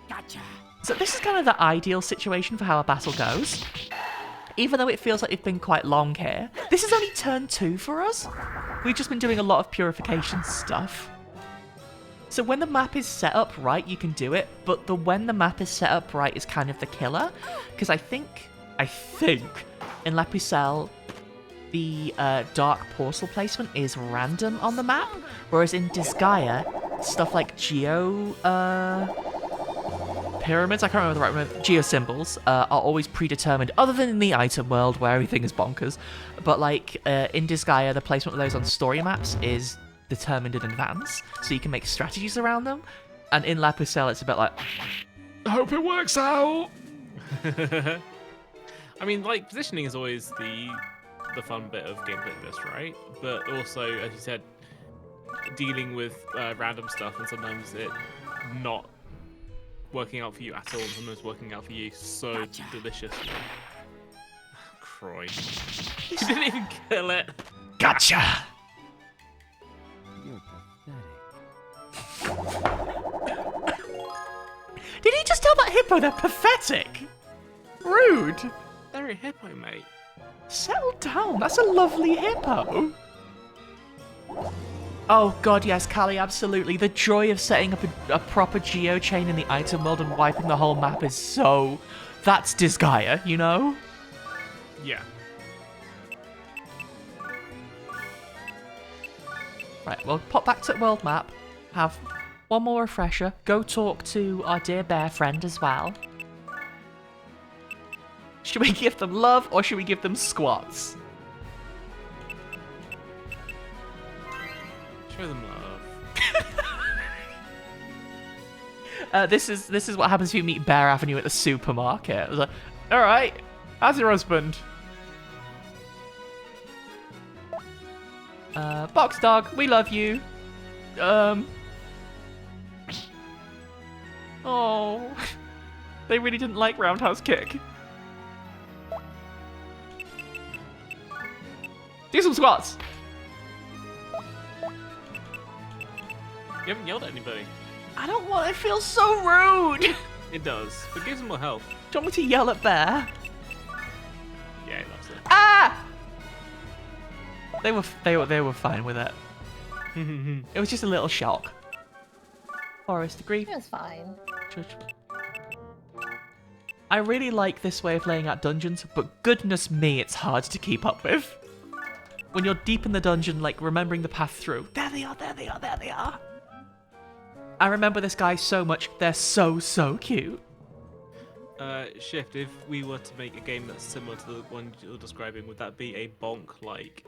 Gotcha. So this is kind of the ideal situation for how a battle goes. Even though it feels like it's been quite long here. This is only turn 2 for us. We've just been doing a lot of purification stuff. So when the map is set up right, you can do it. But when the map is set up right is kind of the killer. Because I think in La Pucelle, the dark portal placement is random on the map. Whereas in Disgaea, stuff like pyramids, I can't remember the right word, geosymbols, are always predetermined, other than in the item world where everything is bonkers. But like in Disgaea, the placement of those on story maps is determined in advance, so you can make strategies around them. And in La Pucelle, it's a bit like, I hope it works out. I mean, like, positioning is always the fun bit of games like this, right? But also, as you said, dealing with random stuff and sometimes it not working out for you at all and sometimes working out for you so deliciously. Croy. He didn't even kill it. Gotcha! You're pathetic. tell that hippo they're pathetic. Rude. They're a hippo, mate. Settle down. That's a lovely hippo. Oh god, yes, Callie, absolutely. The joy of setting up a proper geochain in the item world and wiping the whole map is so... That's Disgaea, you know? Yeah. Right, we'll pop back to the world map, have one more refresher, go talk to our dear bear friend as well. Should we give them love or should we give them squats? Show them love. This is what happens if you meet Bear Avenue at the supermarket. I was like, all right, how's your husband? Box dog, we love you. Oh, they really didn't like Roundhouse Kick. Do some squats. You haven't yelled at anybody. I don't want. It feels so rude. It does, but gives them more health. Do you want me to yell at Bear? Yeah, he loves it. Ah! They were fine with it. It was just a little shock. Forest degree. It was fine. I really like this way of laying out dungeons, but goodness me, it's hard to keep up with. When you're deep in the dungeon, like remembering the path through. There they are, there they are, there they are. I remember this guy so much. They're so cute. Shift, if we were to make a game that's similar to the one you're describing, would that be a bonk-like?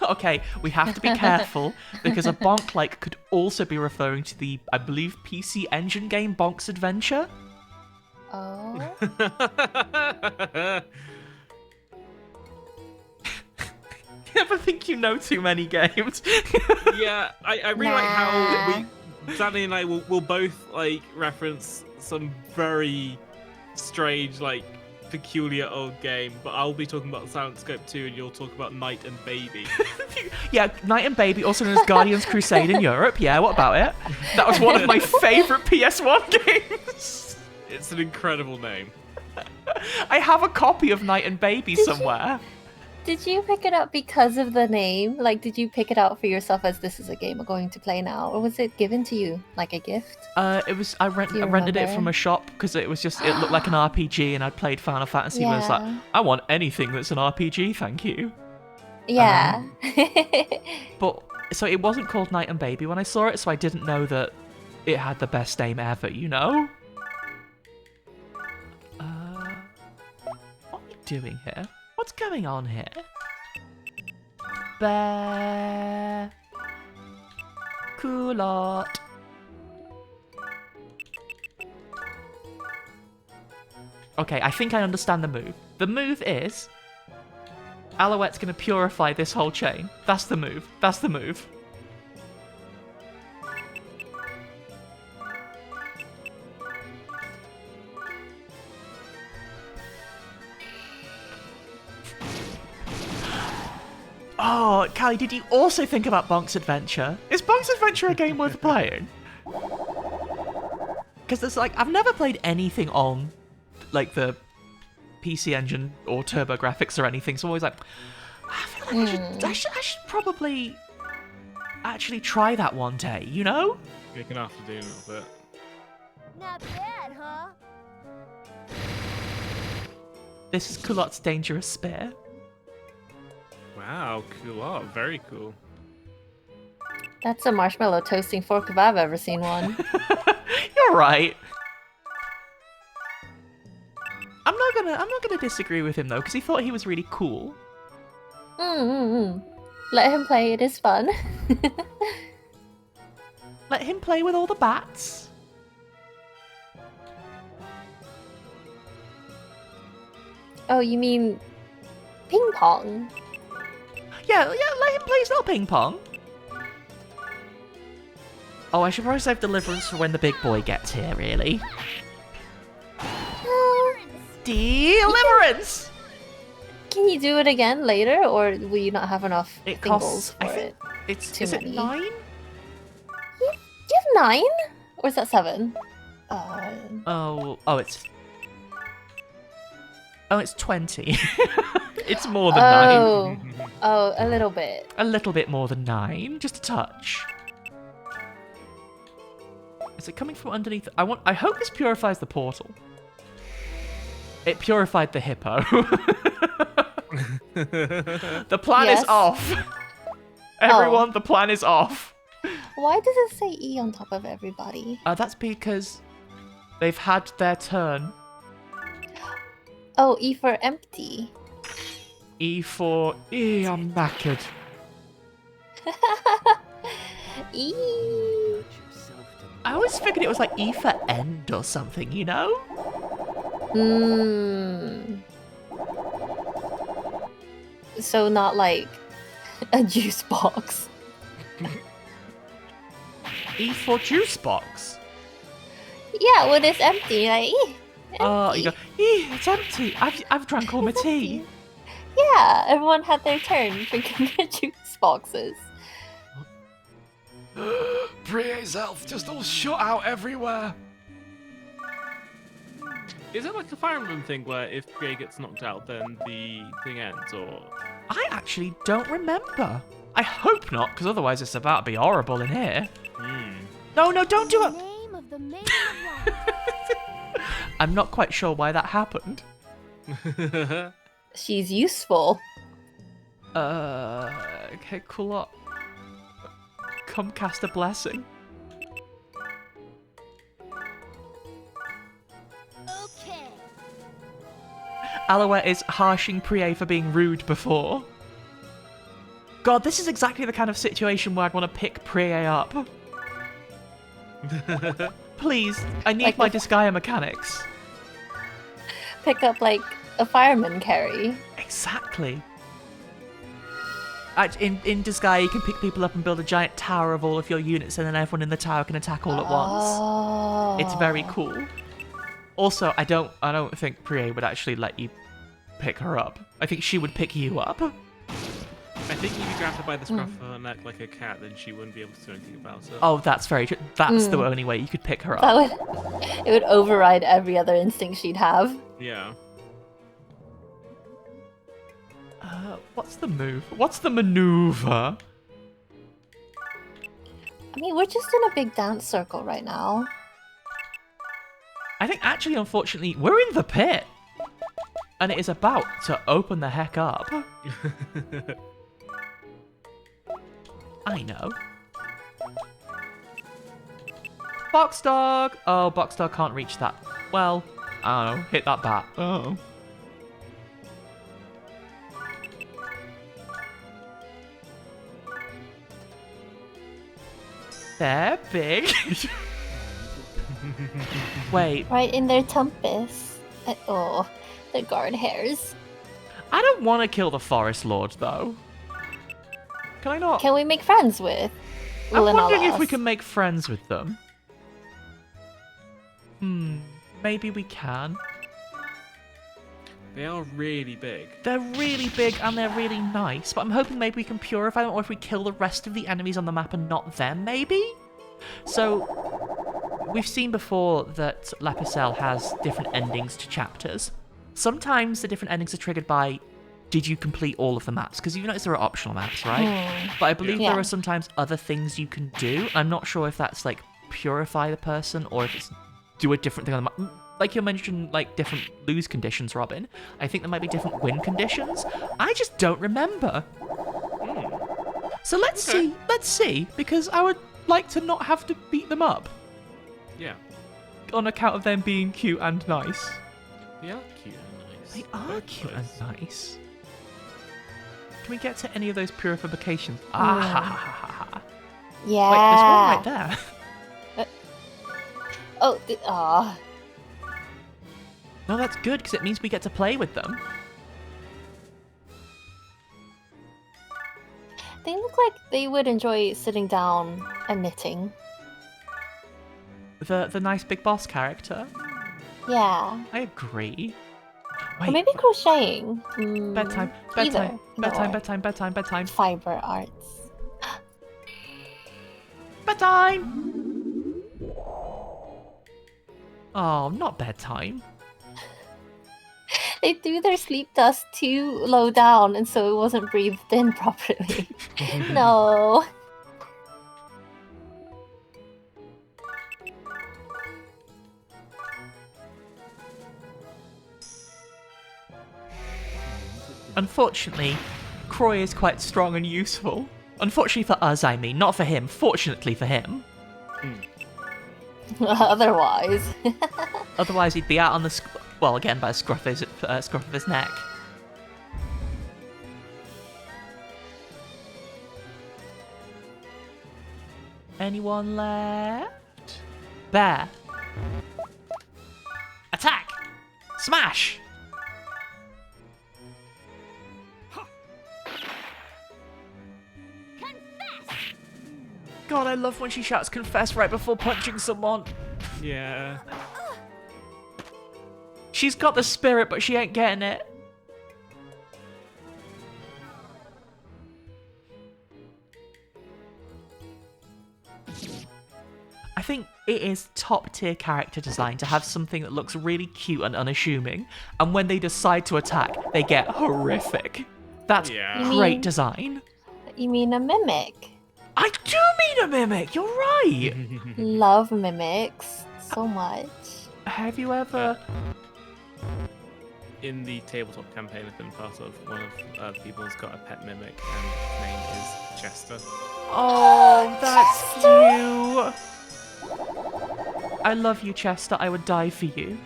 Okay, we have to be careful because a bonk-like could also be referring to the, I believe, PC Engine game Bonk's Adventure. Oh. You ever think you know too many games? Yeah, I really like how Danny and I will both like reference some very strange, like peculiar old game, but I'll be talking about Silent Scope 2 and you'll talk about Knight and Baby. Yeah, Knight and Baby, also known as Guardians Crusade in Europe. Yeah, what about it? That was one of my favourite PS1 games. It's an incredible name. I have a copy of Knight and Baby somewhere. Did you pick it up because of the name? Like, did you pick it out for yourself as this is a game I'm going to play now? Or was it given to you like a gift? It was. I rented it from a shop because it was just. It looked like an RPG, and I'd played Final Fantasy. And I was like, I want anything that's an RPG, thank you. Yeah. But so it wasn't called Knight and Baby when I saw it, so I didn't know that it had the best name ever. You know. What are we doing here? What's going on here? Bear. Culotte. Okay, I think I understand the move. The move is... Alouette's gonna purify this whole chain. That's the move. That's the move. Oh, Callie, did you also think about Bonk's Adventure? Is Bonk's Adventure a game worth playing? Because there's like, I've never played anything on like the PC Engine or TurboGrafx or anything, so I'm always like, I feel like I should probably actually try that one day, you know? You're gonna have to do a little bit. Not bad, huh? This is Culotte's Dangerous Spear. Wow, cool art. Very cool. That's a marshmallow toasting fork if I've ever seen one. You're right. I'm not gonna disagree with him though, because he thought he was really cool. Let him play, it is fun. Let him play with all the bats. Oh, you mean ping pong? Yeah, let him play his little ping pong. Oh, I should probably save Deliverance for when the big boy gets here, really. Deliverance! Can you do it again later, or will you not have enough It singles costs, for I think, it? is it 9? You have 9? Or is that 7? It's 20. It's more than 9. Oh, a little bit. A little bit more than 9, just a touch. Is it coming from underneath? I hope this purifies the portal. It purified the hippo. The plan is off. Everyone, the plan is off. Why does it say E on top of everybody? That's because they've had their turn. Oh, E for empty. E for... I'm knackered. E. I always figured it was like E for end or something, you know? So not like a juice box. E for juice box? Yeah, when it's empty, like, Oh, you go, it's empty. I've drank all my tea. Yeah, everyone had their turn drinking their juice boxes. Prie's health just all shot out everywhere. Is it like a Fire Emblem thing where if Prie gets knocked out, then the thing ends, or...? I actually don't remember. I hope not, because otherwise it's about to be horrible in here. No, don't do it! Name of the Maiden of Light. I'm not quite sure why that happened. She's useful. Okay, cool. Come cast a blessing. Okay. Alouette is harshing Prie for being rude before. God, this is exactly the kind of situation where I'd want to pick Prie up. Please, I need like my Disgaea mechanics. Pick up like a fireman carry. Exactly. In Disgaea, you can pick people up and build a giant tower of all of your units, and then everyone in the tower can attack all at once. It's very cool. Also, I don't think Prie would actually let you pick her up. I think she would pick you up. I think if you grabbed her by the scruff of her neck like a cat, then she wouldn't be able to do anything about it. Oh, that's very true. That's the only way you could pick her up. It would override every other instinct she'd have. Yeah. What's the move? What's the maneuver? I mean, we're just in a big dance circle right now. I think actually, unfortunately, we're in the pit. And it is about to open the heck up. I know. Box dog! Oh, box dog can't reach that. Well, I don't know. Hit that bat. Oh. They're big. Wait. Right in their tumpus. Oh, the guard hairs. I don't want to kill the Forest Lord, though. Can I not? Can we make friends with I'm wondering Linalas? if we can make friends with them. Maybe we can. They are really big. They're really big and they're really nice, but I'm hoping maybe we can purify them, or if we kill the rest of the enemies on the map and not them, maybe? So, we've seen before that Pucelle has different endings to chapters. Sometimes the different endings are triggered by, did you complete all of the maps? Because you've noticed there are optional maps, right? But I believe there are sometimes other things you can do. I'm not sure if that's like purify the person or if it's do a different thing on the map. Like you mentioned, like different lose conditions, Robin. I think there might be different win conditions. I just don't remember. So let's see, because I would like to not have to beat them up. Yeah. On account of them being cute and nice. They are cute and nice. They are cute and nice. Can we get to any of those purifications? Ah ha ha ha ha ha. Yeah. Wait, there's one right there. Oh, No, that's good, because it means we get to play with them. They look like they would enjoy sitting down and knitting. The nice big boss character. Yeah. I agree. Or Wait, maybe crocheting. bedtime, Either. bedtime. Fiber arts. Bedtime! Oh, not bedtime. They threw their sleep dust too low down, and so it wasn't breathed in properly. No. Unfortunately, Croy is quite strong and useful. Unfortunately for us, I mean, not for him. Fortunately for him. Otherwise. Otherwise, he'd be out on the well, again, by the scruff of his neck. Anyone left? Bear. Attack! Smash! God, I love when she shouts confess right before punching someone. Yeah. She's got the spirit, but she ain't getting it. I think it is top tier character design to have something that looks really cute and unassuming, and when they decide to attack, they get horrific. That's great design. You mean a mimic? I do mean a mimic, you're right! Love mimics so much. Have you ever... In the tabletop campaign I've been part of, one of the people has got a pet mimic, and his name is Chester. Oh, that's cute! I love you, Chester. I would die for you.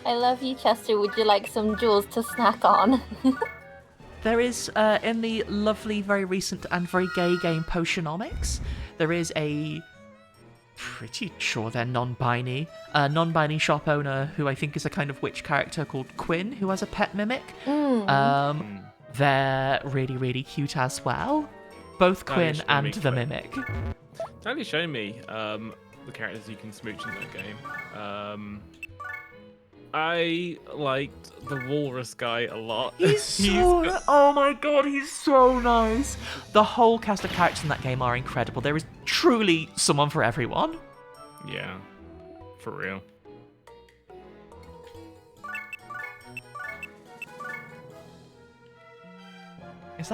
I love you, Chester. Would you like some jewels to snack on? There is, in the lovely, very recent and very gay game Potionomics, there is a pretty sure they're non-binary shop owner who I think is a kind of witch character called Quinn, who has a pet mimic. They're really, really cute as well. Both Quinn and the mimic. Tally showed me the characters you can smooch in that game. I liked the walrus guy a lot. Oh my god, he's so nice. The whole cast of characters in that game are incredible. There is truly someone for everyone. Yeah, for real. That's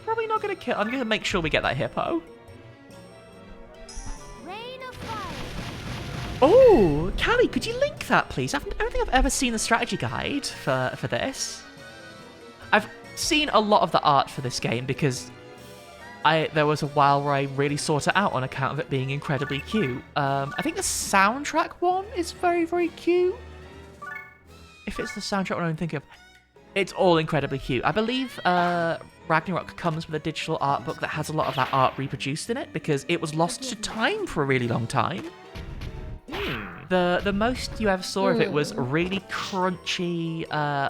probably not gonna kill. I'm gonna make sure we get that hippo. Rain of fire. Oh, Callie, could you link that, please? I don't think I've ever seen the strategy guide for this. I've seen a lot of the art for this game because there was a while where I really sought it out on account of it being incredibly cute. I think the soundtrack one is very, very cute. If it's the soundtrack one I'm thinking of, it's all incredibly cute. I believe Ragnarok comes with a digital art book that has a lot of that art reproduced in it because it was lost to time for a really long time. The most you ever saw of it was really crunchy,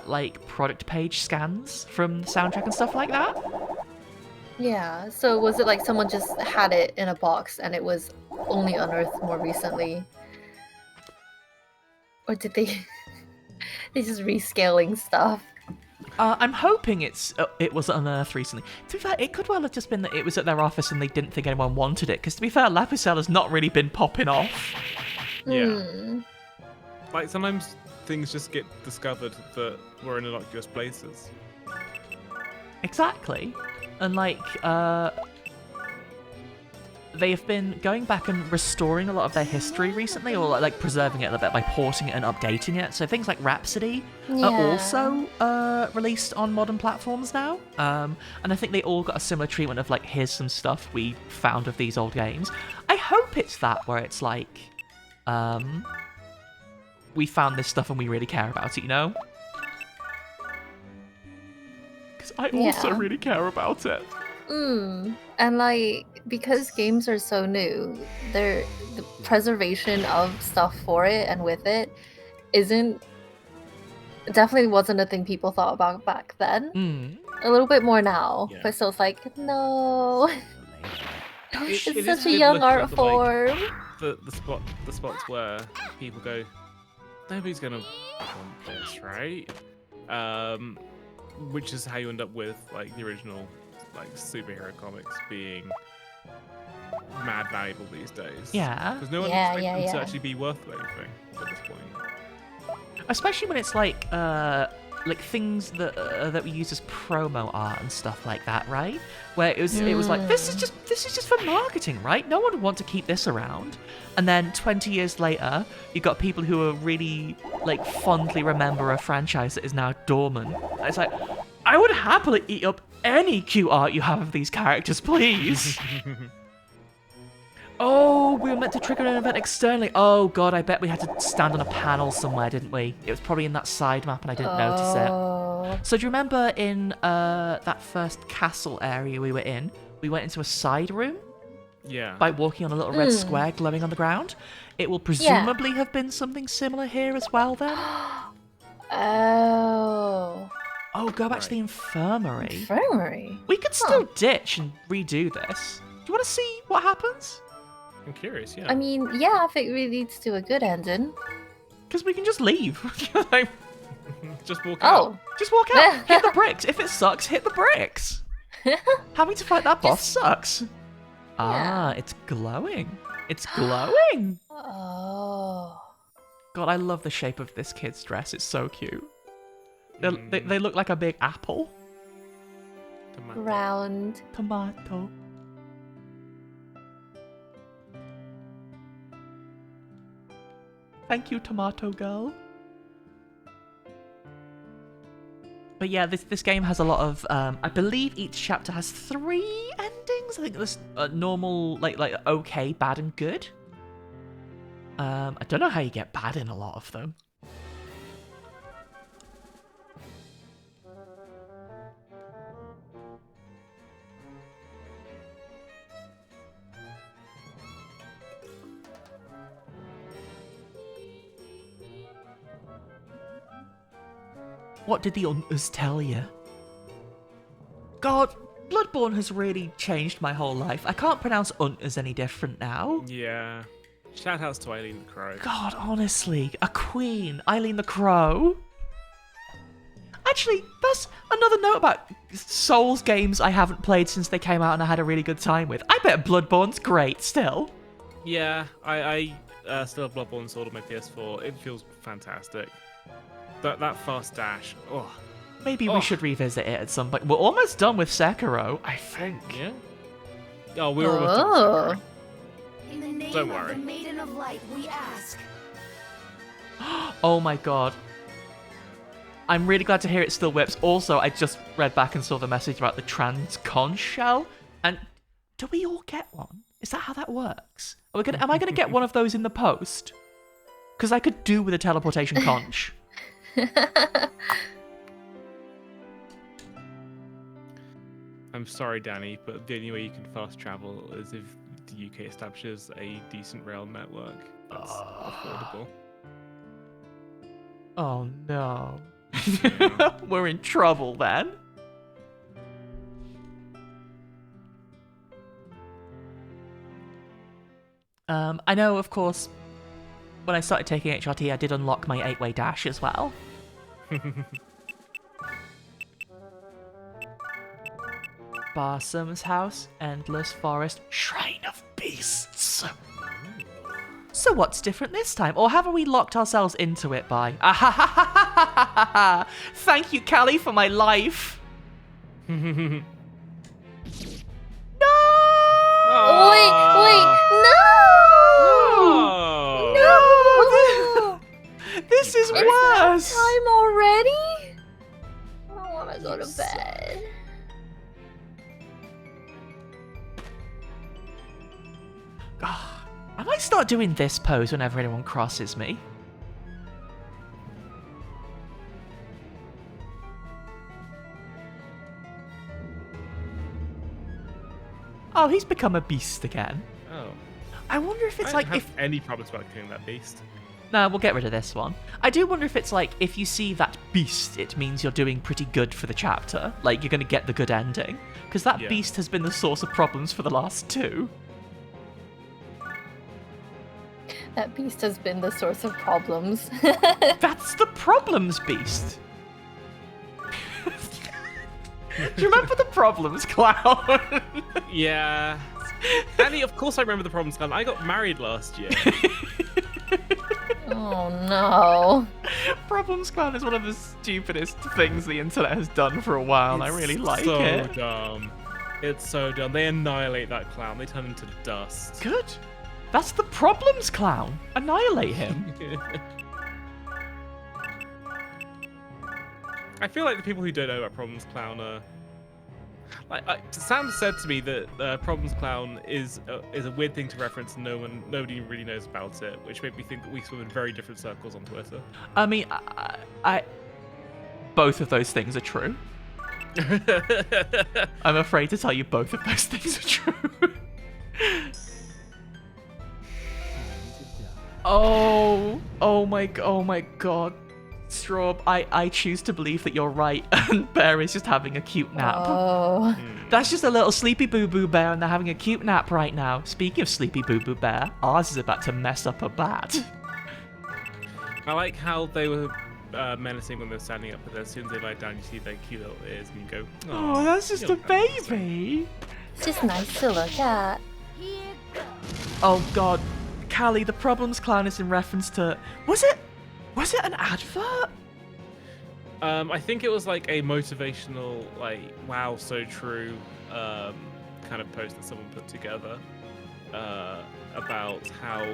like product page scans from the soundtrack and stuff like that. Yeah, so was it like someone just had it in a box and it was only unearthed more recently? Or did they they just rescaling stuff? I'm hoping it was unearthed recently. To be fair, it could well have just been that it was at their office and they didn't think anyone wanted it, because to be fair, Pucelle has not really been popping off. Yeah. Like, sometimes things just get discovered that were in innocuous places. Exactly. And, like, they have been going back and restoring a lot of their history recently, or, like, preserving it a little bit by porting it and updating it. So things like Rhapsody are also released on modern platforms now. And I think they all got a similar treatment of, like, here's some stuff we found of these old games. I hope it's that, where it's like... we found this stuff and we really care about it, you know? Because I also really care about it. And like, because games are so new, the preservation of stuff for it and with it definitely wasn't a thing people thought about back then. A little bit more now, but still it's like, no. It's such a young art form. The spots where people go, nobody's gonna want this, right? Which is how you end up with like the original like superhero comics being mad valuable these days. Yeah. Because no one Yeah, expects them yeah. to actually be worth anything at this point. Especially when it's like things that we use as promo art and stuff like that, right? Where it was like this is just for marketing, right? No one would want to keep this around. And then 20 years later, you've got people who are really like fondly remember a franchise that is now dormant. And it's like, I would happily eat up any cute art you have of these characters, please. Oh, we were meant to trigger an event externally. Oh god, I bet we had to stand on a panel somewhere, didn't we? It was probably in that side map and I didn't notice it. So do you remember in that first castle area we were in, we went into a side room? Yeah. By walking on a little red square glowing on the ground? It will presumably have been something similar here as well then? Oh. Oh, go back to the infirmary. Infirmary? We could still ditch and redo this. Do you want to see what happens? I'm curious, yeah. I mean, yeah, if it really leads to a good ending. Because we can just leave. Just walk out. Just walk out. Hit the bricks. If it sucks, hit the bricks. Having to fight that boss sucks. Ah, it's glowing. It's glowing. Oh. God, I love the shape of this kid's dress. It's so cute. They look like a big apple. Tomato. Round. Tomato. Thank you, Tomato Girl. But yeah, this game has a lot of. I believe each chapter has 3 endings. I think there's normal, like okay, bad, and good. I don't know how you get bad in a lot of them. What did the Unters tell you? God, Bloodborne has really changed my whole life. I can't pronounce Unters any different now. Yeah. Shoutouts to Eileen the Crow. God, honestly, a queen, Eileen the Crow. Actually, that's another note about Souls games I haven't played since they came out and I had a really good time with. I bet Bloodborne's great still. Yeah, I still have Bloodborne Sword on my PS4. It feels fantastic. That fast dash. Oh. Maybe we should revisit it at some point. We're almost done with Sekiro, I think. Yeah. Oh, we're almost done with Sekiro. In the name Don't of worry. the Maiden of Light, we ask. Oh my god. I'm really glad to hear it still whips. Also, I just read back and saw the message about the trans-conch shell. And do we all get one? Is that how that works? Am I gonna get one of those in the post? Because I could do with a teleportation conch. I'm sorry, Danny, but the only way you can fast travel is if the UK establishes a decent rail network that's affordable. Oh no. We're in trouble then. I know, of course, when I started taking HRT, I did unlock my 8-way dash as well. Barsum's house, endless forest, shrine of beasts. So what's different this time? Or have we locked ourselves into it by... Thank you, Callie, for my life. No! Wait, No! This is worse. Time already? I don't want to go to bed. I might start doing this pose whenever anyone crosses me. Oh, he's become a beast again. Oh. I wonder if it's I like don't if have any problems about killing that beast. No, we'll get rid of this one. I do wonder if it's like, if you see that beast, it means you're doing pretty good for the chapter. Like, you're going to get the good ending. Because that beast has been the source of problems for the last 2. That beast has been the source of problems. That's the problems beast. Do you remember the problems clown? Yeah. Annie, of course I remember the Problems Clan. I got married last year. Oh no. Problems Clan is one of the stupidest things the internet has done for a while, and I really like it. It's so dumb. It's so dumb. They annihilate that clown. They turn him to dust. Good. That's the Problems Clown. Annihilate him. I feel like the people who don't know about Problems Clown are... Sam said to me that Problems Clown is a weird thing to reference and nobody really knows about it, which made me think that we swim in very different circles on Twitter. I mean, I both of those things are true. I'm afraid to tell you both of those things are true. Oh my god. Straub, I choose to believe that you're right, and Bear is just having a cute nap. Oh. That's just a little sleepy boo-boo bear, and they're having a cute nap right now. Speaking of sleepy boo-boo bear, ours is about to mess up a bat. I like how they were menacing when they were standing up, but then as soon as they lie down, you see their cute little ears, and you go, oh, that's just a baby. It's just nice to look at. Oh god, Callie, the Problems Clown is in reference to... Was it an advert? I think it was like a motivational, like, wow, so true, kind of post that someone put together about how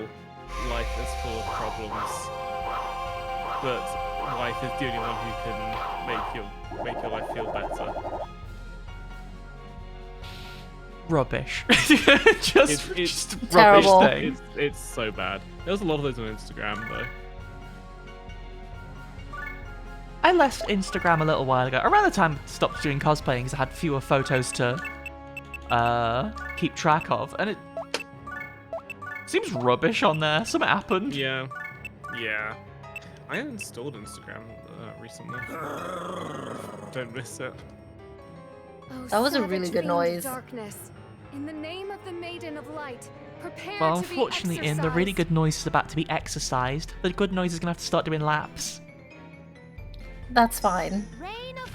life is full of problems, but life is the only one who can make your life feel better. Rubbish. just terrible. Rubbish thing. It's so bad. There was a lot of those on Instagram though. I left Instagram a little while ago. Around the time I stopped doing cosplaying, because I had fewer photos to keep track of, and it seems rubbish on there. Something happened. Yeah. I uninstalled Instagram recently. Don't miss it. Oh, That was a savage really good fiend noise. Darkness. In the name of the Maiden of Light, prepare Well, to be unfortunately, the really exorcised. good noise is about to be exercised. The good noise is going to have to start doing laps. That's fine. Rain of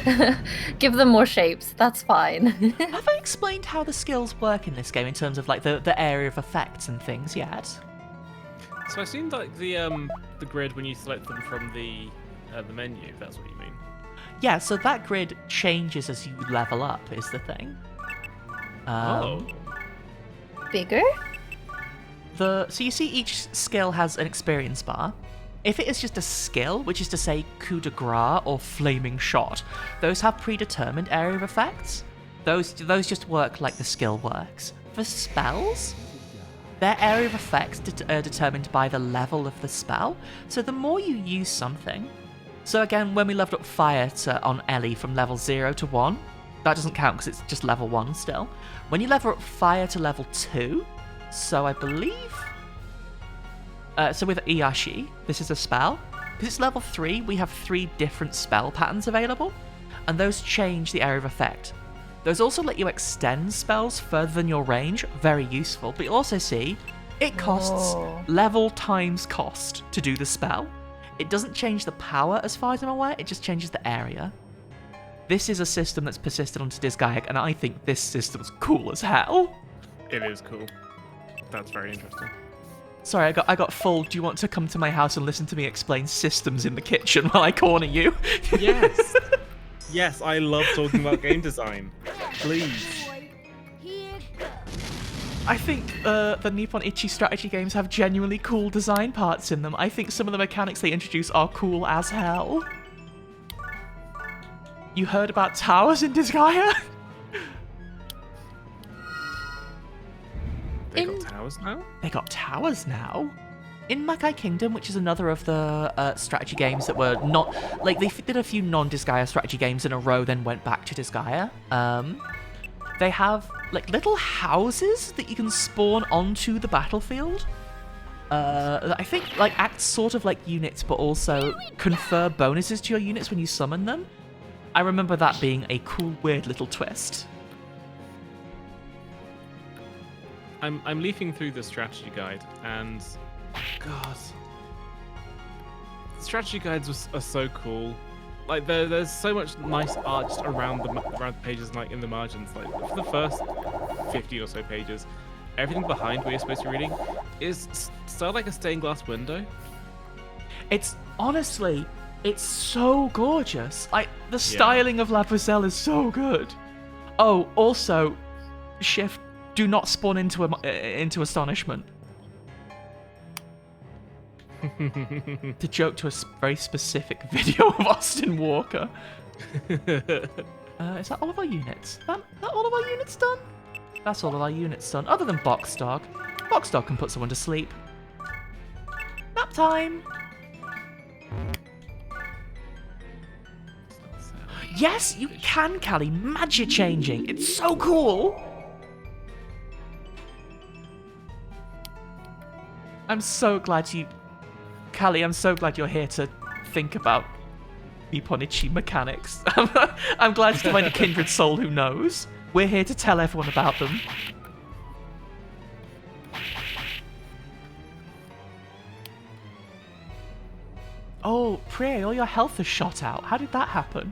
fire. Give them more shapes. That's fine. Have I explained how the skills work in this game in terms of like the area of effects and things yet? So I seemed like the grid when you select them from the menu, if that's what you mean. Yeah, so that grid changes as you level up, is the thing. Bigger? So you see each skill has an experience bar. If it is just a skill, which is to say coup de grace or flaming shot, those have predetermined area of effects. Those just work like the skill works. For spells, their area of effects are determined by the level of the spell. So the more you use something... So again, when we leveled up fire on Ellie from level 0 to 1, that doesn't count because it's just level 1 still. When you level up fire to level 2, so I believe... so with Iyashi, this is a spell. Because it's level 3, we have 3 different spell patterns available, and those change the area of effect. Those also let you extend spells further than your range, very useful, but you also see it costs level times cost to do the spell. It doesn't change the power as far as I'm aware, it just changes the area. This is a system that's persisted onto Disgaea, and I think this system's cool as hell. It is cool. That's very interesting. Sorry, I got full. Do you want to come to my house and listen to me explain systems in the kitchen while I corner you? Yes. Yes, I love talking about game design. Please. I think the Nippon Ichi strategy games have genuinely cool design parts in them. I think some of the mechanics they introduce are cool as hell. You heard about towers in Disgaea? They got towers now? They got towers now. In Makai Kingdom, which is another of the strategy games that were not... Like, they did a few non-Disgaea strategy games in a row, then went back to Disgaea. They have, like, little houses that you can spawn onto the battlefield. I think, like, act sort of like units, but also confer bonuses to your units when you summon them. I remember that being a cool, weird little twist. I'm leafing through the strategy guide, and God, the strategy guides are so cool. like there's so much nice art just around the pages, like in the margins. Like for the first 50 or so pages, everything behind where you're supposed to be reading is so like a stained glass window. It's honestly, it's so gorgeous. Like the styling of La Pucelle is so good. Oh, also, Shift, do not spawn into astonishment. To joke to a very specific video of Austin Walker. Is that all of our units? That all of our units done? That's all of our units done, other than Box Dog. Box Dog can put someone to sleep. Nap time! Yes, you can, Callie. Magic changing. It's so cool. I'm so glad you... Callie, I'm so glad you're here to think about Nipponichi mechanics. I'm glad to find a kindred soul who knows. We're here to tell everyone about them. Oh, Priya, all your health is shot out. How did that happen?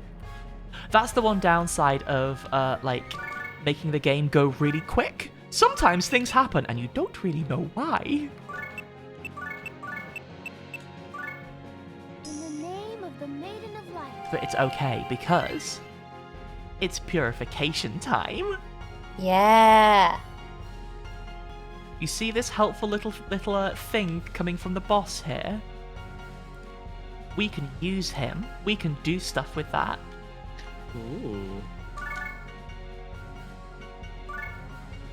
That's the one downside of, like, making the game go really quick. Sometimes things happen and you don't really know why. In the name of the Maiden of Light. But it's okay because it's purification time. Yeah. You see this helpful little thing coming from the boss here? We can use him. We can do stuff with that. Ooh.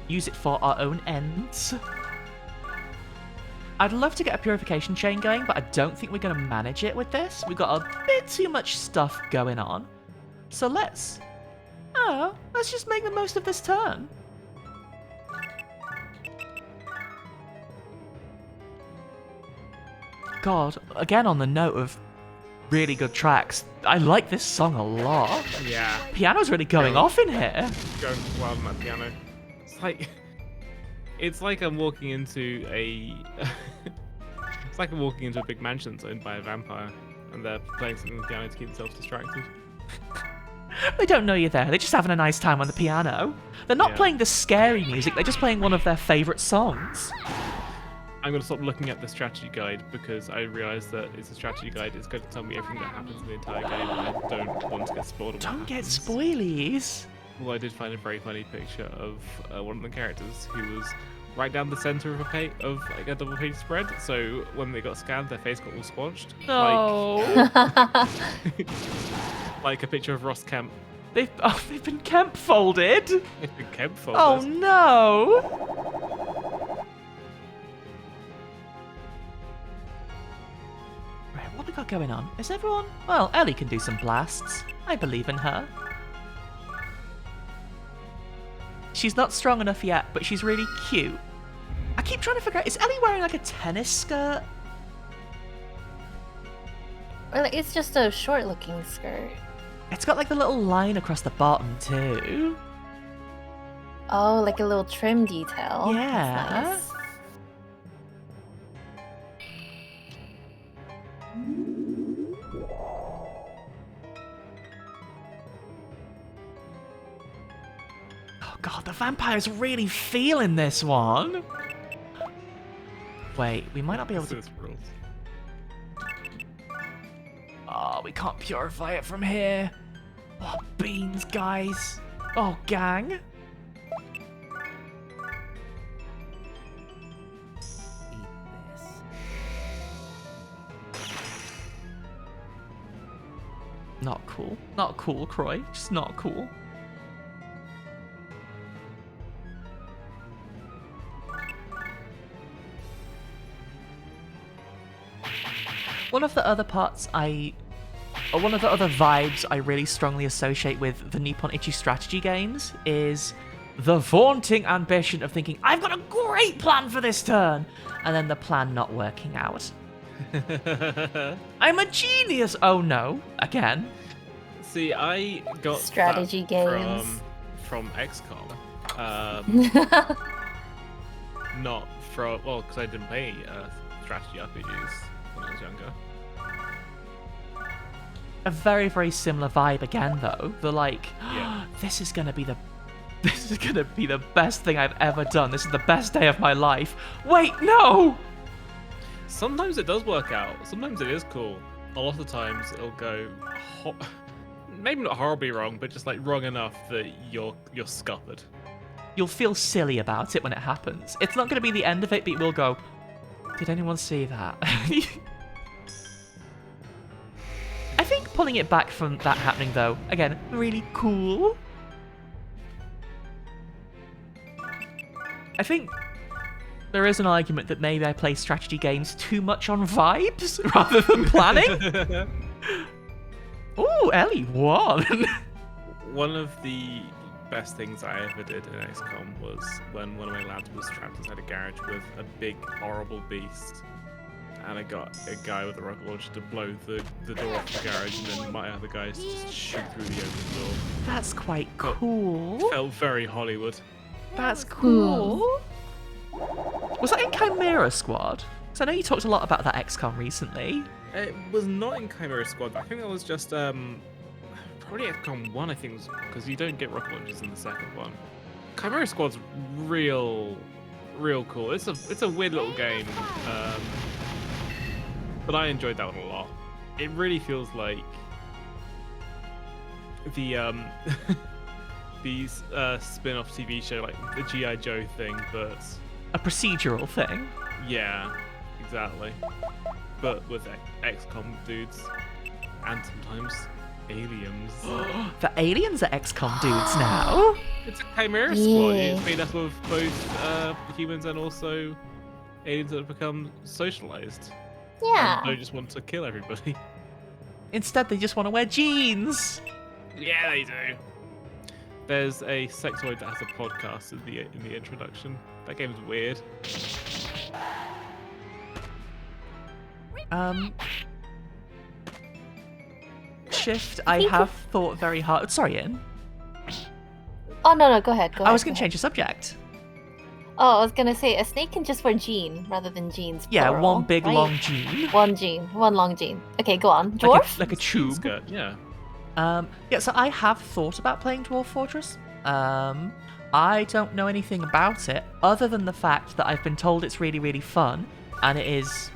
Use it for our own ends. I'd love to get a purification chain going, but I don't think we're going to manage it with this. We've got a bit too much stuff going on. So let's just make the most of this turn. God, again on the note of really good tracks, I like this song a lot. Yeah. Piano's really going off in here. Going wild on that piano. It's like I'm walking into a it's like I'm walking into a big mansion that's owned by a vampire and they're playing something on the piano to keep themselves distracted. They don't know you're there, they're just having a nice time on the piano. They're not playing the scary music, they're just playing one of their favourite songs. I'm going to stop looking at the strategy guide because I realise that it's a strategy guide. It's going to tell me everything that happens in the entire game and I don't want to get spoiled. Don't get spoilies. Well, I did find a very funny picture of one of the characters who was right down the centre of a double page spread. So when they got scanned, their face got all squanched. No. Like a picture of Ross Kemp. They've been Kemp folded. They've been Kemp folded. Oh no. Right, what we got going on? Is everyone... Well, Ellie can do some blasts. I believe in her. She's not strong enough yet, but she's really cute. I keep trying to figure out, is Ellie wearing like a tennis skirt? Well, it's just a short-looking skirt. It's got like the little line across the bottom too. Oh, like a little trim detail. Yeah. That's nice. Oh god, the vampire's really feeling this one. Wait, we might not be able to... Oh, we can't purify it from here. Oh, beans, guys. Oh, gang. Eat this. Not cool. Not cool, Croy. Just not cool. One of the other vibes I really strongly associate with the Nipponichi strategy games is the vaunting ambition of thinking, I've got a great plan for this turn, and then the plan not working out. I'm a genius! Oh no, again. See, I got strategy games from XCOM. Not from, well, because I didn't play strategy RPGs when I was younger. a very, very similar vibe again, though. The like, this is gonna be the best thing I've ever done. This is the best day of my life. Wait, no! Sometimes it does work out. Sometimes it is cool. A lot of times it'll go, maybe not horribly wrong, but just like wrong enough that you're scuppered. You'll feel silly about it when it happens. It's not going to be the end of it, but you will go, did anyone see that? I think pulling it back from that happening, though, again, really cool. I think there is an argument that maybe I play strategy games too much on vibes rather than planning. Ooh, Ellie won. One of the best things I ever did in XCOM was when one of my lads was trapped inside a garage with a big, horrible beast. And I got a guy with a rocket launcher to blow the door off the garage, and then my other guys just shoot through the open door. That's quite cool. It felt very Hollywood. That's cool. Was that in Chimera Squad? Because I know you talked a lot about that XCOM recently. It was not in Chimera Squad. I think that was just probably XCOM 1, I think, because you don't get rocket launchers in the second one. Chimera Squad's real cool. It's a weird little game, but I enjoyed that one a lot. It really feels like the spin-off TV show, like the G.I. Joe thing, but a procedural thing. Yeah, exactly. But with XCOM dudes, and sometimes aliens. The aliens are XCOM dudes now. It's a Chimera Squad. It's made up of both humans and also aliens that have become socialized. Yeah. And they just want to kill everybody. Instead, they just want to wear jeans. Yeah, they do. There's a sexoid that has a podcast in the introduction. That game's weird. Shift, I have thought very hard. Sorry, Ian. Oh, no, go ahead. I was going to change the subject. Oh, I was going to say, a snake can just wear jean rather than jeans. Yeah, plural, one big right? long jean. One long jean. Okay, go on. Dwarf? Like a tube. Skirt, yeah. Yeah, so I have thought about playing Dwarf Fortress. I don't know anything about it, other than the fact that I've been told it's really, really fun, and it is...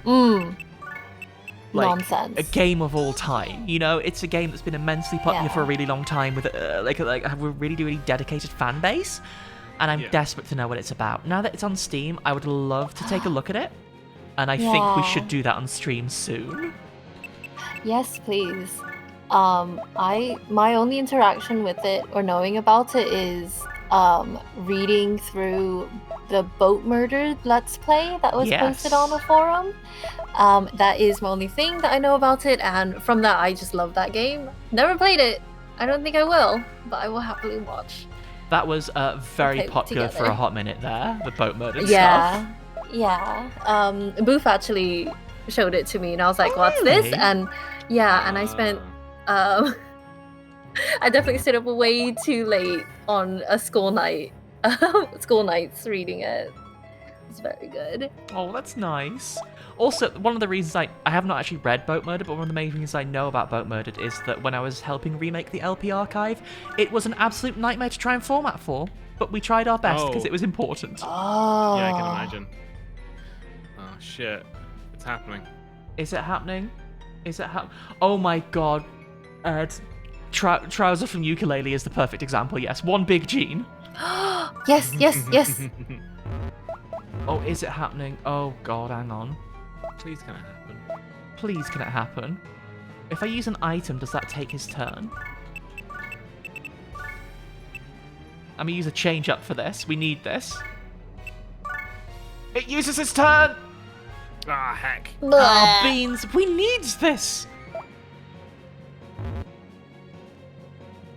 nonsense. A game of all time. You know, it's a game that's been immensely popular for a really long time with a really dedicated fan base, and I'm desperate to know what it's about. Now that it's on Steam, I would love to take a look at it, and I think we should do that on stream soon. Yes, please. My only interaction with it or knowing about it is reading through the boat murder Let's Play that was posted on a forum. That is my only thing that I know about it, and from that I just love that game. Never played it. I don't think I will, but I will happily watch. That was very popular for a hot minute there, the boat murder stuff. Yeah. Booth actually showed it to me, and I was like, what's this? And and I spent... I definitely stayed up way too late on a school nights reading it. It's very good. Oh, that's nice. Also, one of the reasons I have not actually read Boat Murdered, but one of the main reasons I know about Boat Murdered is that when I was helping remake the LP archive, it was an absolute nightmare to try and format for, but we tried our best because it was important. Oh. Yeah, I can imagine. Oh, shit. It's happening. Is it happening? Oh my god. Ed, Trouser from Ukulele is the perfect example, yes. One big jean. Yes. Oh, is it happening? Oh god, hang on. Please can it happen? Please can it happen? If I use an item, does that take his turn? I'm gonna use a change up for this. We need this. It uses his turn! Ah, heck. Oh, beans. We need this!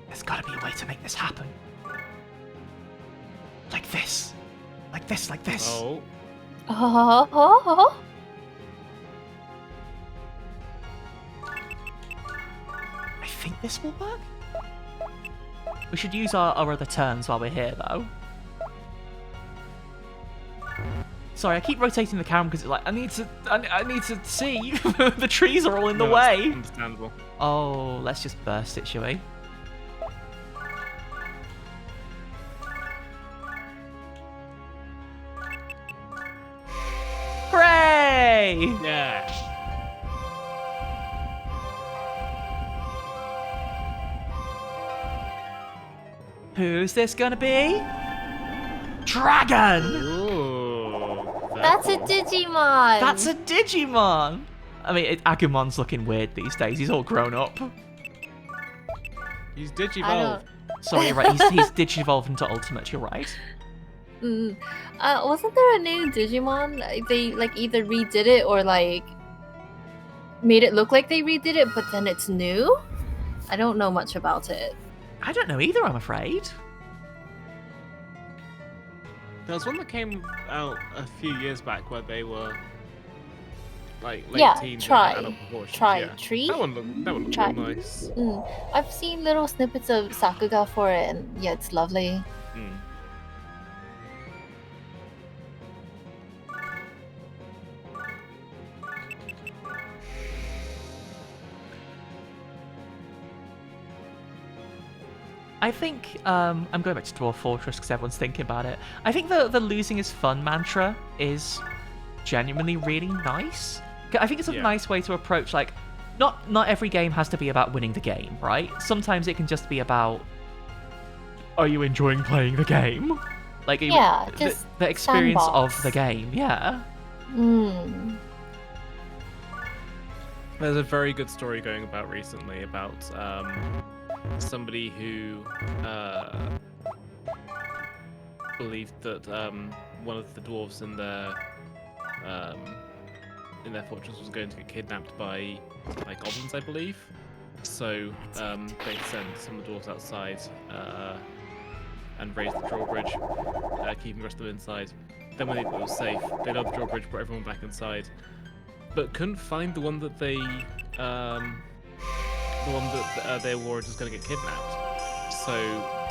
There's gotta be a way to make this happen. Like this. Like this. Oh. I think this will work. We should use our other turns while we're here, though. Sorry, I keep rotating the camera because it's like I need to see. The trees are all in the way. That's understandable. Oh, let's just burst it, shall we? Hooray! Yeah. Who's this gonna be? Dragon! Ooh, That's a cool. Digimon. That's a Digimon! I mean, Agumon's looking weird these days. He's all grown up. He's I Digivolved. don't. Sorry, you're right. He's Digivolved into Ultimate. You're right. Wasn't there a new Digimon? They like either redid it or like made it look like they redid it, but then it's new. I don't know much about it. I don't know either, I'm afraid. There was one that came out a few years back where they were like late Yeah, teens. try. And adult proportions. Try Yeah. Tree. That one looked Try. real nice. I've seen little snippets of Sakuga for it, and yeah, it's lovely. Mm. I think I'm going back to Dwarf Fortress because everyone's thinking about it. I think the losing is fun mantra is genuinely really nice. I think it's a nice way to approach, like, not every game has to be about winning the game, right? Sometimes it can just be about, are you enjoying playing the game? Like, just the experience sandbox. of the game, yeah. There's a very good story going about recently about somebody who believed that one of the dwarves in their fortress was going to get kidnapped by goblins, I believe. So they sent some of the dwarves outside and raised the drawbridge, keeping the rest of them inside. Then when it was safe, they lowered the drawbridge, brought everyone back inside, but couldn't find the one that they they were worried was going to get kidnapped. So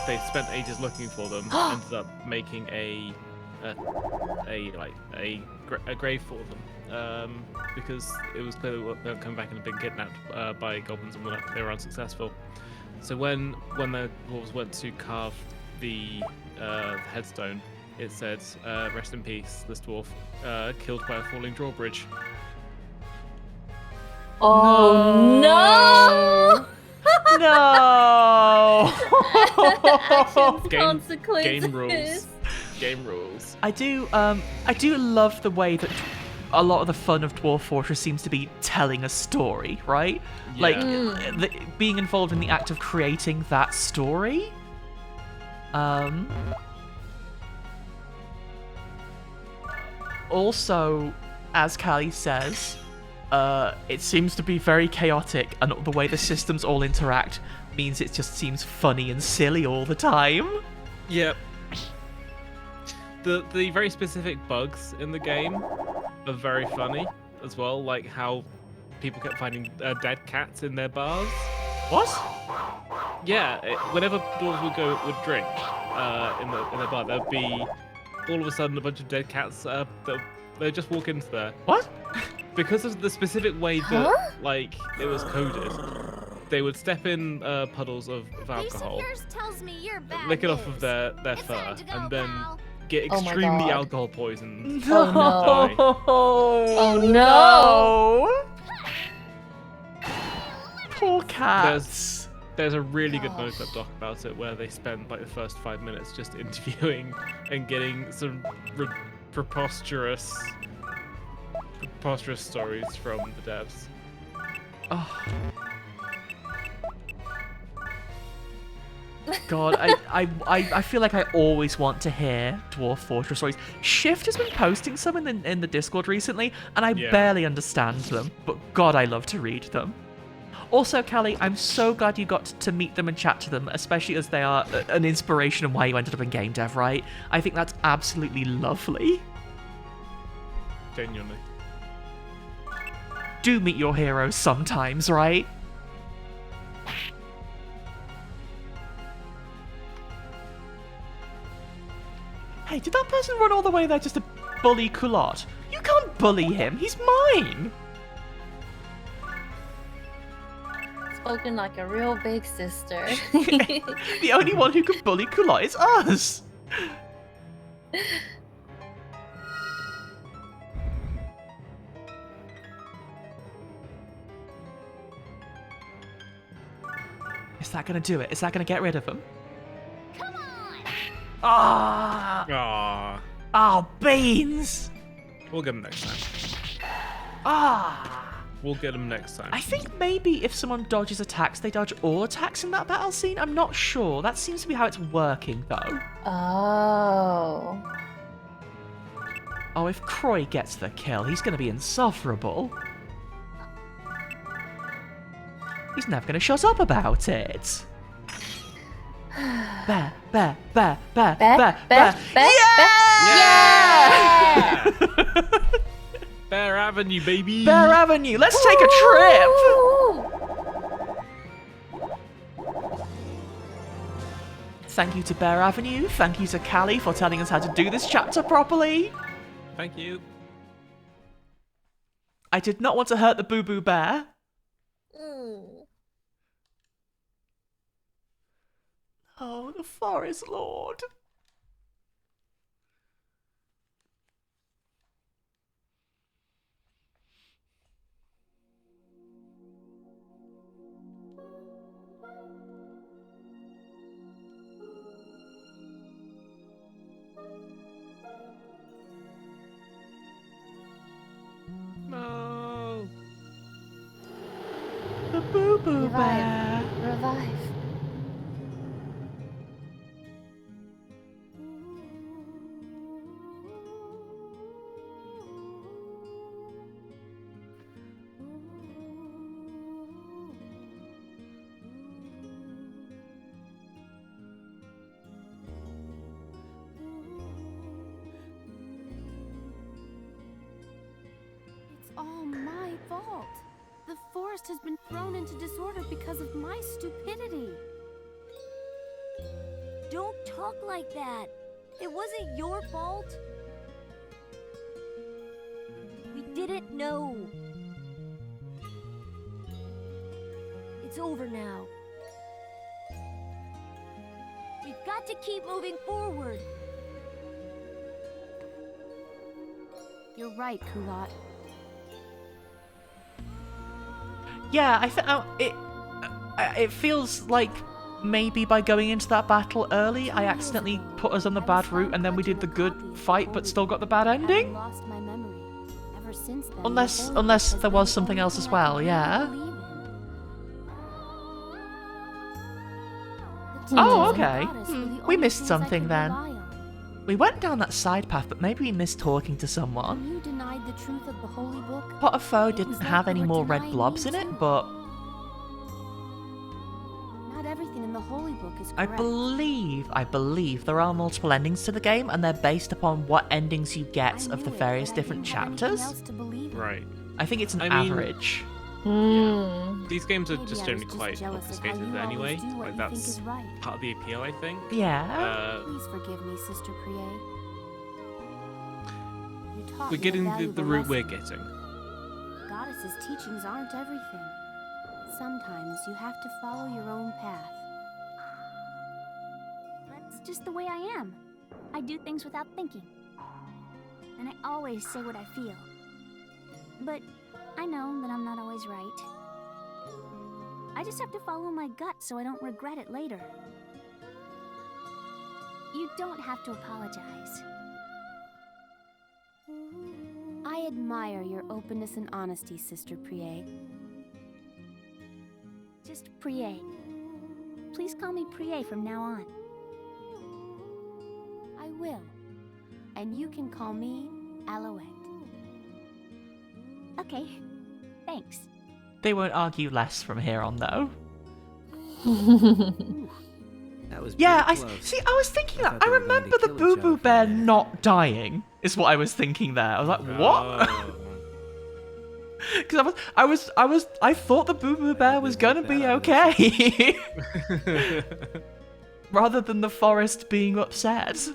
they spent ages looking for them. Ended up making a grave for them because it was clear they were coming back and had been kidnapped by goblins and they were unsuccessful. So when the dwarves went to carve the headstone, it said, "Rest in peace, this dwarf killed by a falling drawbridge." Oh no! No! Actions, Game consequences. rules. Game rules. I do love the way that a lot of the fun of Dwarf Fortress seems to be telling a story, right? Yeah. Like being involved in the act of creating that story. Also, as Callie says, it seems to be very chaotic, and the way the systems all interact means it just seems funny and silly all the time. Yep. The very specific bugs in the game are very funny as well, like how people kept finding dead cats in their bars. What? Yeah, whenever dwarves would drink in their bar, there'd be all of a sudden a bunch of dead cats they'd just walk into there. What? Because of the specific way that like it was coded, they would step in puddles of alcohol, Tells me you're bad lick it off of news. their It's fur, time to go, and then pal. get Oh my extremely God. alcohol poisoned. Oh no! Oh no! Poor cats. There's a really good notebook doc about it where they spend like the first 5 minutes just interviewing and getting some preposterous stories from the devs. Oh. God, I feel like I always want to hear Dwarf Fortress stories. Shift has been posting some in the Discord recently, and I barely understand them, but God, I love to read them. Also, Callie, I'm so glad you got to meet them and chat to them, especially as they are an inspiration and why you ended up in game dev, right? I think that's absolutely lovely. Genuinely. Do meet your heroes sometimes, right? Hey, did that person run all the way there just to bully Culotte. You can't bully him. He's mine. Spoken like a real big sister. The only one who can bully Culotte is us. Is that gonna do it? Is that gonna get rid of him? Come on! Ah! Aww. Oh, beans! We'll get him next time. Ah! We'll get him next time. I think maybe if someone dodges attacks, they dodge all attacks in that battle scene. I'm not sure. That seems to be how it's working, though. Oh. Oh, if Croy gets the kill, he's going to be insufferable. He's never going to shut up about it. Bear, bear, bear, bear, bear, bear. Yeah! Bear Avenue, baby! Bear Avenue, let's take a trip! Thank you to Bear Avenue, thank you to Callie for telling us how to do this chapter properly. Thank you. I did not want to hurt the Boo Boo Bear. Oh, the Forest Lord. No. The Boo Boo Bear. Revive. All my fault. The forest has been thrown into disorder because of my stupidity. Don't talk like that. It wasn't your fault. We didn't know. It's over now. We've got to keep moving forward. You're right, Culotte. Yeah, I think it feels like maybe by going into that battle early, I accidentally put us on the bad route, and then we did the good fight, but still got the bad ending. Lost my memory. Ever since then, Unless there was something else as well, yeah. Oh, okay. We missed something then. We went down that side path, but maybe we missed talking to someone. You denied the truth of the holy book. Pot of Foe didn't have any more red blobs in it, but Not everything in the holy book is I correct. believe there are multiple endings to the game, and they're based upon what endings you get of the various different chapters. Right. I think it's an I mean, average. Yeah. These games are Maybe just I generally was just quite jealous of how obfuscated you anyway. always do what Like you that's think is right. part of the appeal, I think. Yeah. Please forgive me, Sister Priye. You taught We're me a getting the valuable route we're lesson. getting. Goddess's teachings aren't everything. Sometimes you have to follow your own path. That's just the way I am. I do things without thinking. And I always say what I feel. But I know that I'm not always right. I just have to follow my gut so I don't regret it later. You don't have to apologize. I admire your openness and honesty, Sister Priye. Just Priye. Please call me Priye from now on. I will. And you can call me Alouette. Okay, thanks. They won't argue less from here on, though. That was Yeah, pretty close. I was thinking that. thought I they were going remember to the kill each Boo Boo other Bear from there. not dying, is what I was thinking there. I was like, what? Oh. Because I thought the Boo Boo Bear was gonna be okay. Rather than the forest being upset.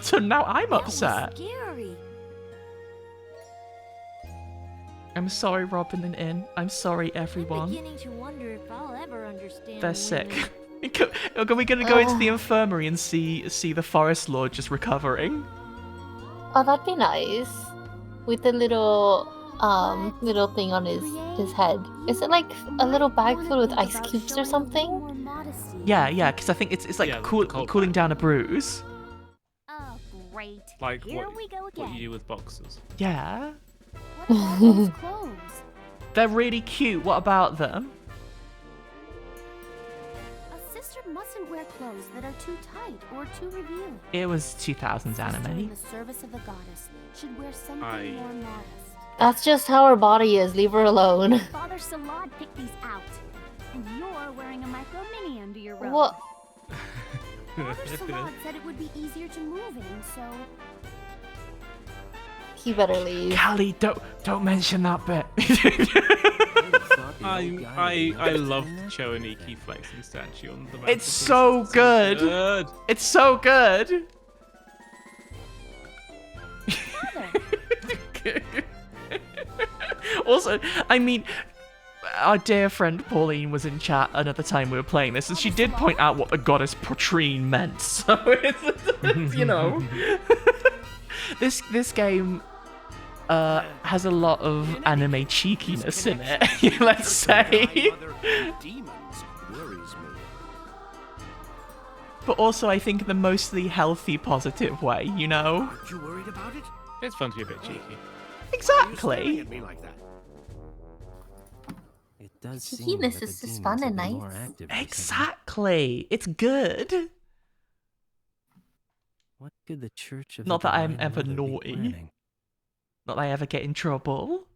So now I'm That was upset. scary. I'm sorry, Robin and In. I'm sorry, I'm everyone. beginning to wonder if I'll ever understand They're women. sick. Are we gonna go into the infirmary and see the Forest Lord just recovering? Oh, that'd be nice. With the little little thing on his head. Is it like a little bag filled with ice cubes or something? Yeah, because I think it's like Yeah, the cold cooling pack. down a bruise. Oh, great. Like Here what, we go what again. you do with boxes. Yeah. What about those clothes? They're really cute. What about them? A sister mustn't wear clothes that are too tight or too revealing. It was 2000s Sister in anime. the service of the goddess should wear something Aye. more modest. That's just how her body is. Leave her alone. Father Salad picked these out, and you're wearing a micro mini under your robe. What? Father Salad said it would be easier to move in, so He better leave. Callie, don't mention that bit. I love Choaniki flexing statue on the It's mantelpiece. so good. Good. It's so good. Also, I mean, our dear friend Pauline was in chat another time we were playing this, and she did point out what the goddess Potrine meant. So it's you know, this game has a lot of anime cheekiness in it. Let's say. Demons worries me. But also, I think the mostly healthy, positive way. You know. Aren't you worried about it? It's fun to be a bit cheeky. Why are you staring Exactly. at me like that? It does seem Cheekiness that is the just demons fun and have been more nice. active recently. Exactly. It's good. What could the Church of Not the that I'm Divine ever Mother be naughty. planning? Not that I ever get in trouble.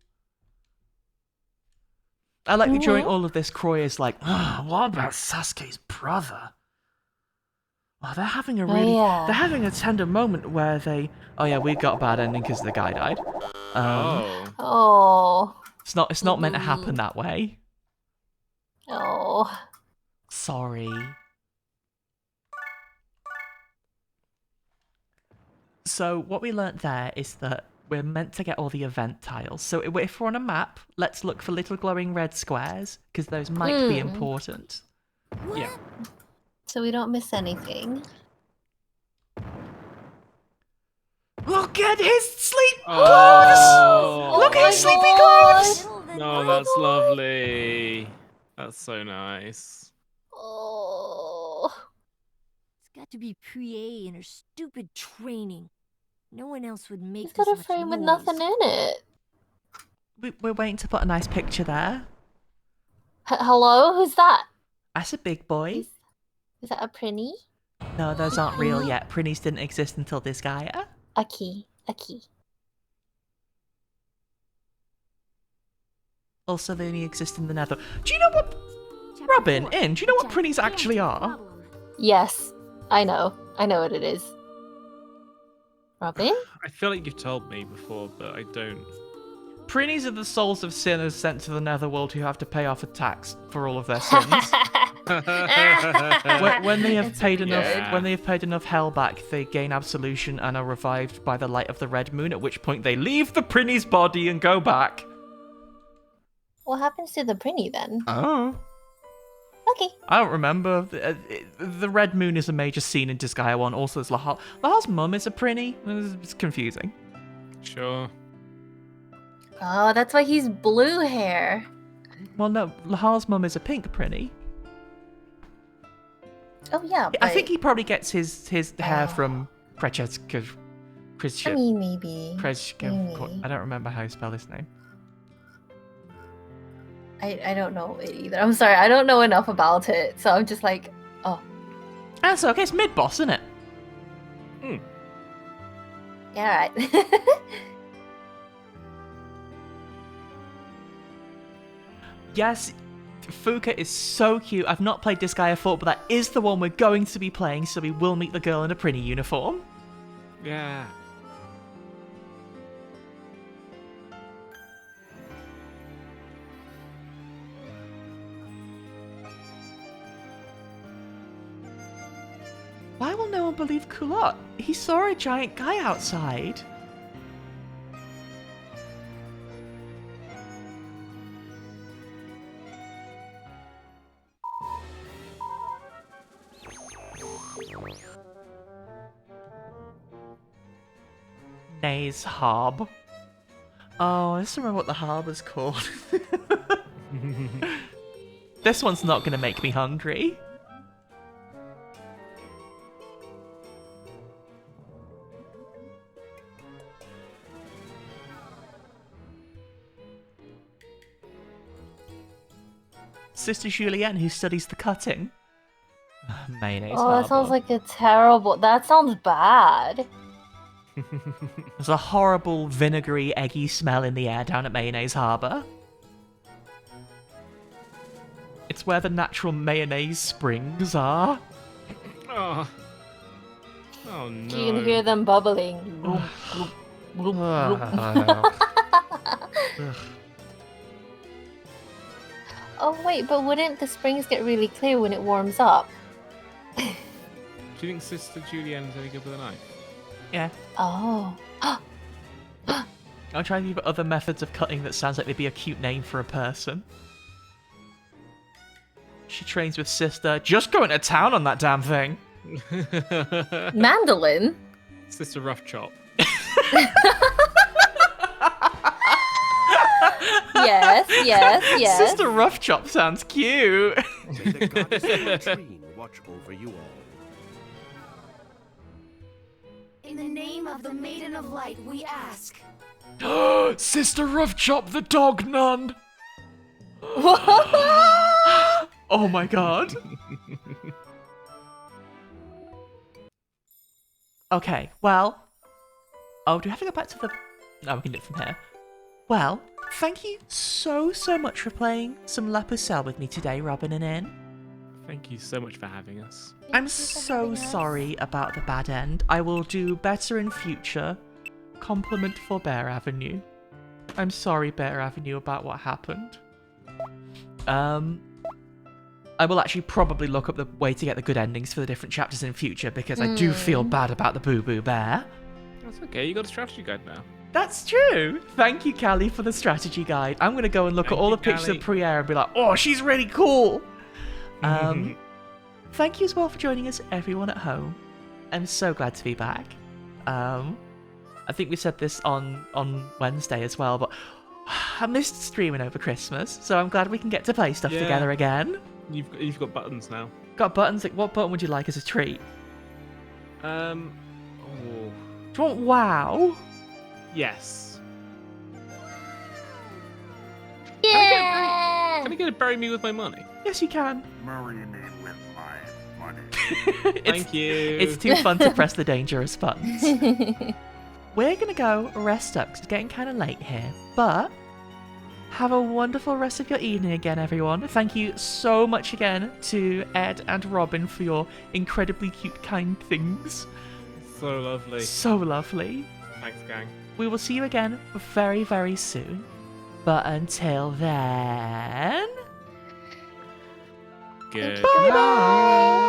I like that during all of this, Croy is like, oh, what about Sasuke's brother? Oh, they're having a really, they're having a tender moment where they, oh yeah, we got a bad ending because the guy died. Oh. It's not meant to happen that way. Oh. Sorry. So what we learnt there is that we're meant to get all the event tiles. So if we're on a map, let's look for little glowing red squares, because those might be important. Yeah. So we don't miss anything. Look at his sleep Oh, clothes! Look at his sleepy God. clothes! No, that's lovely. That's so nice. Oh. it's got to be Prie and her stupid training. No one else would make He's this got a much frame with noise. nothing in it. We're waiting to put a nice picture there. Hello? Who's that? That's a big boy. Is that a Prinny? No, those aren't real yet. Prinnies didn't exist until this guy. A key. Also, they only exist in the Nether. Do you know what, Robin? Do you know what Prinnies actually are? Yes, I know. I know what it is. Robin? I feel like you've told me before, but I don't. Prinnies are the souls of sinners sent to the Netherworld who have to pay off a tax for all of their sins. when they have paid enough hell back, they gain absolution and are revived by the light of the red moon. At which point they leave the Prinny's body and go back. What happens to the Prinny then? Oh. Okay. I don't remember. The red moon is a major scene in Disgaea 1. Also, there's Lahal. Lahal's mum is a Prinny. It's confusing. Sure. Oh, that's why he's blue hair. Well, no, Lahal's mum is a pink Prinny. Oh yeah, I think he probably gets his hair from Krejcik. I mean, maybe. I don't remember how you spell his name. I don't know it either. I'm sorry, I don't know enough about it, so I'm just like, oh. That's okay, it's mid-boss, isn't it? Yeah, right. Yes, Fuka is so cute. I've not played Disgaea 4, but that is the one we're going to be playing, so we will meet the girl in a Prinny uniform. Yeah. Why will no one believe Kulot? He saw a giant guy outside. Nay's Harb. Oh, I just remember what the harbor's called. This one's not going to make me hungry. Sister Julienne, who studies the cutting. Mayonnaise Oh, that sounds harbor. like a terrible. That sounds bad. There's a horrible vinegary, eggy smell in the air down at Mayonnaise Harbour. It's where the natural mayonnaise springs are. Oh. Oh no. You can hear them bubbling. Oh wait, but wouldn't the springs get really clear when it warms up? Do you think Sister Julienne is any good with a knife? Yeah. Oh. I'm trying to think of other methods of cutting that sounds like they'd be a cute name for a person. She trains with Sister. Just going to town on that damn thing. Mandolin? Sister Rough Chop. Yes. Sister Rough Chop sounds cute. May the goddess Latrine watch over you all. In the name of the Maiden of Light, we ask. Sister Rough Chop the dog nun. Oh my god. Okay, well. Oh, do we have to go back to the... No, we can do it from here. Well, thank you so much for playing some La Pucelle with me today, Robin and Anne. Thank you so much for having us. I'm so sorry about the bad end. I will do better in future. Compliment for Bear Avenue. I'm sorry, Bear Avenue, about what happened. I will actually probably look up the way to get the good endings for the different chapters in future because I do feel bad about the Boo Boo Bear. That's okay, you got a strategy guide now. That's true. Thank you, Callie, for the strategy guide. I'm going to go and look at all the pictures of Priere and be like, oh, she's really cool. Thank you as well for joining us, everyone at home. I'm so glad to be back. I think we said this on Wednesday as well, but I missed streaming over Christmas, so I'm glad we can get to play stuff together again. You've got buttons now. Got buttons? Like, what button would you like as a treat? Oh. Do you want WoW? Yes. Yeah! Can I get a bury me with my money? Yes, you can. Marry me with my money. Thank you. It's too fun to press the dangerous buttons. We're going to go rest up because it's getting kind of late here. But have a wonderful rest of your evening again, everyone. Thank you so much again to Ed and Robin for your incredibly cute, kind things. So lovely. So lovely. Thanks, gang. We will see you again very, very soon. But until then... Good. Bye-bye.